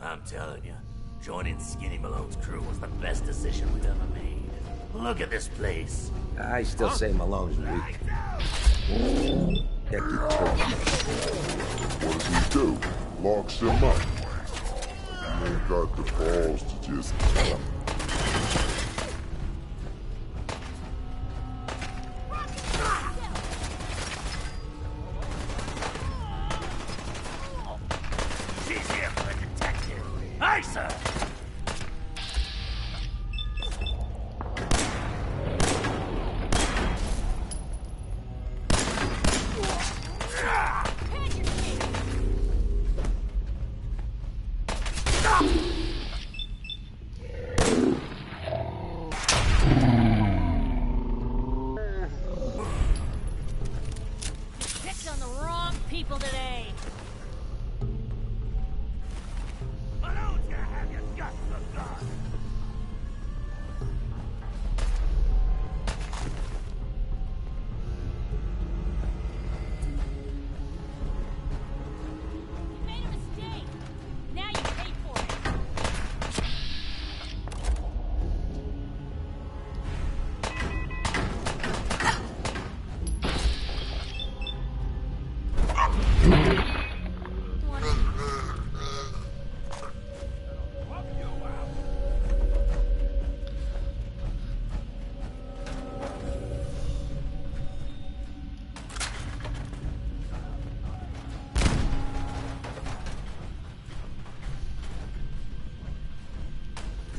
I'm telling you, joining Skinny Malone's crew was the best decision we've ever made. Look at this place. I still say Malone's weak. What does he do? Locks him up. He ain't got the balls to just kill him.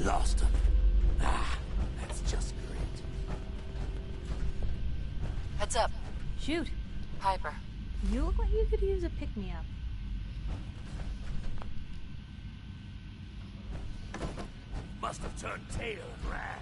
Lost him. Ah, that's just great. Heads up. Shoot. Piper. You look like you could use a pick-me-up. Must have turned tail and ran.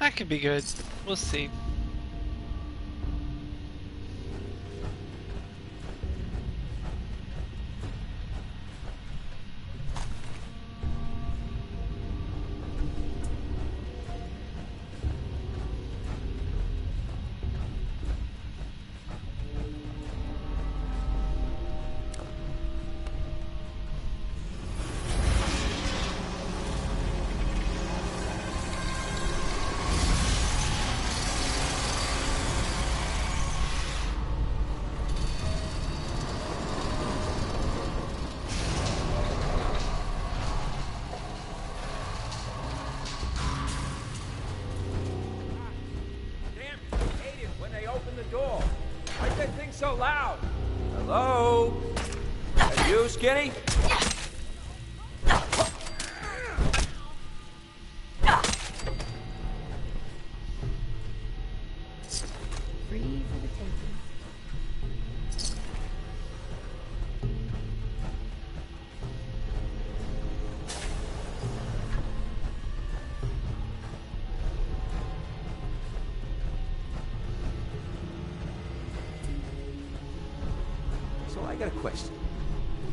That could be good. We'll see. So loud. Hello? Are you Skinny? Free for the taking. So I got a question.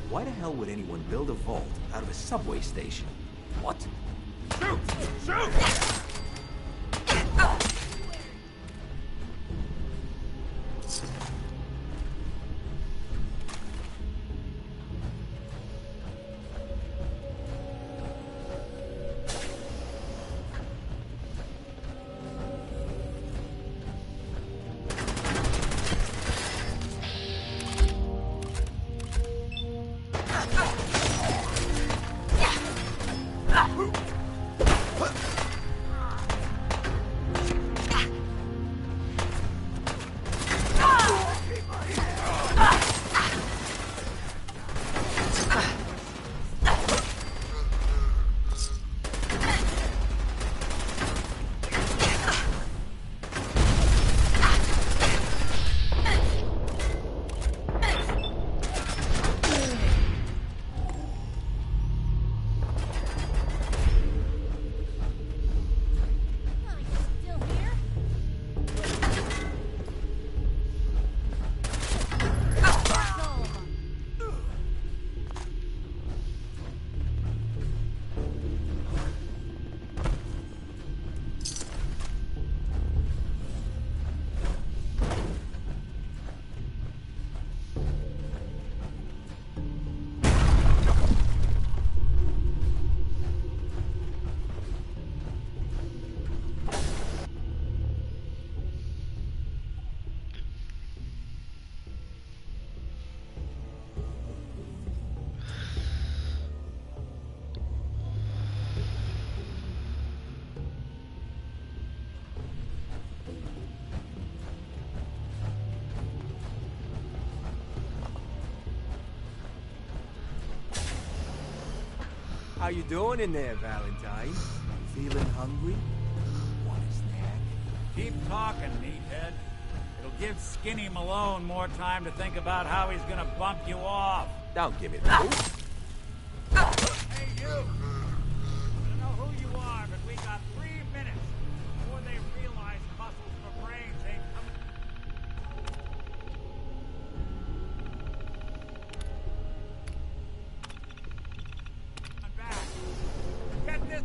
Why the hell would anyone build a vault out of a subway station? What? Shoot! Shoot! How you doing in there, Valentine? Feeling hungry? Want a snack? Keep talking, meathead. It'll give Skinny Malone more time to think about how he's gonna bump you off. Don't give me that. Hey, you! I don't know who you are, but we got 3 minutes before they realize muscles for brains ain't coming. Get this!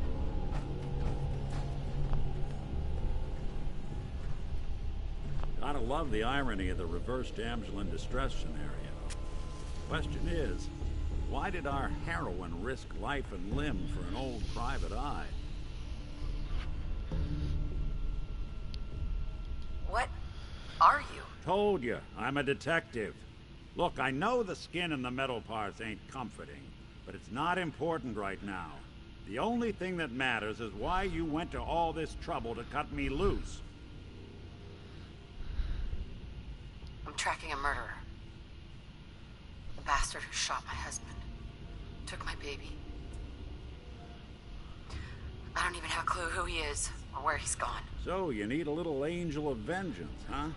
Gotta love the irony of the reverse damsel in distress scenario. Question is, why did our heroine risk life and limb for an old private eye? What are you? Told you, I'm a detective. Look, I know the skin and the metal parts ain't comforting, but it's not important right now. The only thing that matters is why you went to all this trouble to cut me loose. I'm tracking a murderer. A bastard who shot my husband. Took my baby. I don't even have a clue who he is or where he's gone. So, you need a little angel of vengeance, huh?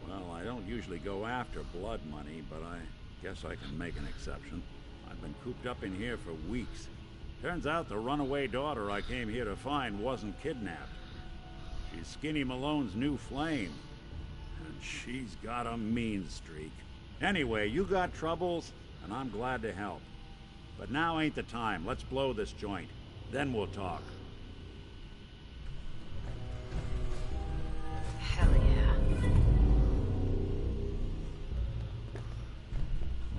Well, I don't usually go after blood money, but I guess I can make an exception. I've been cooped up in here for weeks. Turns out the runaway daughter I came here to find wasn't kidnapped. She's Skinny Malone's new flame. And she's got a mean streak. Anyway, you got troubles, and I'm glad to help. But now ain't the time. Let's blow this joint. Then we'll talk. Hell yeah.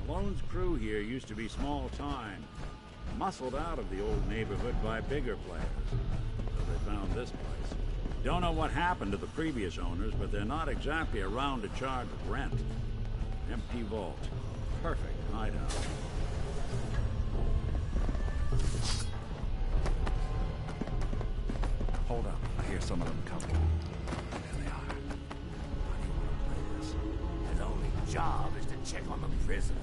Malone's crew here used to be small time. Muscled out of the old neighborhood by bigger players. So they found this place. Don't know what happened to the previous owners, but they're not exactly around to charge rent. Empty vault. Perfect hideout. Hold up. I hear some of them coming. There they are. How do you want to play this? His only job is to check on the prisoner.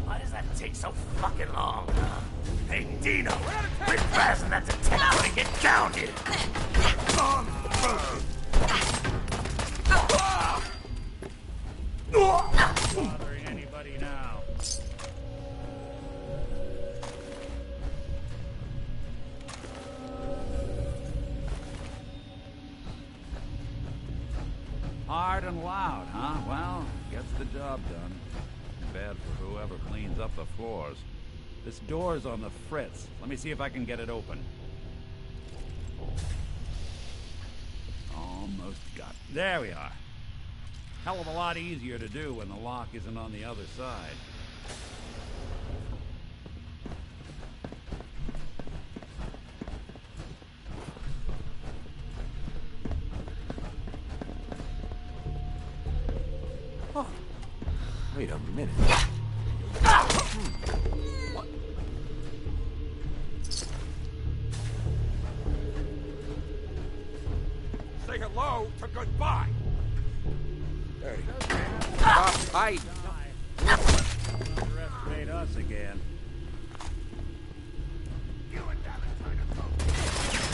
Why does that take so fucking long, huh? Hey, Dino, quit passing that detector and get counted! Bothering anybody now? Hard and loud, huh? Well, gets the job done. Bad for whoever cleans up the floors. This door's on the fritz. Let me see if I can get it open. Almost got it. There we are. Hell of a lot easier to do when the lock isn't on the other side. Oh, wait a minute. What? Say hello to goodbye. There you go. Hi. Underestimate us again.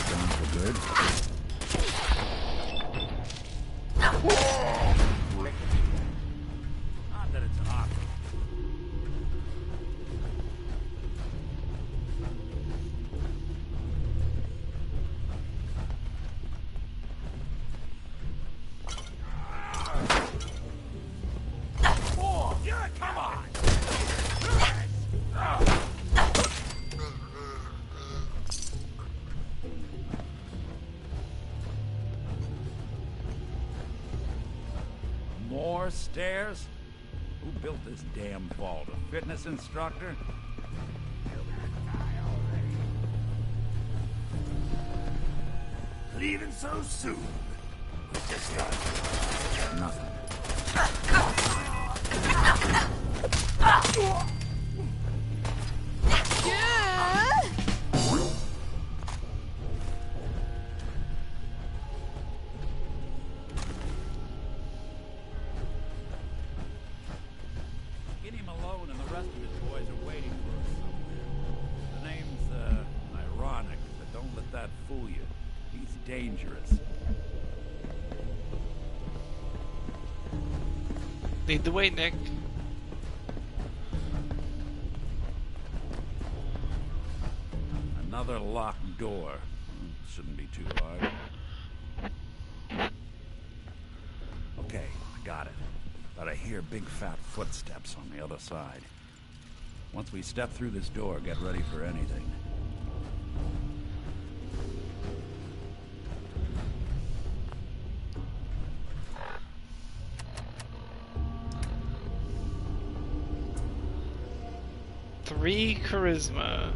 Gone for good. Not that it's an option. Come on! More stairs? Who built this damn vault? A fitness instructor? Leaving so soon? Just got nothing. Skinny Malone and the rest of his boys are waiting for us somewhere. The name's, ironic, but don't let that fool you. He's dangerous. Lead the way, Nick. Another locked door. Shouldn't be too hard. Okay, I got it. But I hear big fat footsteps on the other side. Once we step through this door, get ready for anything. Three charisma.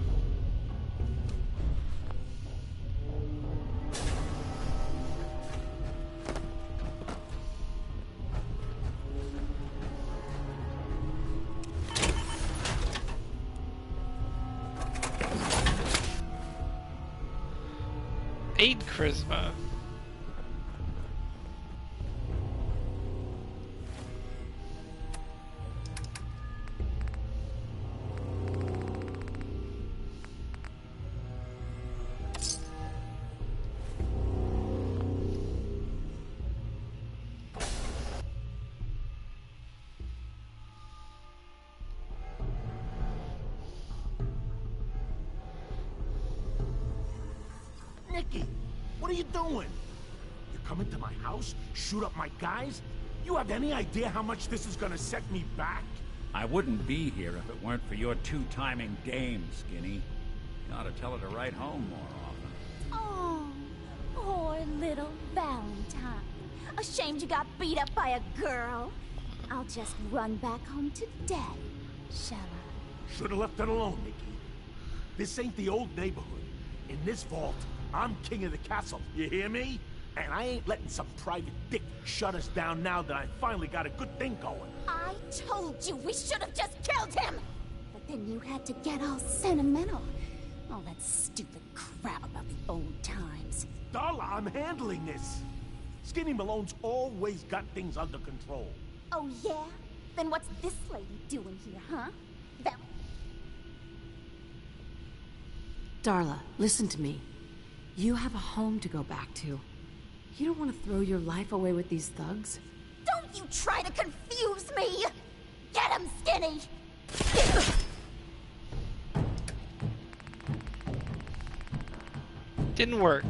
Eight charisma. Nicky, what are you doing? You come into my house, shoot up my guys? You have any idea how much this is gonna set me back? I wouldn't be here if it weren't for your two-timing dame, Skinny. You ought to tell her to write home more often. Oh, poor little Valentine. Ashamed you got beat up by a girl. I'll just run back home to Daddy, shall I? Should've left it alone, Nikki. This ain't the old neighborhood. In this vault, I'm king of the castle, you hear me? And I ain't letting some private dick shut us down now that I finally got a good thing going. I told you we should have just killed him! But then you had to get all sentimental. All that stupid crap about the old times. Darla, I'm handling this. Skinny Malone's always got things under control. Oh yeah? Then what's this lady doing here, huh? Darla, listen to me. You have a home to go back to. You don't want to throw your life away with these thugs? Don't you try to confuse me! Get him, Skinny! Didn't work.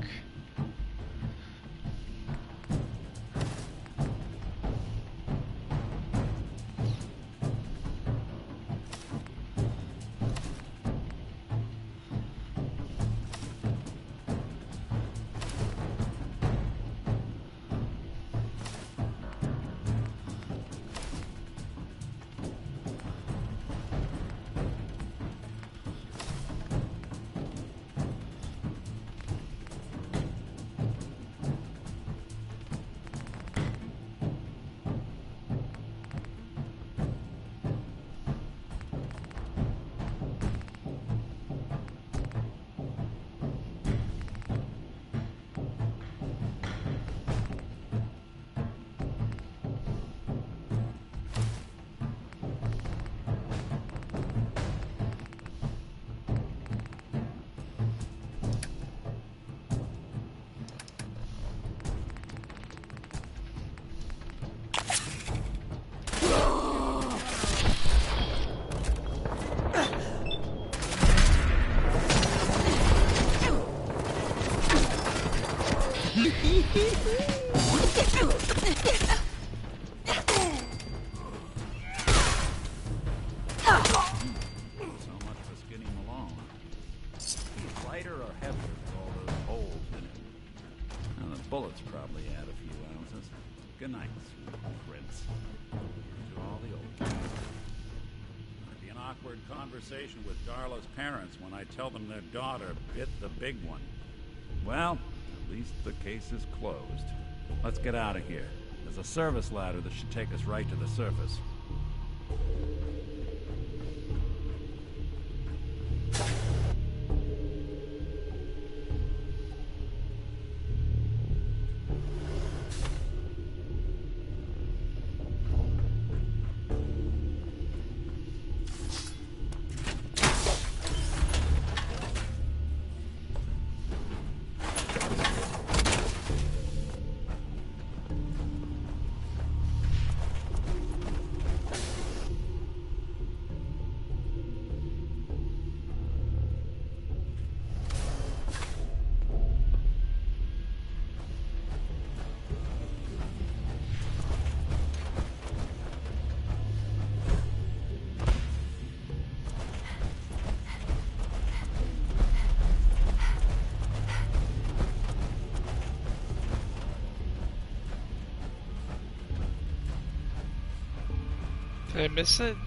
Bullets probably add a few ounces. Good night, sweet prince. To all the old times. Might be an awkward conversation with Darla's parents when I tell them their daughter bit the big one. Well, at least the case is closed. Let's get out of here. There's a service ladder that should take us right to the surface. Did I miss it?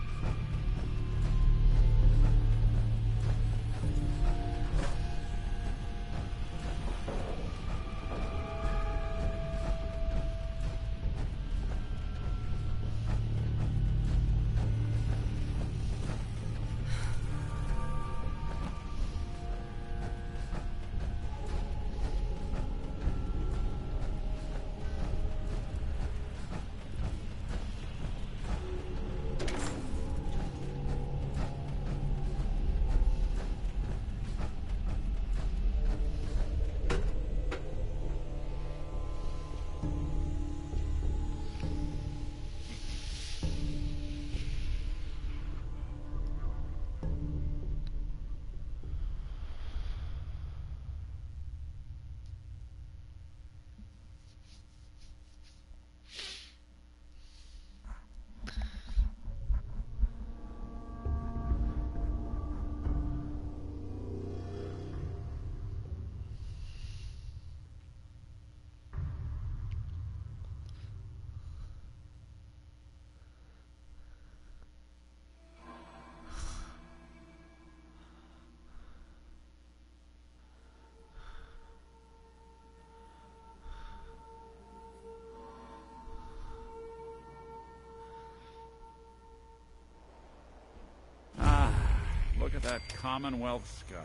at that Commonwealth sky.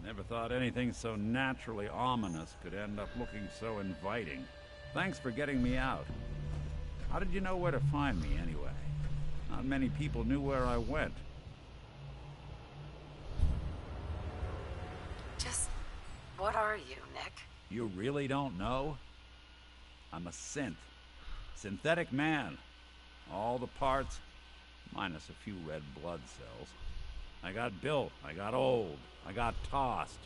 Never thought anything so naturally ominous could end up looking so inviting. Thanks for getting me out. How did you know where to find me, anyway? Not many people knew where I went. Just what are you, Nick? You really don't know? I'm a synth. Synthetic man. All the parts, minus a few red blood cells. I got built, I got old, I got tossed.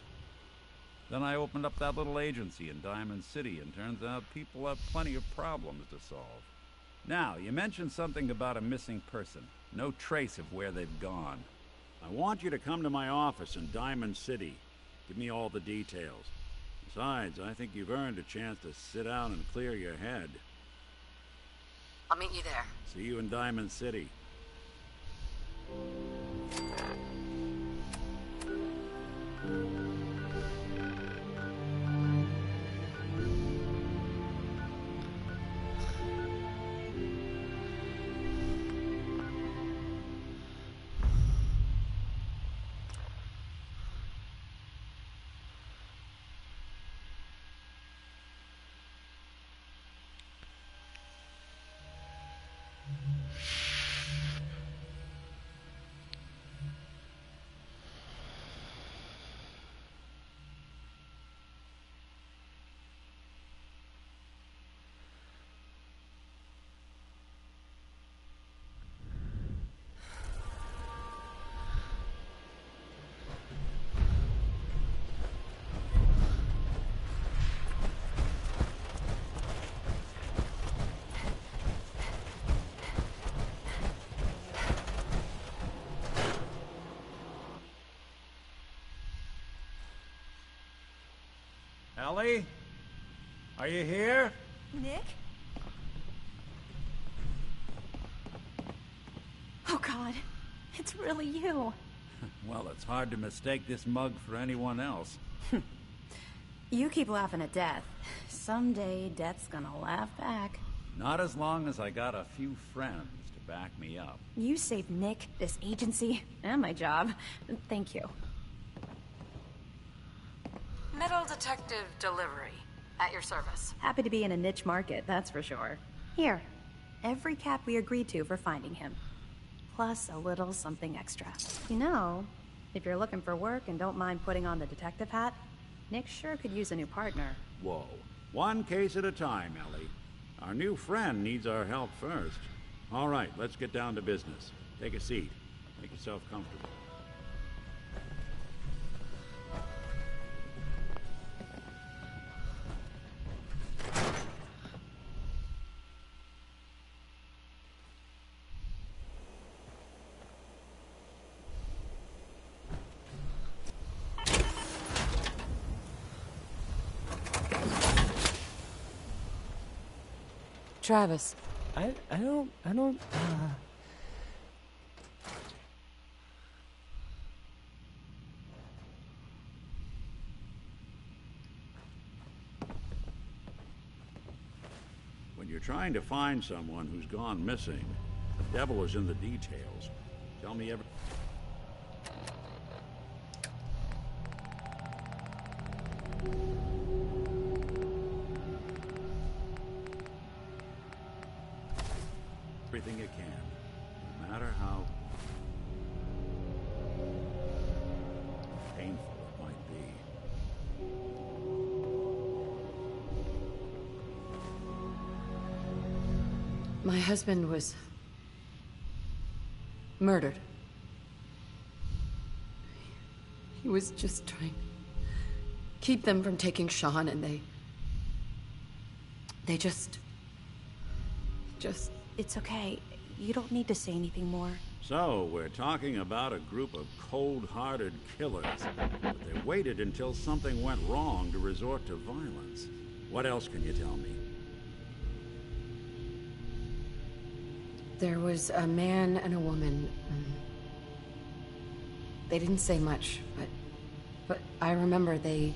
Then I opened up that little agency in Diamond City, and turns out people have plenty of problems to solve. Now, you mentioned something about a missing person. No trace of where they've gone. I want you to come to my office in Diamond City. Give me all the details. Besides, I think you've earned a chance to sit down and clear your head. I'll meet you there. See you in Diamond City. Ellie? Are you here? Nick? Oh God, it's really you. Well, it's hard to mistake this mug for anyone else. You keep laughing at death. Someday, death's gonna laugh back. Not as long as I got a few friends to back me up. You saved Nick, this agency, and my job. Thank you. Metal detective delivery. At your service. Happy to be in a niche market, that's for sure. Here, every cap we agreed to for finding him. Plus a little something extra. You know, if you're looking for work and don't mind putting on the detective hat, Nick sure could use a new partner. Whoa. One case at a time, Ellie. Our new friend needs our help first. All right, let's get down to business. Take a seat. Make yourself comfortable. Travis. I don't. When you're trying to find someone who's gone missing, the devil is in the details. Tell me everything. Everything you can, no matter how painful it might be. My husband was murdered. He was just trying to keep them from taking Sean, and they just... It's okay. You don't need to say anything more. So, we're talking about a group of cold-hearted killers, but they waited until something went wrong to resort to violence. What else can you tell me? There was a man and a woman. They didn't say much, but I remember they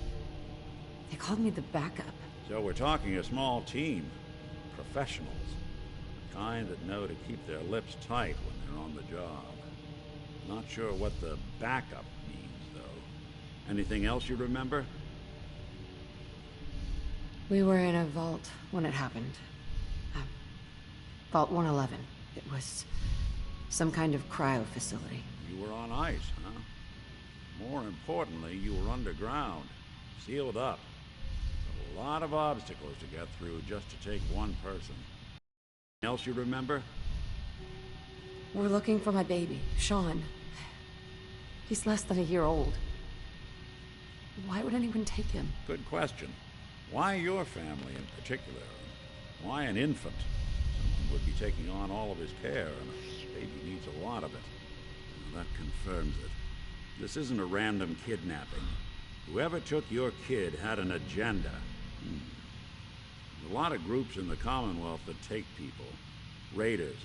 called me the backup. So we're talking a small team. Professionals. The kind that know to keep their lips tight when they're on the job. Not sure what the backup means, though. Anything else you remember? We were in a vault when it happened. Vault 111. It was some kind of cryo facility. You were on ice, huh? More importantly, you were underground, sealed up. A lot of obstacles to get through just to take one person. Anything else you remember? We're looking for my baby, Sean. He's less than a year old. Why would anyone take him? Good question. Why your family in particular? Why an infant? Someone would be taking on all of his care, and a baby needs a lot of it. Now, that confirms it. This isn't a random kidnapping. Whoever took your kid had an agenda. There's a lot of groups in the Commonwealth that take people. Raiders,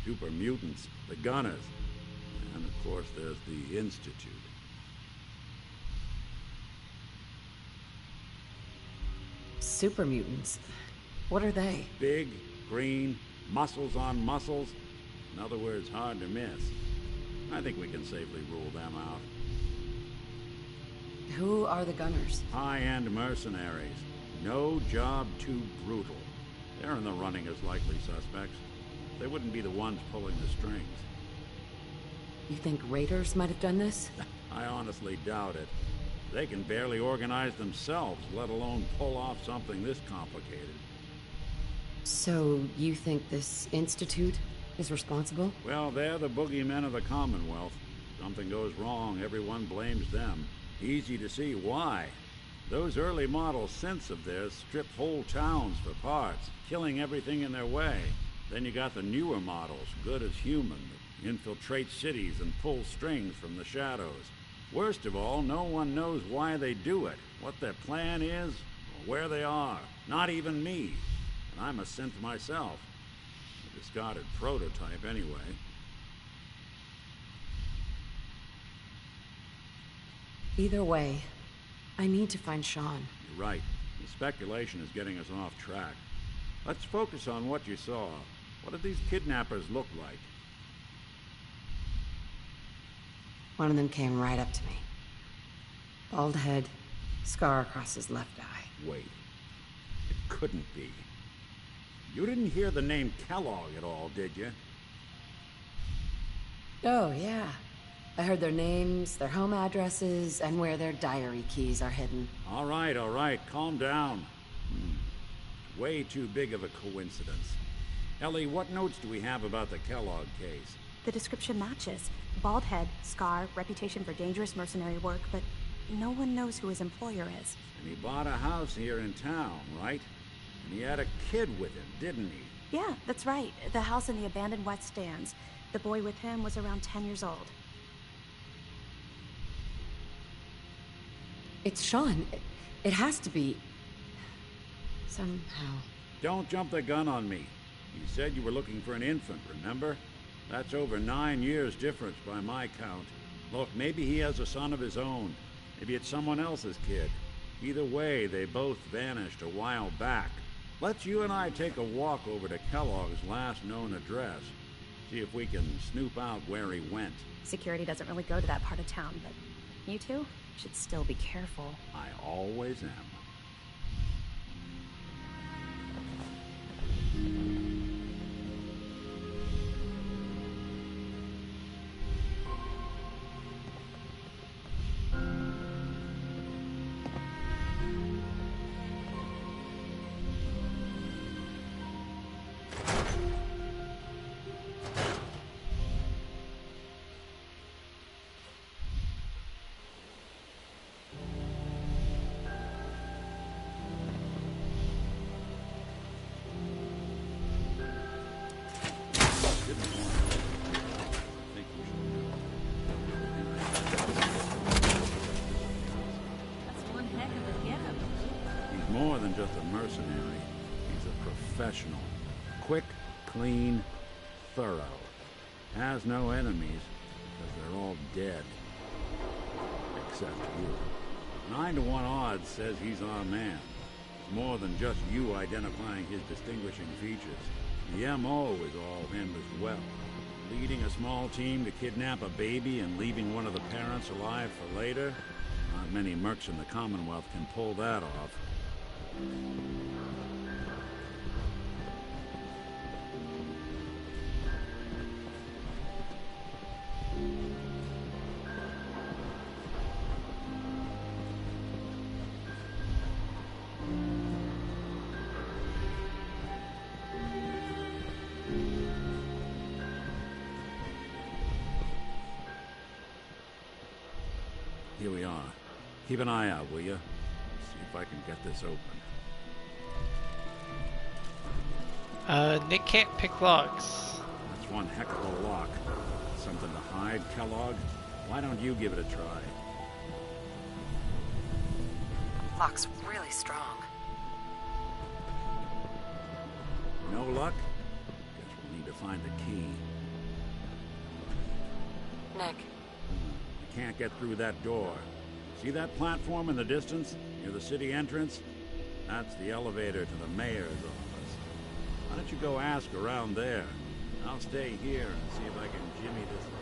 super mutants, the Gunners, and of course there's the Institute. Super mutants? What are they? Big, green, muscles on muscles. In other words, hard to miss. I think we can safely rule them out. Who are the Gunners? High-end mercenaries. No job too brutal. They're in the running as likely suspects. They wouldn't be the ones pulling the strings. You think raiders might have done this? I honestly doubt it. They can barely organize themselves, let alone pull off something this complicated. So, you think this Institute is responsible? Well, they're the boogeymen of the Commonwealth. Something goes wrong, everyone blames them. Easy to see why. Those early model synths of theirs stripped whole towns for parts, killing everything in their way. Then you got the newer models, good as human, that infiltrate cities and pull strings from the shadows. Worst of all, no one knows why they do it, what their plan is, or where they are. Not even me. And I'm a synth myself. A discarded prototype, anyway. Either way, I need to find Sean. You're right. The speculation is getting us off track. Let's focus on what you saw. What did these kidnappers look like? One of them came right up to me. Bald head, scar across his left eye. Wait. It couldn't be. You didn't hear the name Kellogg at all, did you? Oh, yeah. I heard their names, their home addresses, and where their diary keys are hidden. All right. Calm down. It's way too big of a coincidence. Ellie, what notes do we have about the Kellogg case? The description matches. Bald head, scar, reputation for dangerous mercenary work, but no one knows who his employer is. And he bought a house here in town, right? And he had a kid with him, didn't he? Yeah, that's right. The house in the abandoned West Stands. The boy with him was around 10 years old. It's Sean. It has to be. Somehow. Don't jump the gun on me. You said you were looking for an infant, remember? That's over 9 years difference by my count. Look, maybe he has a son of his own. Maybe it's someone else's kid. Either way, they both vanished a while back. Let's you and I take a walk over to Kellogg's last known address. See if we can snoop out where he went. Security doesn't really go to that part of town, but you two should still be careful. I always am. More than just a mercenary. He's a professional. Quick, clean, thorough. Has no enemies, because they're all dead. Except you. 9 to 1 odds says he's our man. It's more than just you identifying his distinguishing features. The M.O. is all him as well. Leading a small team to kidnap a baby and leaving one of the parents alive for later? Not many mercs in the Commonwealth can pull that off. Here we are. Keep an eye out, will you? See if I can get this open. Nick can't pick locks. That's one heck of a lock. Something to hide, Kellogg? Why don't you give it a try? Lock's really strong. No luck? Guess we'll need to find the key. Nick. I can't get through that door. See that platform in the distance, near the city entrance? That's the elevator to the mayor's office. Why don't you go ask around there? I'll stay here and see if I can jimmy this lock.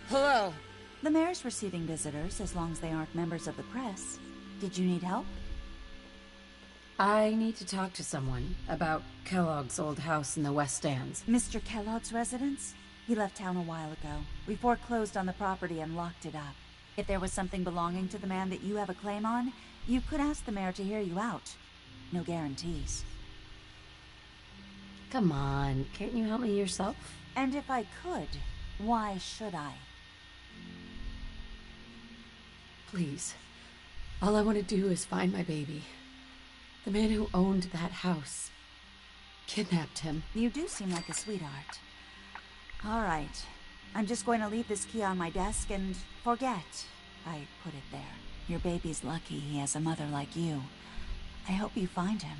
Hello. The mayor's receiving visitors as long as they aren't members of the press. Did you need help? I need to talk to someone about Kellogg's old house in the West Stands. Mr. Kellogg's residence? He left town a while ago. We foreclosed on the property and locked it up. If there was something belonging to the man that you have a claim on, you could ask the mayor to hear you out. No guarantees. Come on, can't you help me yourself? And if I could, why should I? Please. All I want to do is find my baby. The man who owned that house kidnapped him. You do seem like a sweetheart. All right. I'm just going to leave this key on my desk and forget I put it there. Your baby's lucky he has a mother like you. I hope you find him.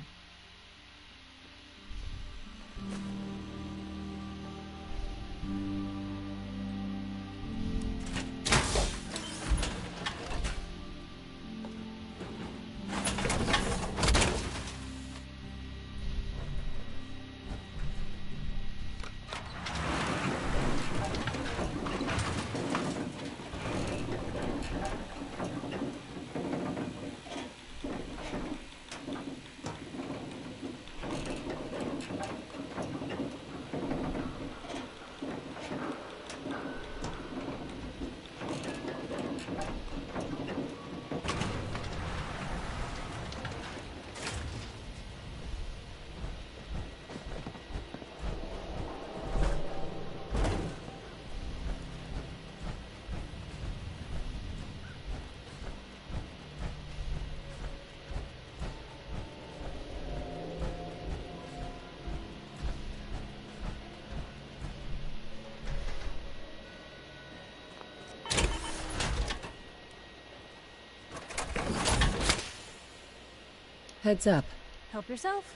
Heads up. Help yourself.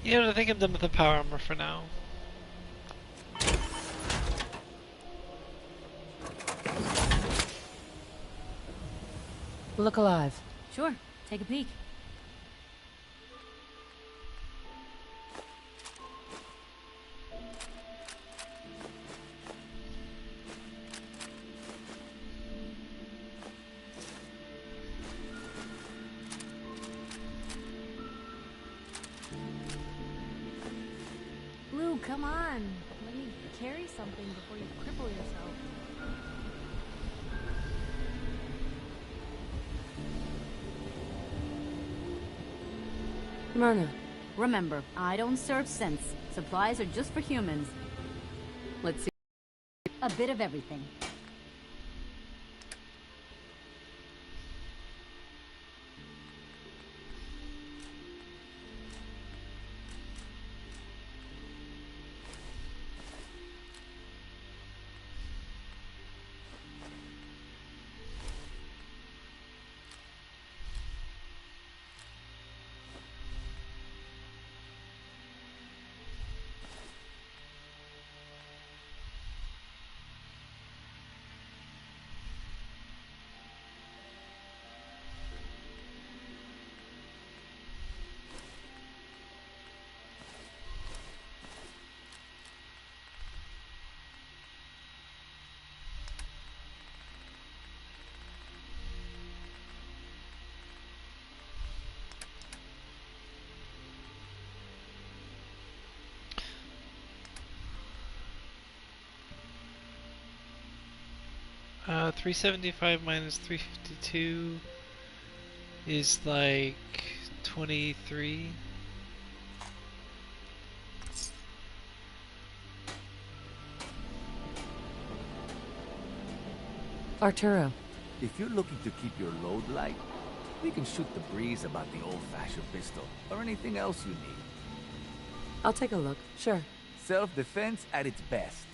You know, I think I'm done with the power armor for now. Look alive. Sure, take a peek. Lou, come on. Let me carry something before you cripple yourself. Myrna. Remember, I don't serve sense. Supplies are just for humans. Let's see. A bit of everything. Uh, 375 minus 352 is like 23. Arturo. If you're looking to keep your load light, we can shoot the breeze about the old-fashioned pistol, or anything else you need. I'll take a look, sure. Self-defense at its best.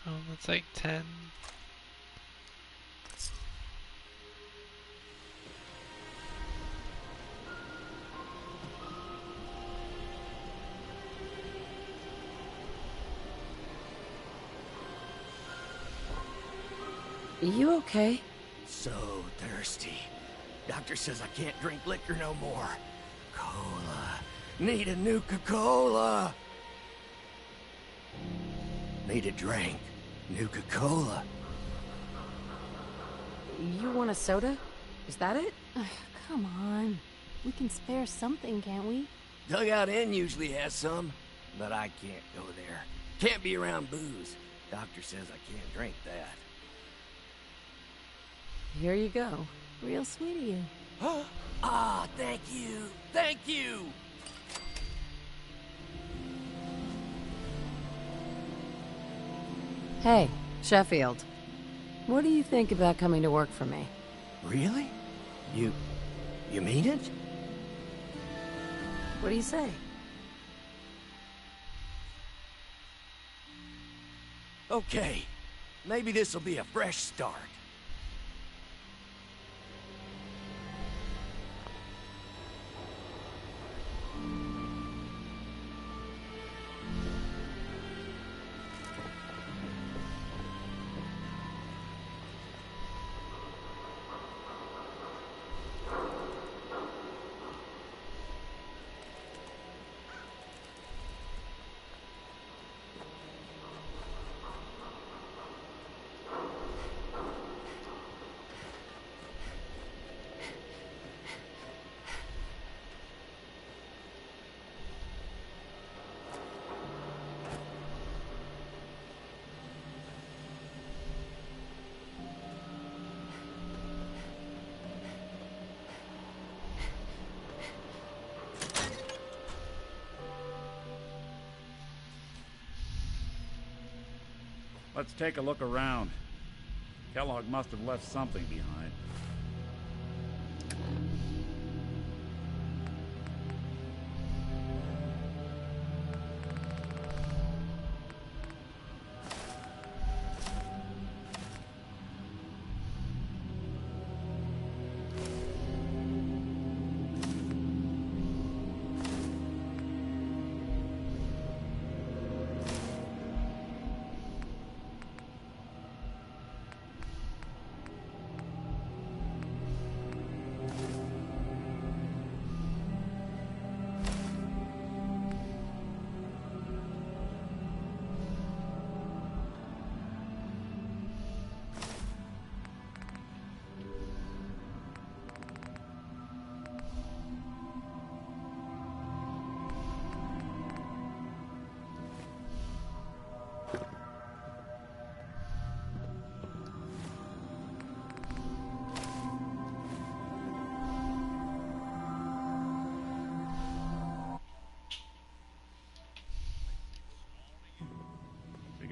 Oh, that's like 10. You okay? So thirsty. Doctor says I can't drink liquor no more. Cola. Need a Nuka-Cola. Need a drink. Nuka-Cola. You want a soda? Is that it? Come on. We can spare something, can't we? Dugout Inn usually has some, but I can't go there. Can't be around booze. Doctor says I can't drink that. Here you go. Real sweet of you. Ah, thank you. Thank you. Hey, Sheffield. What do you think about coming to work for me? Really? You mean it? What do you say? Okay. Maybe this'll be a fresh start. Let's take a look around. Kellogg must have left something behind.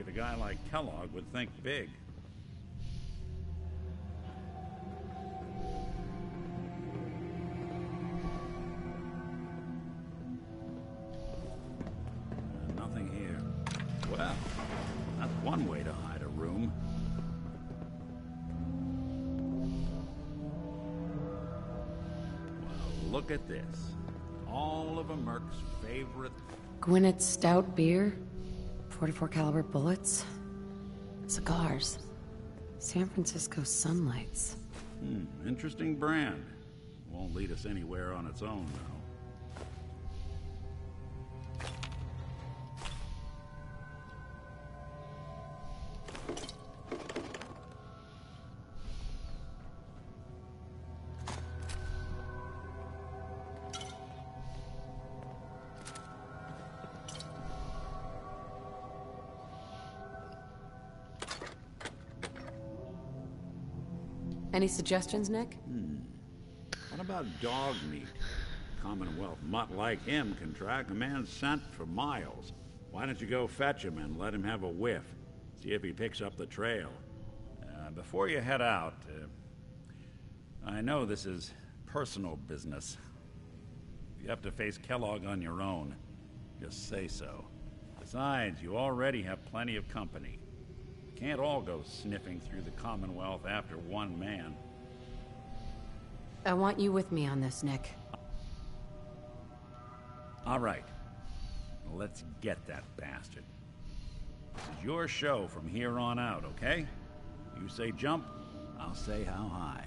A guy like Kellogg would think big. Nothing here. Well, that's one way to hide a room. Well, look at this. All of a Merc's favorite... Gwinnett's stout beer? 44 caliber bullets, cigars, San Francisco sunlights. Interesting brand. Won't lead us anywhere on its own, though. Any suggestions, Nick? What about dog meat? Commonwealth mutt like him can track a man's scent for miles. Why don't you go fetch him and let him have a whiff? See if he picks up the trail. Before you head out, I know this is personal business. If you have to face Kellogg on your own, just say so. Besides, you already have plenty of company. Can't all go sniffing through the Commonwealth after one man. I want you with me on this, Nick. All right. Let's get that bastard. This is your show from here on out, okay? You say jump, I'll say how high.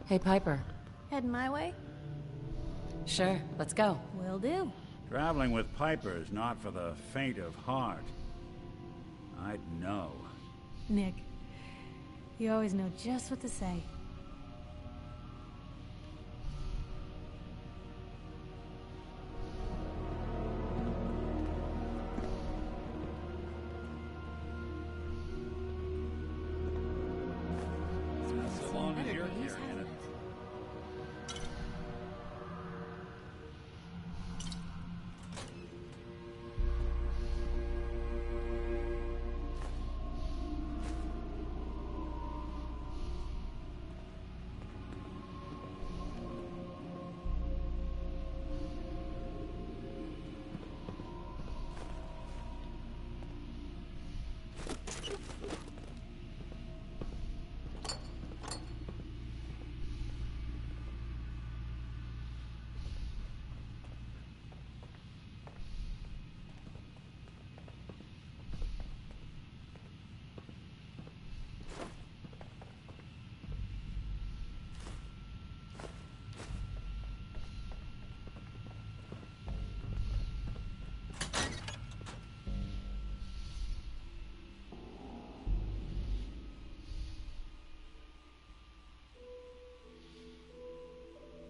Hey, Piper. Heading my way? Sure, let's go. Will do. Traveling with Piper is not for the faint of heart. I'd know. Nick, you always know just what to say. So long as you're carrying it.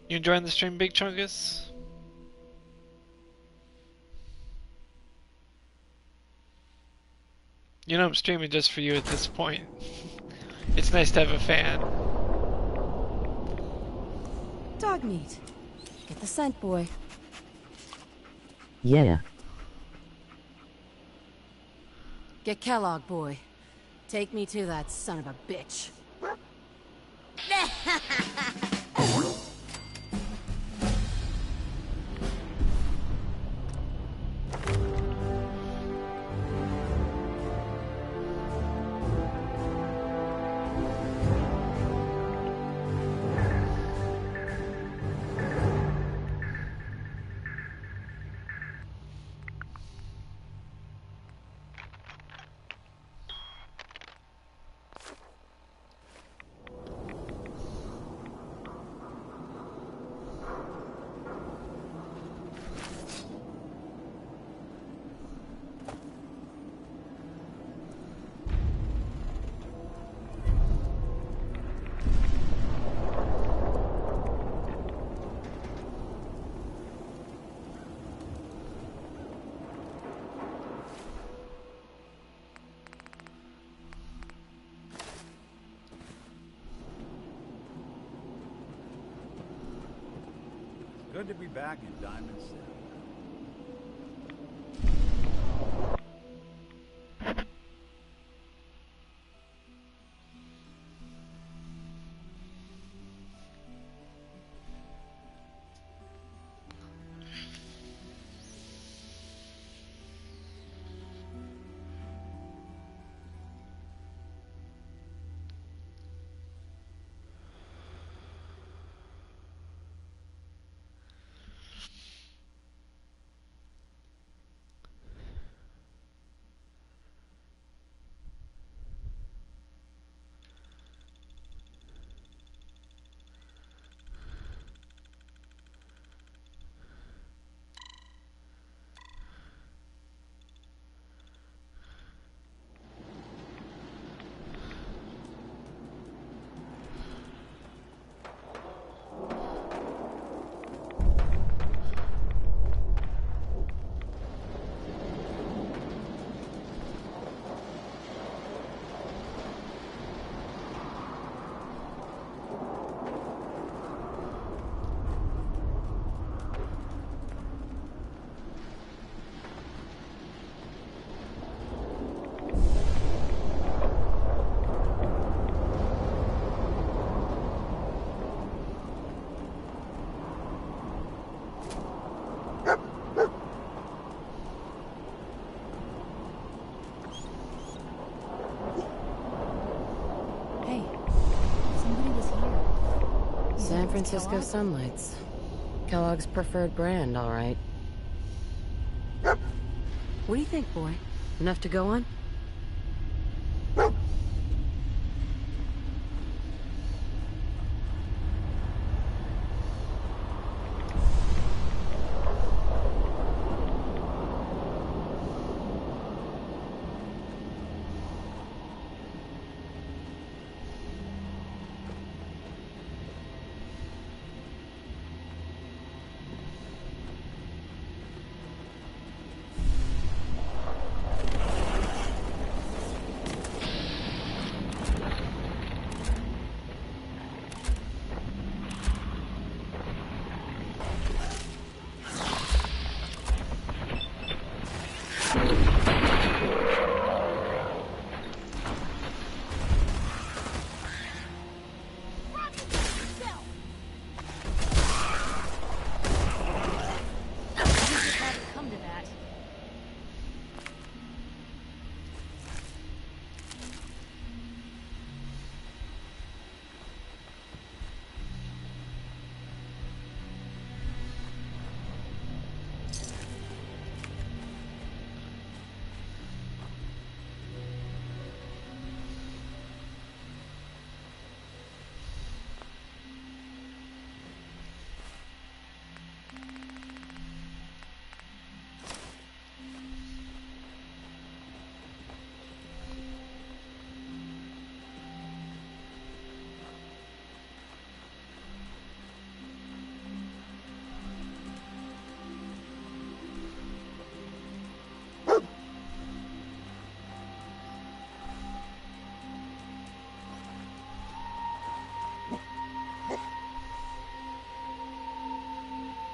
You enjoying the stream, Big Chungus? You know I'm streaming just for you at this point. It's nice to have a fan. Dog meat. Get the scent, boy. Yeah. Get Kellogg, boy. Take me to that son of a bitch. Good to be back in Diamond City. San Francisco Sunlights. Kellogg's preferred brand, all right. What do you think, boy? Enough to go on?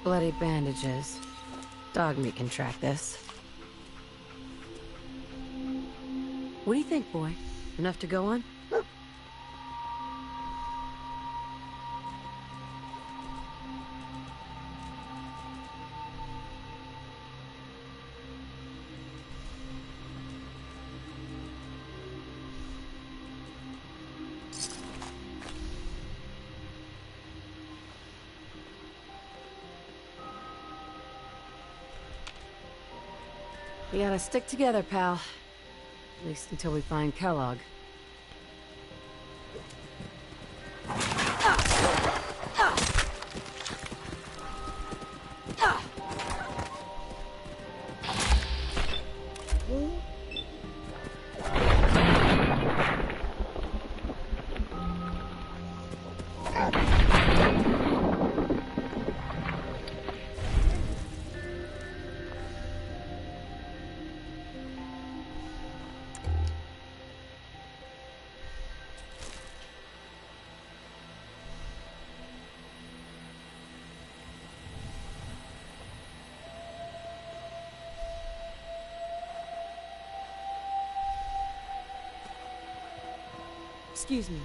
Bloody bandages. Dog meat can track this. What do you think, boy? Enough to go on? We gotta stick together, pal. At least until we find Kellogg. Excuse me.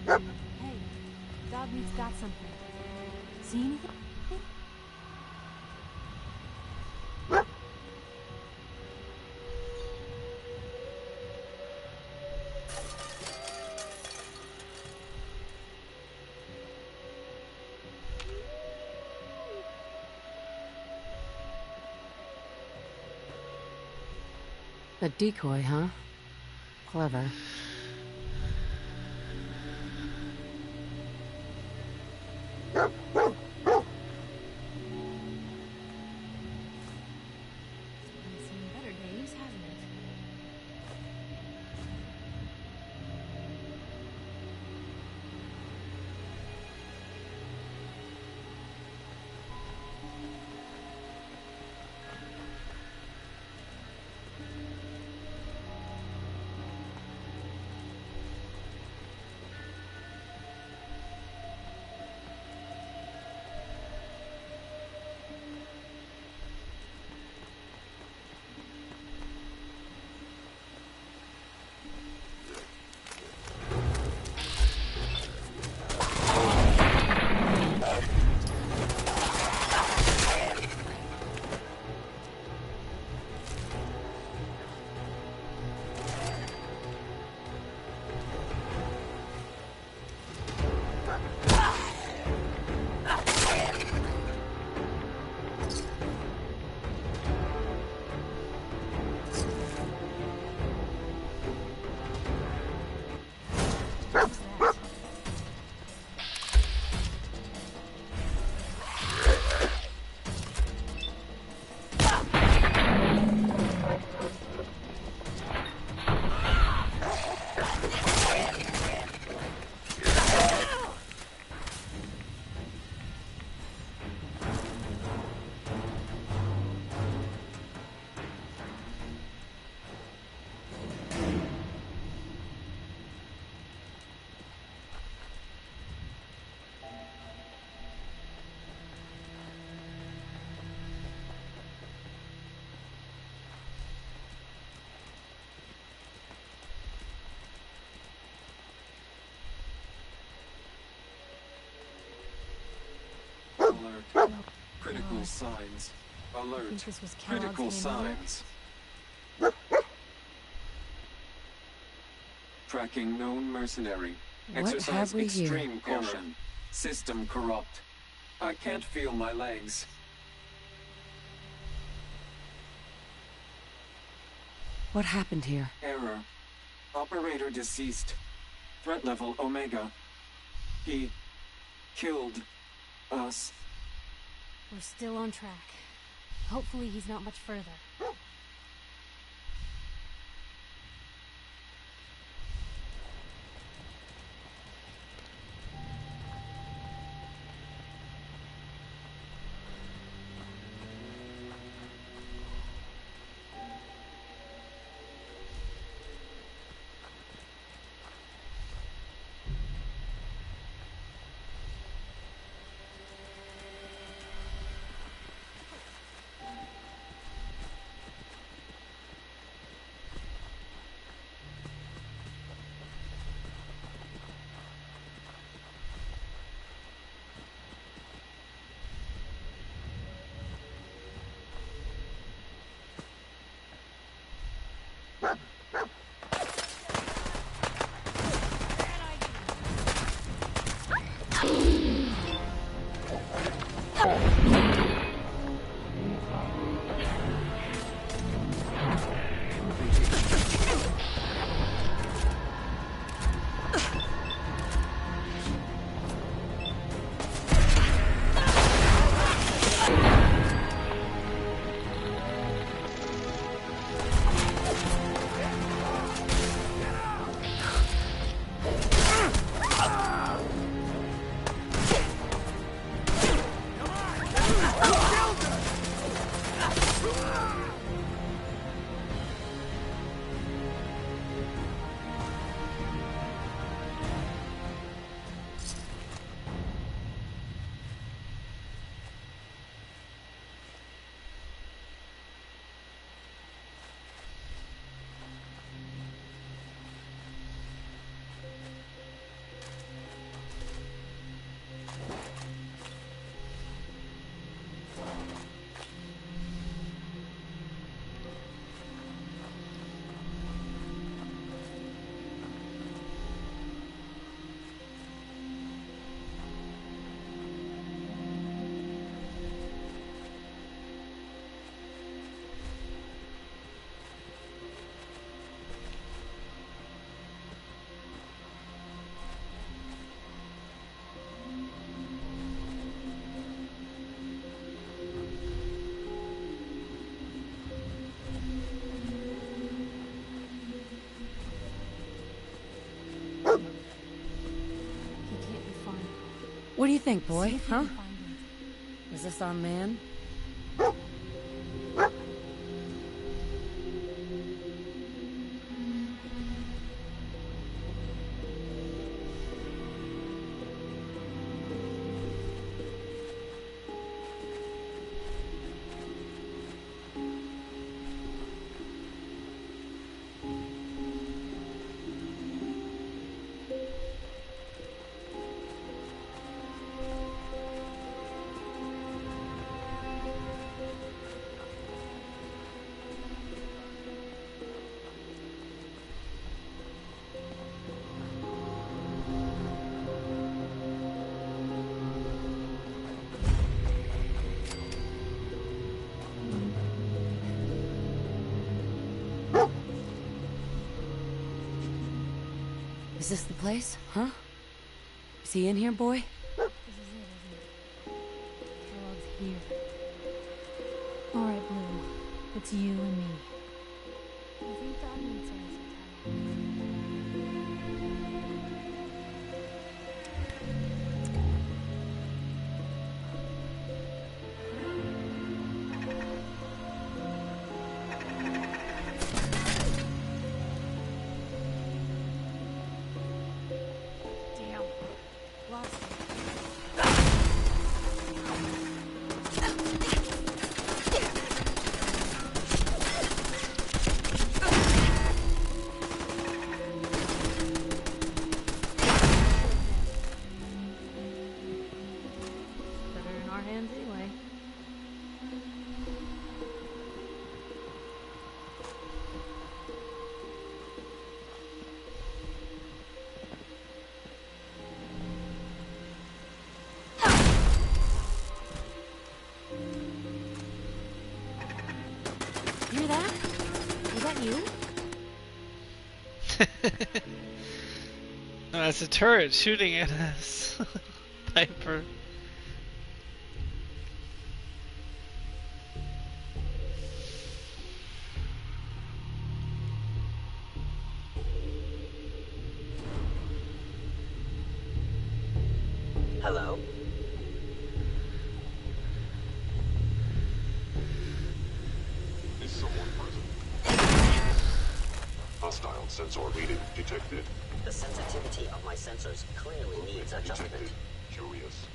Hey, dog meat's got something. See anything? A decoy, huh? Clever. Seen better days, hasn't it? Alert. Critical signs. I Alert. think this was Kellogg's Critical handle. signs. Tracking known mercenary. What Exercise have we here? extreme caution. System corrupt. I can't feel my legs. What happened here? Error. Operator deceased. Threat level Omega. He killed us. We're still on track. Hopefully he's not much further. What do you think, boy? Huh? Is this our man? Is this the place? Huh? Is he in here, boy? This is it, isn't it? Kellogg's here. Alright, Blue. It's you and me. I think Dad needs us. Damn. Lost it. that you? No, it's a turret shooting at us. Piper. Hello? Is someone present? Hostile sensor reading detected. The sensitivity of my sensors clearly needs adjustment. Detected. Curious.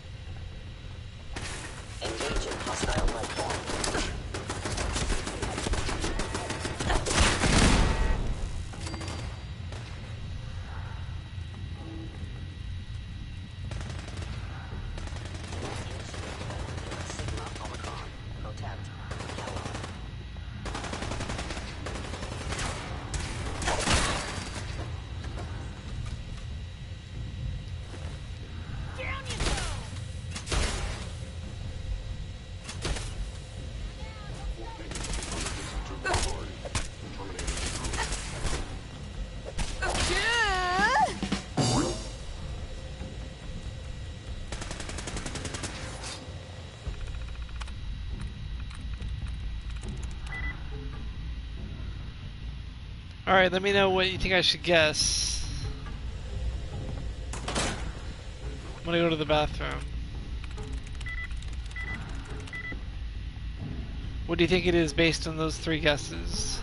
Engaging hostile life form. Alright, let me know what you think I should guess. I'm gonna go to the bathroom. What do you think it is based on those 3 guesses?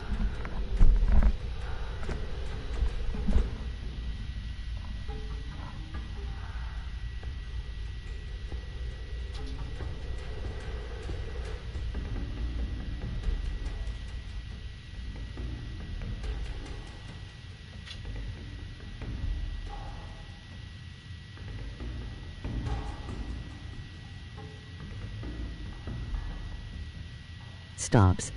Stops.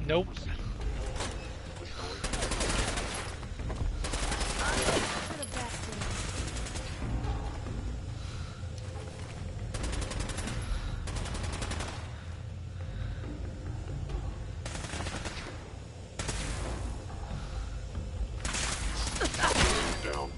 Nope. Down.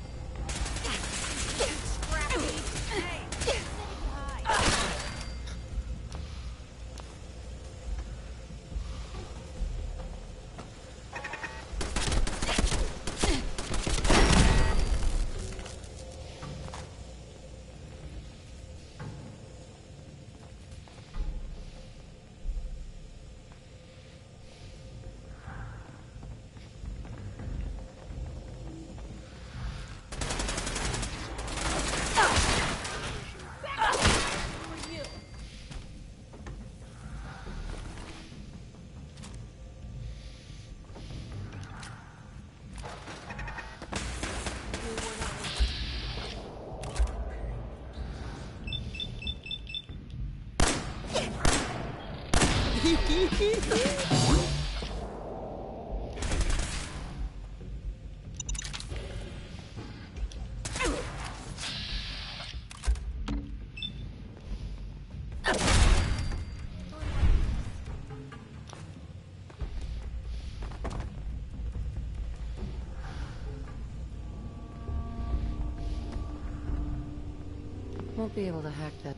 Won't be able to hack that.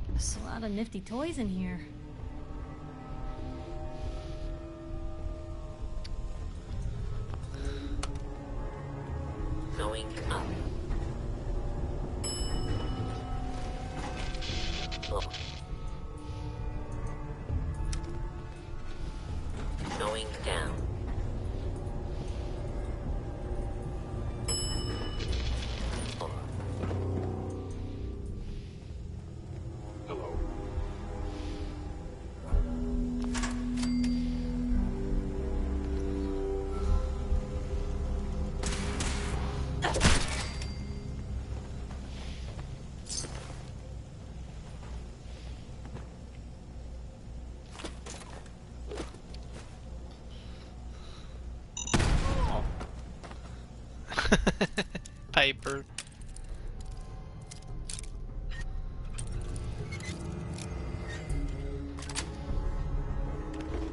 There's a lot of nifty toys in here. Going up. Oh. Going down. Oh. Hello. Piper.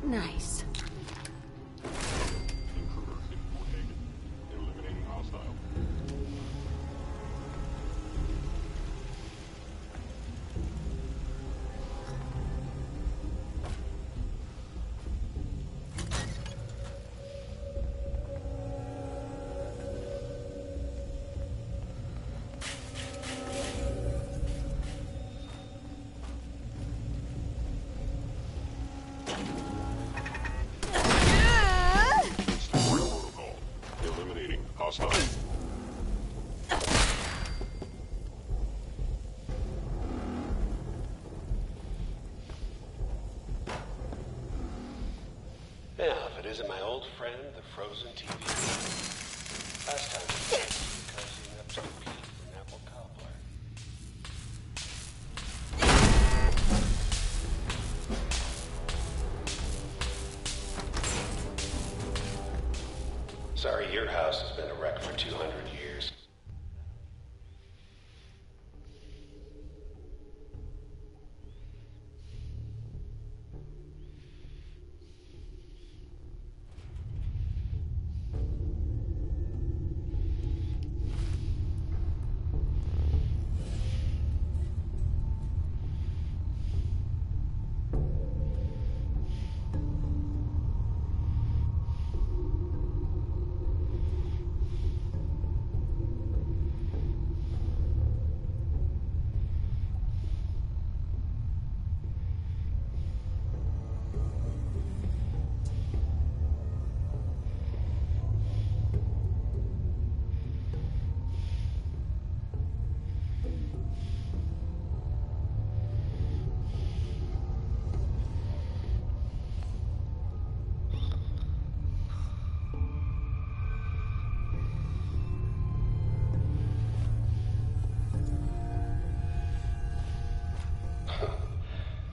Nice. Eliminating hostile. Protocol. Eliminating hostile. Yeah, if it isn't my old friend, the frozen TV. Last time we met, cozying up to Pete from Apple Cobbler. Sorry, your house has been a wreck for 200 years.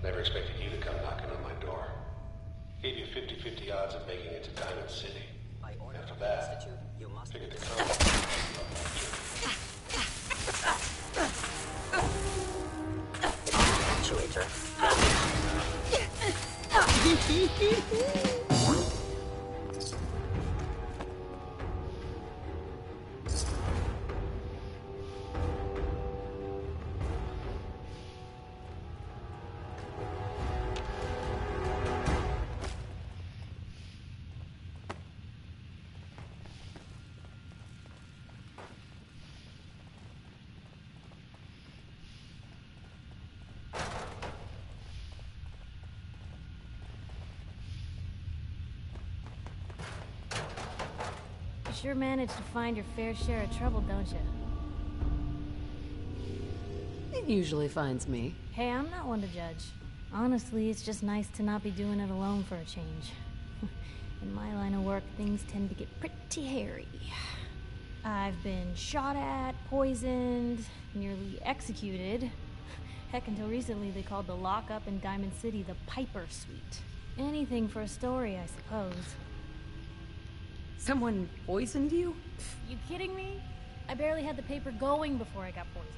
Never expected you to come knocking on my door. Gave you 50-50 odds of making it to Diamond City. After that, figured the company. Actuator. You sure manage to find your fair share of trouble, don't you? It usually finds me. Hey, I'm not one to judge. Honestly, it's just nice to not be doing it alone for a change. In my line of work, things tend to get pretty hairy. I've been shot at, poisoned, nearly executed. Heck, until recently they called the lockup in Diamond City the Piper Suite. Anything for a story, I suppose. Someone poisoned you? You kidding me? I barely had the paper going before I got poisoned.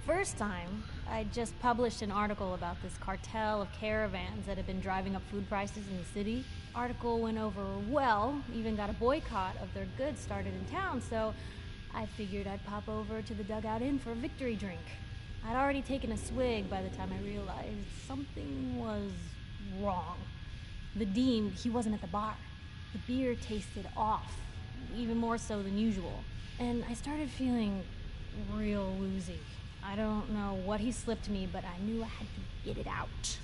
First time, I just published an article about this cartel of caravans that had been driving up food prices in the city. Article went over well, even got a boycott of their goods started in town, so I figured I'd pop over to the Dugout Inn for a victory drink. I'd already taken a swig by the time I realized something was wrong. The Dean, he wasn't at the bar. The beer tasted off, even more so than usual. And I started feeling real woozy. I don't know what he slipped me, but I knew I had to get it out.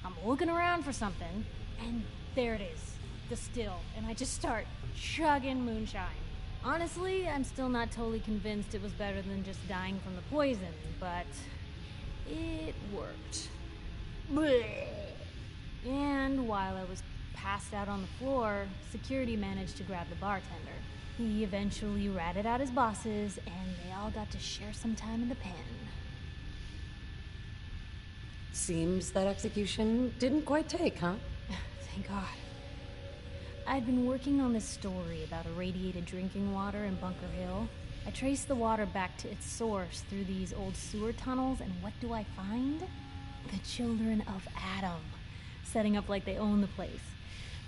I'm looking around for something, and there it is, the still, and I just start chugging moonshine. Honestly, I'm still not totally convinced it was better than just dying from the poison, but it worked. Blech. And while I was passed out on the floor, security managed to grab the bartender. He eventually ratted out his bosses, and they all got to share some time in the pen. Seems that execution didn't quite take, huh? Thank God. I'd been working on this story about irradiated drinking water in Bunker Hill. I traced the water back to its source through these old sewer tunnels, and what do I find? The children of Adam, setting up like they own the place.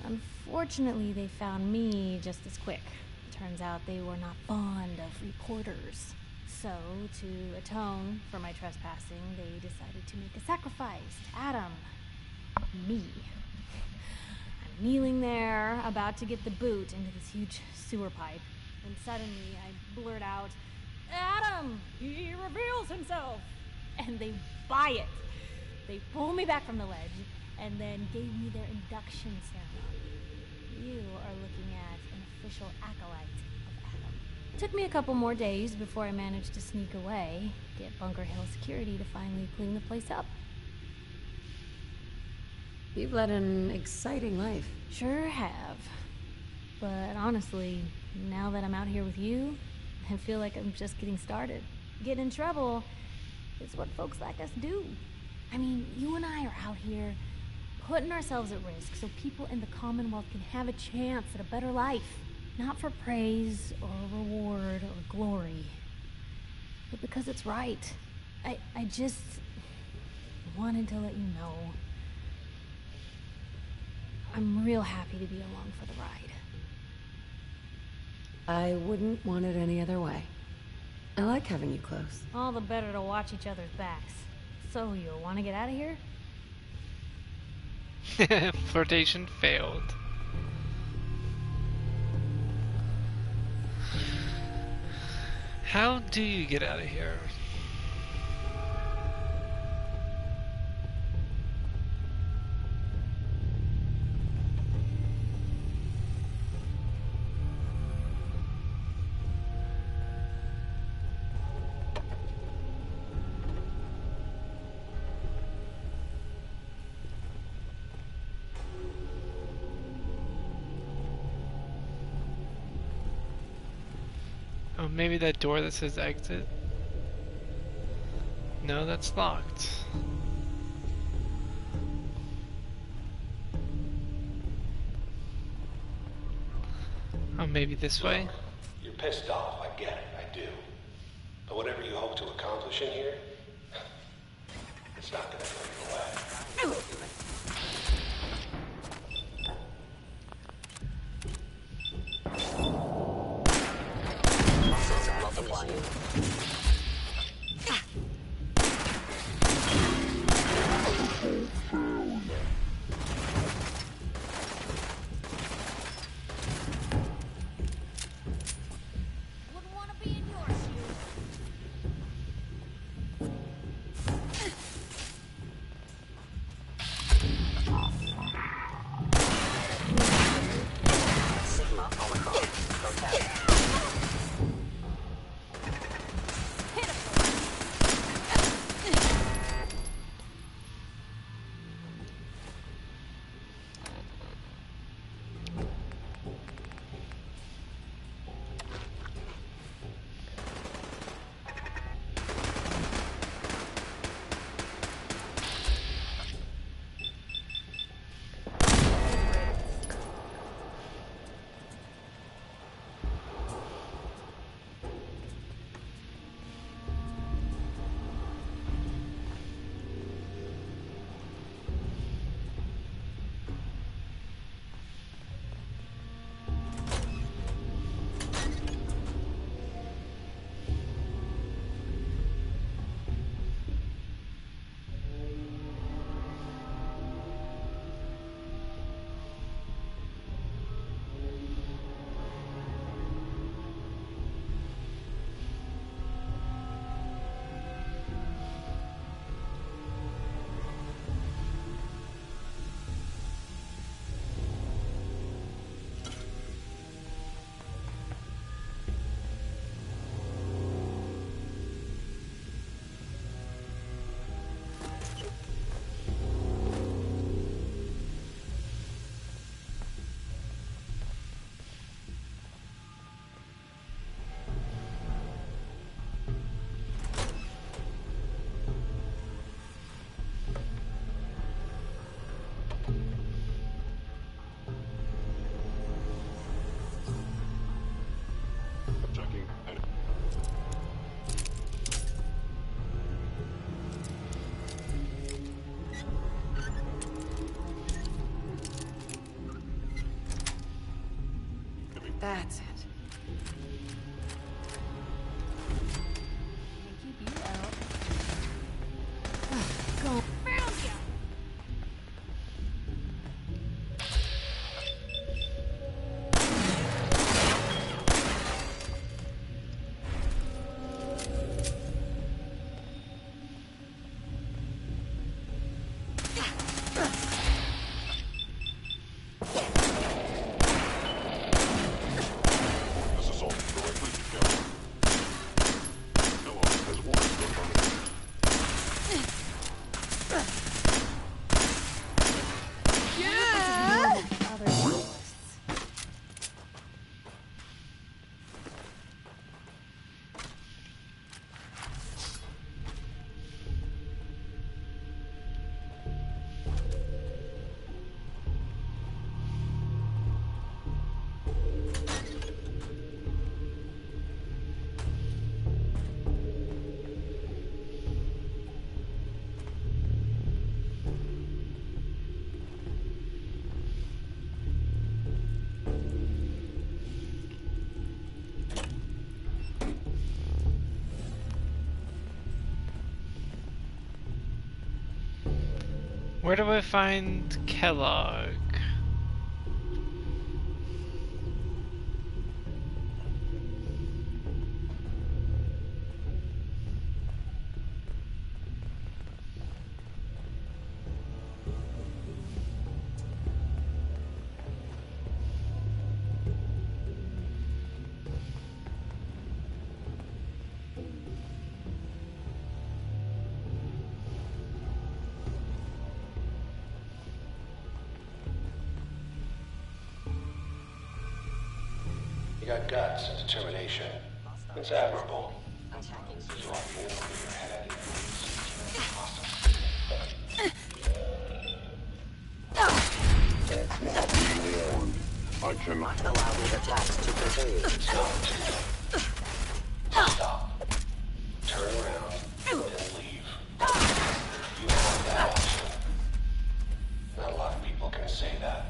Unfortunately, they found me just as quick. Turns out they were not fond of reporters. So, to atone for my trespassing, they decided to make a sacrifice to Adam. Me. I'm kneeling there, about to get the boot into this huge sewer pipe, when suddenly I blurt out, "Adam! He reveals himself!" And they buy it. They pull me back from the ledge, and then gave me their induction ceremony. You are looking at an official acolyte of Adam. Took me a couple more days before I managed to sneak away, get Bunker Hill security to finally clean the place up. You've led an exciting life. Sure have. But honestly, now that I'm out here with you, I feel like I'm just getting started. Getting in trouble is what folks like us do. I mean, you and I are out here putting ourselves at risk so people in the Commonwealth can have a chance at a better life. Not for praise or reward or glory, but because it's right. I just wanted to let you know I'm real happy to be along for the ride. I wouldn't want it any other way. I like having you close. All the better to watch each other's backs. So, you want to get out of here? Flirtation failed. How do you get out of here? Oh, maybe that door that says exit? No, that's locked. Oh, maybe this way? You're pissed off, I get it, I do. But whatever you hope to accomplish in here, it's not gonna go your way. That's it. Keep you out. Go. Found ya! This is all directly to Kellogg. Kellogg has orders to terminate. Other journalists. Where do I find Kellogg? You got guts and determination. It's admirable. There's a lot more in your head. I cannot allow these attacks to continue. Stop. Turn around and leave. You have that option. Not a lot of people can say that.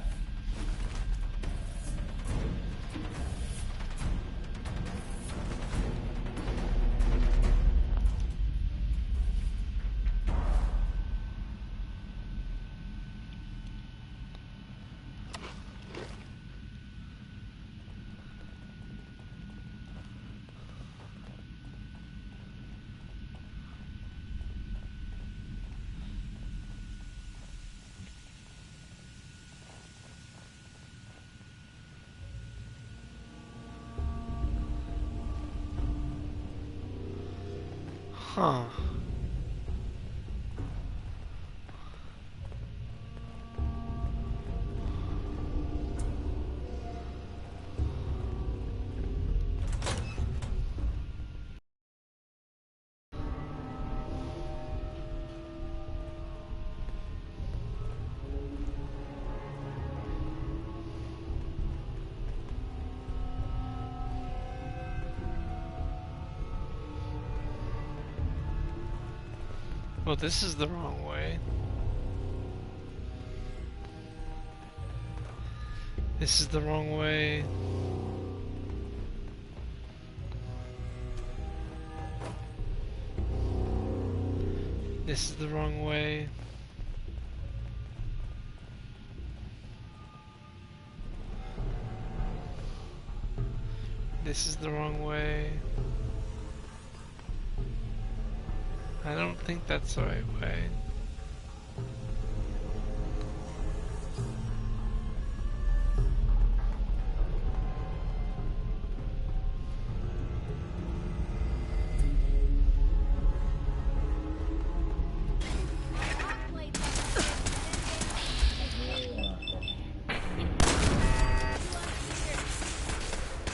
Huh. Well, this is the wrong way. This is the wrong way. This is the wrong way. This is the wrong way. I don't think that's the right way.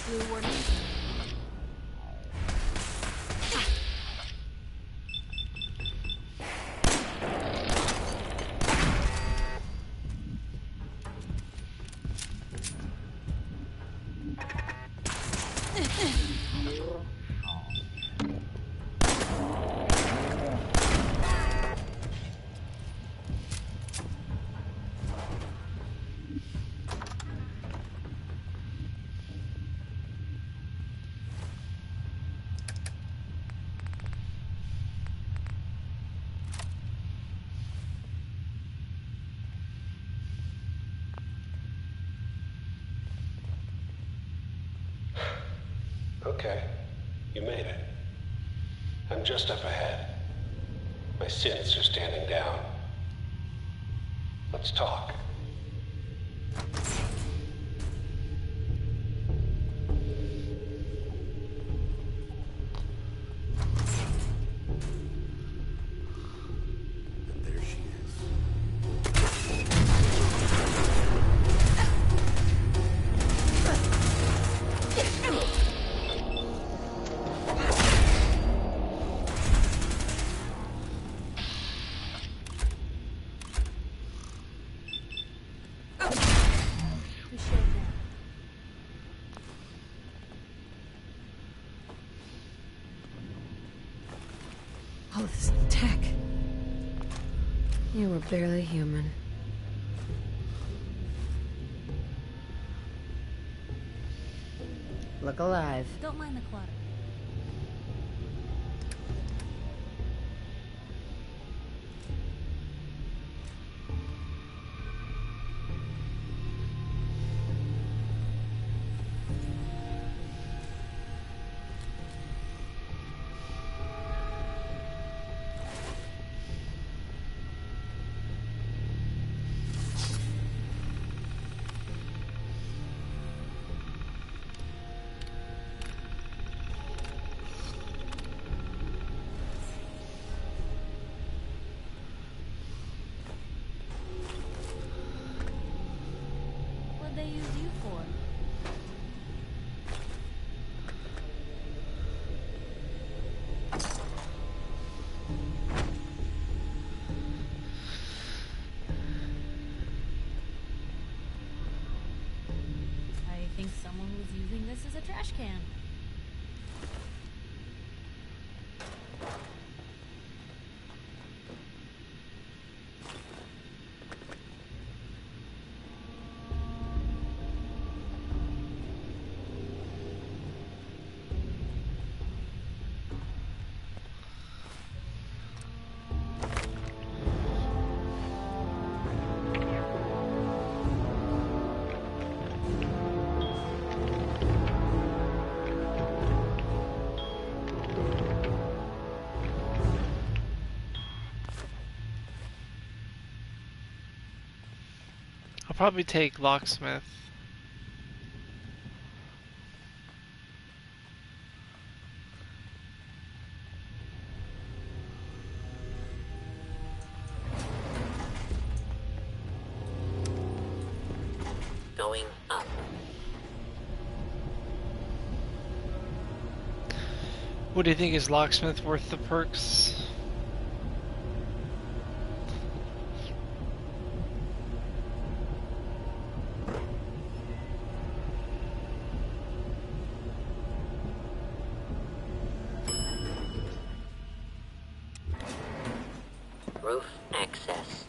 Blue warning. Okay, you made it. I'm just up ahead. My synths are standing down. Let's talk. There she is. All of this tech. You were barely human. Look alive. Don't mind the clutter. What'd they use you for? I think someone was using this as a trash can. I'll probably take locksmith. Going up. What do you think, is locksmith worth the perks? Roof access.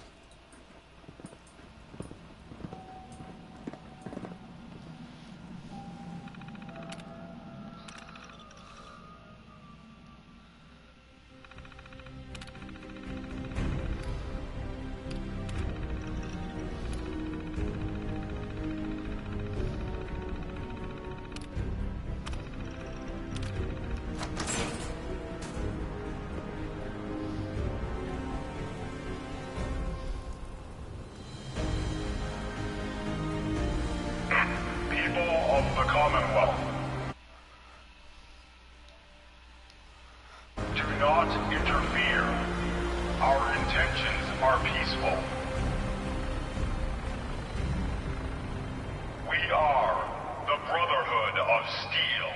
People of the Commonwealth, do not interfere. Our intentions are peaceful. We are the Brotherhood of Steel.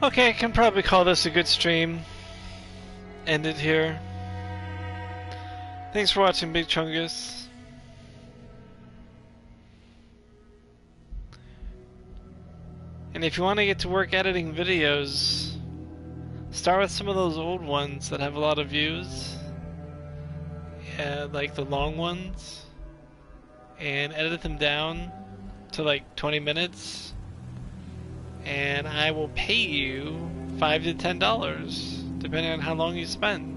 Okay, I can probably call this a good stream. End it here. Thanks for watching, Big Chungus. And if you want to get to work editing videos, start with some of those old ones that have a lot of views. Yeah, like the long ones. And edit them down to like 20 minutes. And I will pay you $5 to $10, depending on how long you spend.